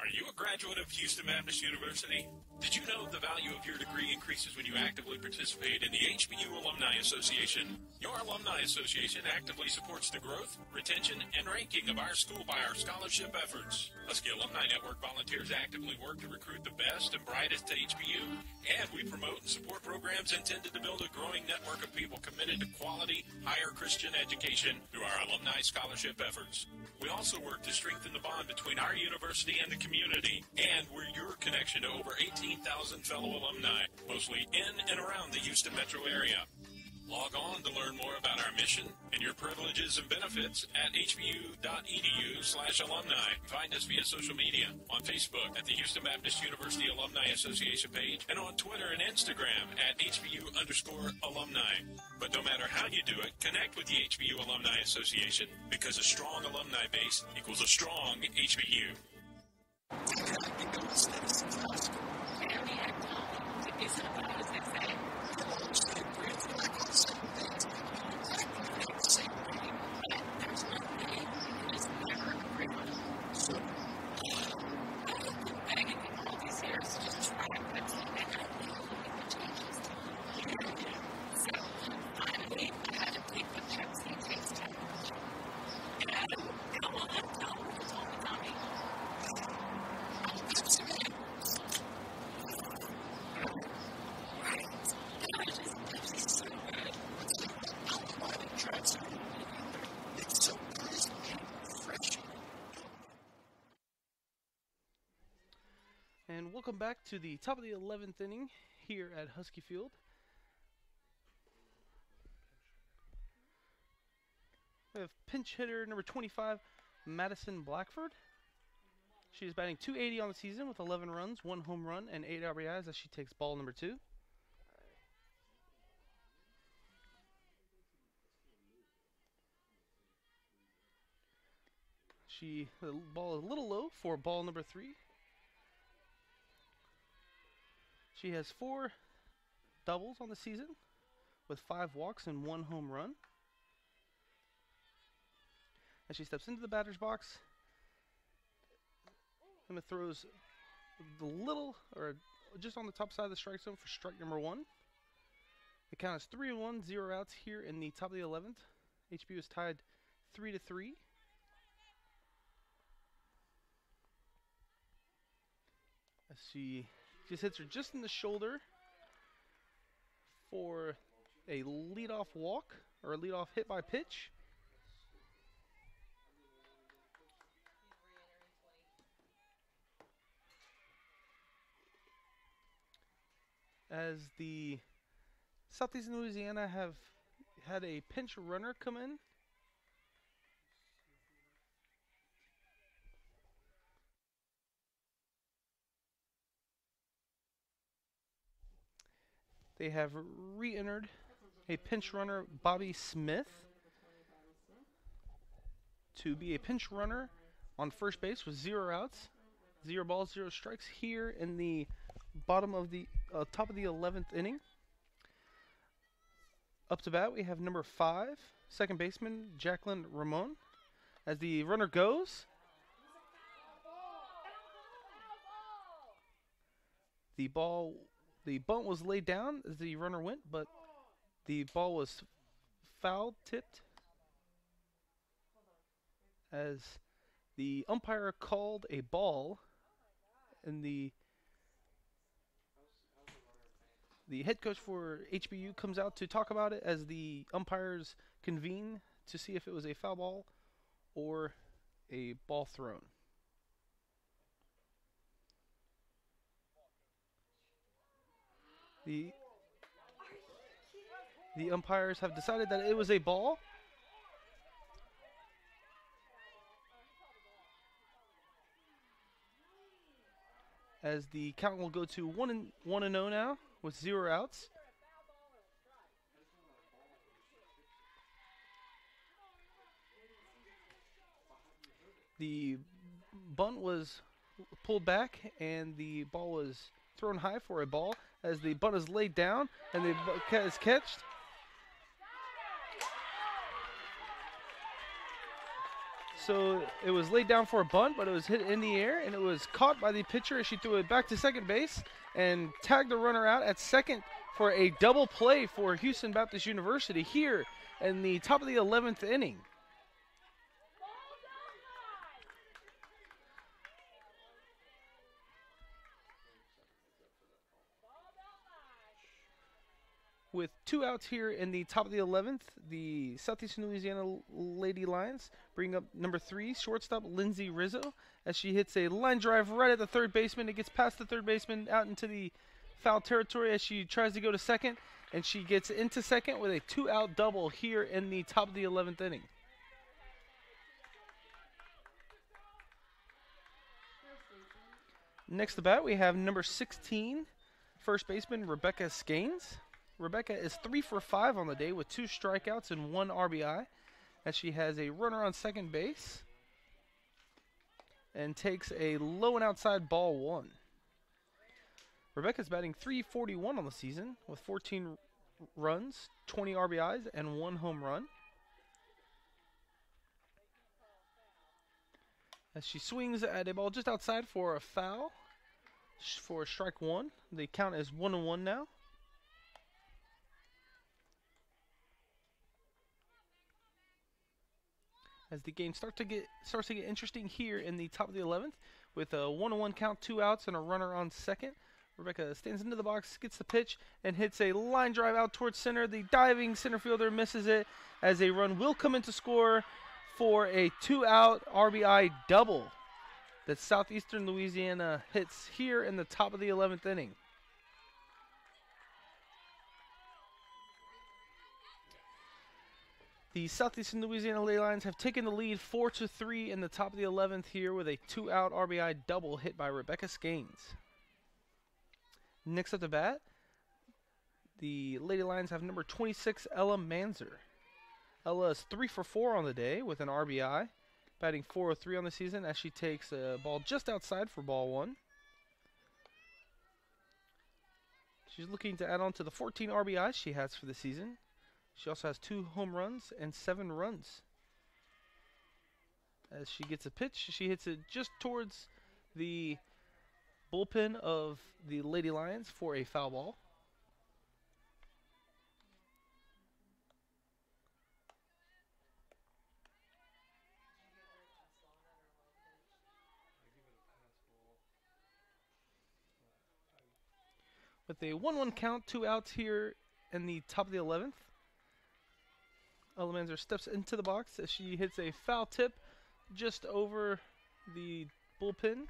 Are you a graduate of Houston Baptist University? Did you know the value of your degree increases when you actively participate in the HBU Alumni Association? Your Alumni Association actively supports the growth, retention, and ranking of our school by our scholarship efforts. Husky Alumni Network volunteers actively work to recruit the best and brightest to HBU, and we promote and support programs intended to build a growing network of people committed to quality, higher Christian education through our alumni scholarship efforts. We also work to strengthen the bond between our university and the community, and we're your connection to over 18,000 fellow alumni, mostly in and around the Houston metro area. Log on to learn more about our mission and your privileges and benefits at hbu.edu/alumni. Find us via social media on Facebook at the Houston Baptist University Alumni Association page and on Twitter and Instagram at HBU_alumni. But no matter how you do it, connect with the HBU Alumni Association, because a strong alumni base equals a strong HBU. welcome back to the top of the 11th inning here at Husky Field. We have pinch hitter number 25, Madison Blackford. She is batting .280 on the season with 11 runs, 1 home run, and 8 RBIs as she takes ball number 2. The ball is a little low for ball number 3. She has 4 doubles on the season with 5 walks and 1 home run. As she steps into the batter's box, Emma throws the little, or just on the top side of the strike zone for strike number 1. The count is 3-1, 0 outs here in the top of the 11th. HBU is tied 3-3. As she just hits her just in the shoulder for a leadoff walk, or a leadoff hit by pitch. As the Southeastern Louisiana have had a pinch runner come in. They have re-entered a pinch runner, Bobby Smith, to be a pinch runner on first base with 0 outs, 0 balls, 0 strikes here in the bottom of the top of the 11th inning. Up to bat, we have number 5, second baseman Jacqueline Ramon. As the runner goes, the bunt was laid down as the runner went, but the ball was foul tipped as the umpire called a ball, and the head coach for HBU comes out to talk about it as the umpires convene to see if it was a foul ball or a ball thrown. The umpires have decided that it was a ball. As the count will go to 1-0 now with 0 outs. The bunt was pulled back and the ball was thrown high for a ball as the bunt is laid down and the bunt is catched. So it was laid down for a bunt, but it was hit in the air and it was caught by the pitcher as she threw it back to second base and tagged the runner out at second for a double play for Houston Baptist University here in the top of the 11th inning. With 2 outs here in the top of the 11th, the Southeastern Louisiana Lady Lions bring up number 3, shortstop Lindsay Rizzo, as she hits a line drive right at the third baseman. It gets past the third baseman out into the foul territory as she tries to go to second, and she gets into second with a 2-out double here in the top of the 11th inning. Next to bat, we have number 16, first baseman Rebecca Skanes. Rebecca is 3 for 5 on the day with 2 strikeouts and 1 RBI, as she has a runner on second base and takes a low and outside ball 1. Rebecca's batting .341 on the season with 14 runs, 20 RBIs, and 1 home run. As she swings at a ball just outside for a foul for strike 1. The count is 1-1 now. As the game starts to get interesting here in the top of the 11th with a 1-1 count, 2 outs, and a runner on second. Rebecca stands into the box, gets the pitch, and hits a line drive out towards center. The diving center fielder misses it as a run will come in to score for a 2-out RBI double that Southeastern Louisiana hits here in the top of the 11th inning. The Southeastern Louisiana Lady Lions have taken the lead 4-3 in the top of the 11th here with a 2-out RBI double hit by Rebecca Skanes. Next up to bat, the Lady Lions have number 26, Ella Manzer. Ella is 3 for 4 on the day with an RBI, batting .403 on the season as she takes a ball just outside for ball 1. She's looking to add on to the 14 RBIs she has for the season. She also has 2 home runs and 7 runs. As she gets a pitch, she hits it just towards the bullpen of the Lady Lions for a foul ball. With a 1-1 count, 2 outs here in the top of the 11th. Ella Manzer steps into the box as she hits a foul tip just over the bullpen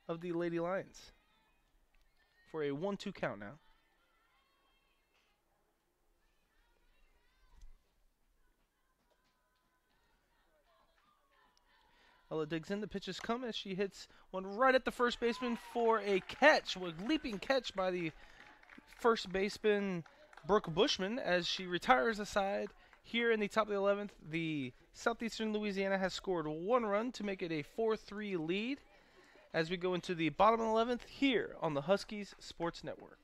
of the Lady Lions for a 1-2 count now. Ella digs in, the pitches come as she hits one right at the first baseman for a catch, a leaping catch by the first baseman Brooke Bushman as she retires aside. Here in the top of the 11th, the Southeastern Louisiana has scored 1 run to make it a 4-3 lead as we go into the bottom of the 11th here on the Huskies Sports Network.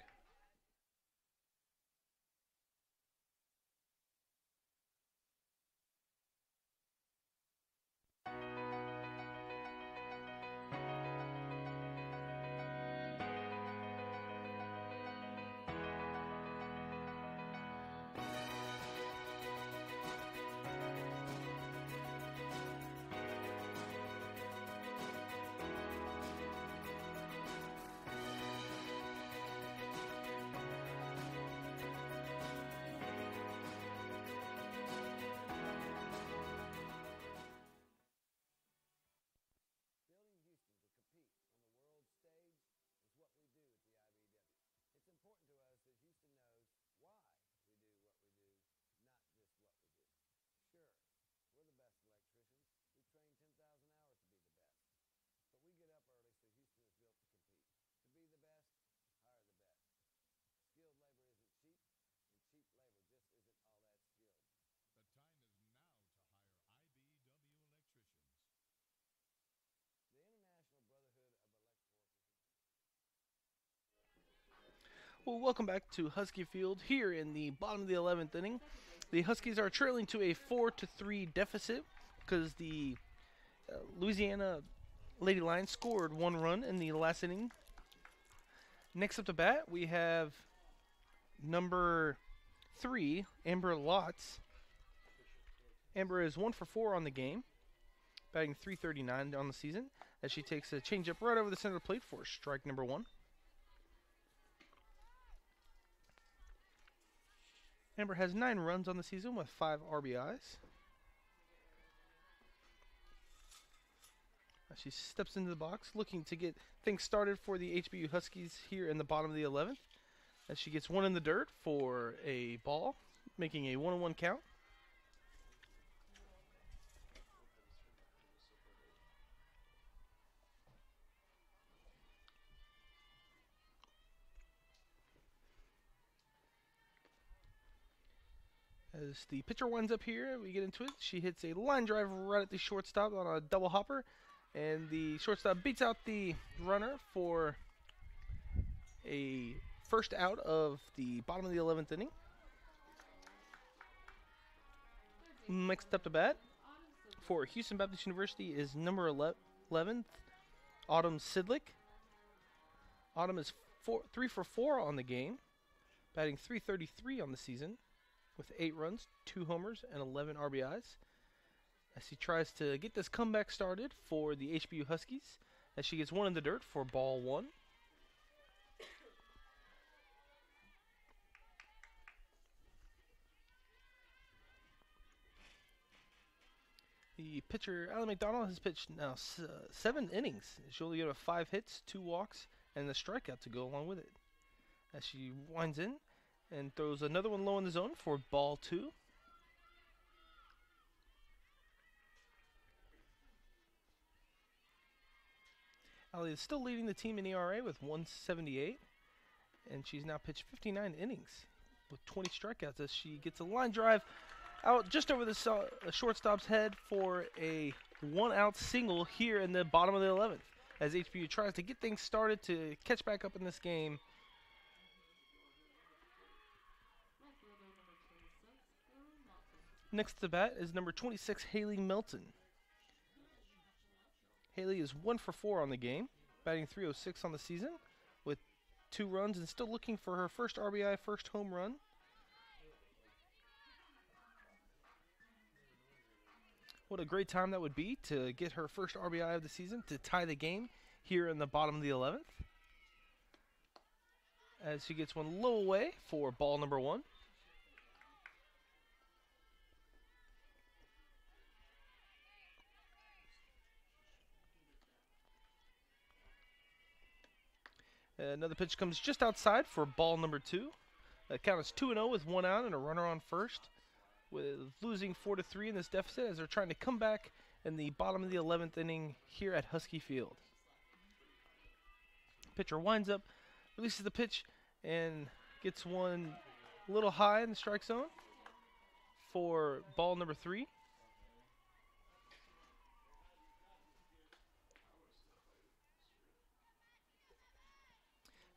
Well, welcome back to Husky Field here in the bottom of the 11th inning. The Huskies are trailing to a 4-3 deficit because the Louisiana Lady Lions scored 1 run in the last inning. Next up to bat, we have number 3, Amber Lotz. Amber is 1 for 4 on the game, batting .339 on the season as she takes a changeup right over the center of the plate for strike number 1. Amber has 9 runs on the season with 5 RBIs. She steps into the box looking to get things started for the HBU Huskies here in the bottom of the 11th. As she gets 1 in the dirt for a ball, making a 1-1 count. As the pitcher winds up here, we get into it. She hits a line drive right at the shortstop on a double hopper. And the shortstop beats out the runner for a first out of the bottom of the 11th inning. Next up to bat for Houston Baptist University is number 11, Autumn Sidlick. Autumn is 3 for 4 on the game, batting .333 on the season with 8 runs, 2 homers, and 11 RBIs. As he tries to get this comeback started for the HBU Huskies, as she gets 1 in the dirt for ball 1. The The pitcher, Allie McDonald, has pitched now 7 innings. She only gave 5 hits, 2 walks, and a strikeout to go along with it. As she winds in and throws another one low in the zone for ball 2. Allie is still leading the team in ERA with 178, and she's now pitched 59 innings with 20 strikeouts as she gets a line drive out just over the shortstop's head for a 1-out single here in the bottom of the 11th. As HBU tries to get things started to catch back up in this game. Next to the bat is number 26, Haley Melton. Haley is 1 for 4 on the game, batting .306 on the season with 2 runs and still looking for her first RBI, first home run. What a great time that would be to get her first RBI of the season to tie the game here in the bottom of the 11th. As she gets one low away for ball number 1. Another pitch comes just outside for ball number 2. The count is 2-0 with 1 out and a runner on first, with losing 4-3 in this deficit as they're trying to come back in the bottom of the 11th inning here at Husky Field. Pitcher winds up, releases the pitch, and gets one a little high in the strike zone for ball number 3.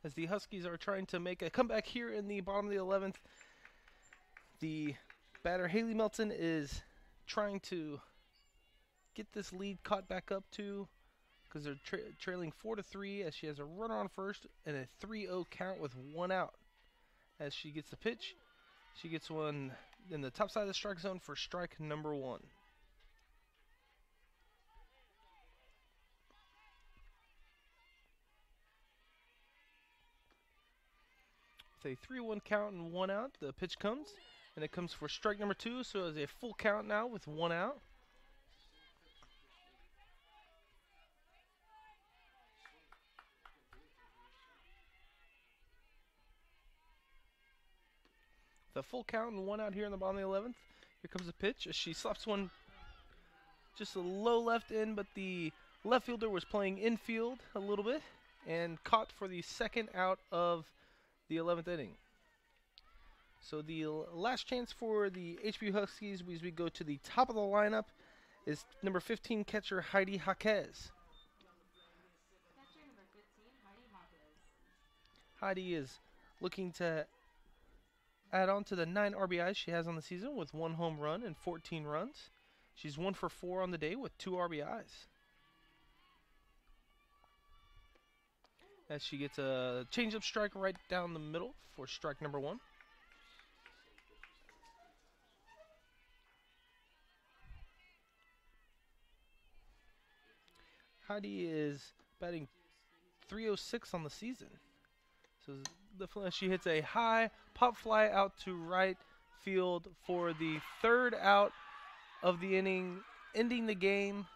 As the Huskies are trying to make a comeback here in the bottom of the 11th, the batter Haley Melton is trying to get this lead caught back up to, because they're trailing 4-3 as she has a runner on first and a 3-0 count with 1 out. As she gets the pitch, she gets one in the top side of the strike zone for strike number 1. With a 3-1 count and 1 out, the pitch comes, and it comes for strike number 2, so it's a full count now with 1 out. The full count and 1 out here in the bottom of the 11th. Here comes the pitch as she slaps one just a low left in, but the left fielder was playing infield a little bit and caught for the second out of the 11th inning. So the last chance for the HBU Huskies as we go to the top of the lineup is number 15 catcher Heidi Jaquez. Heidi is looking to add on to the 9 RBIs she has on the season with 1 home run and 14 runs. She's 1 for 4 on the day with 2 RBIs. As she gets a changeup strike right down the middle for strike number 1. Heidi is batting .306 on the season. So she hits a high pop fly out to right field for the 3rd out of the inning, ending the game.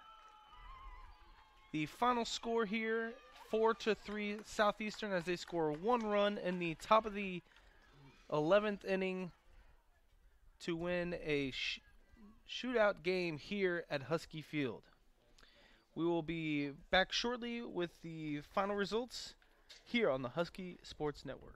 The final score here, 4-3 Southeastern, as they score 1 run in the top of the 11th inning to win a shootout game here at Husky Field. We will be back shortly with the final results here on the Husky Sports Network.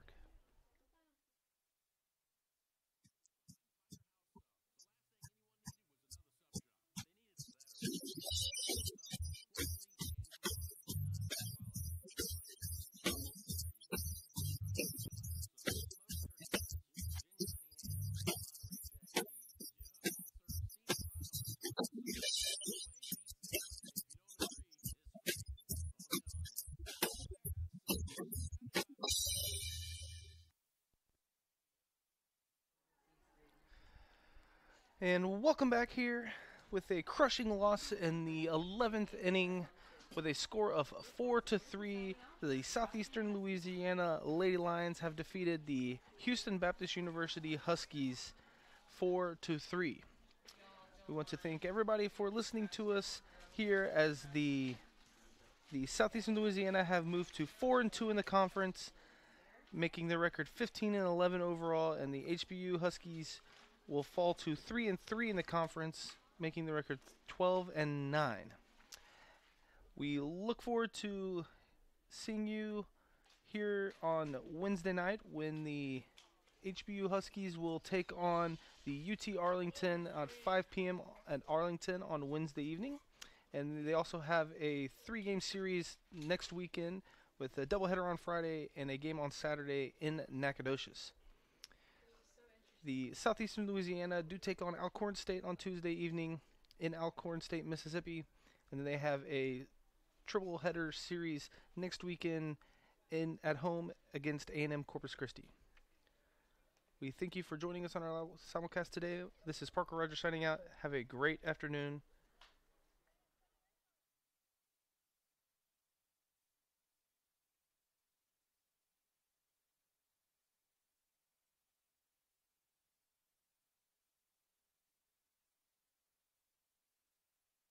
And welcome back here with a crushing loss in the 11th inning with a score of 4-3. The Southeastern Louisiana Lady Lions have defeated the Houston Baptist University Huskies 4-3. We want to thank everybody for listening to us here as the Southeastern Louisiana have moved to 4-2 in the conference, making their record 15-11 overall, and the HBU Huskies will fall to 3-3 in the conference, making the record 12-9. We look forward to seeing you here on Wednesday night when the HBU Huskies will take on the UT Arlington at 5 p.m. at Arlington on Wednesday evening. And they also have a 3-game series next weekend with a doubleheader on Friday and a game on Saturday in Nacogdoches. The Southeastern Louisiana do take on Alcorn State on Tuesday evening in Alcorn State, Mississippi. And then they have a triple header series next weekend at home against A&M Corpus Christi. We thank you for joining us on our simulcast today. This is Parker Rogers signing out. Have a great afternoon.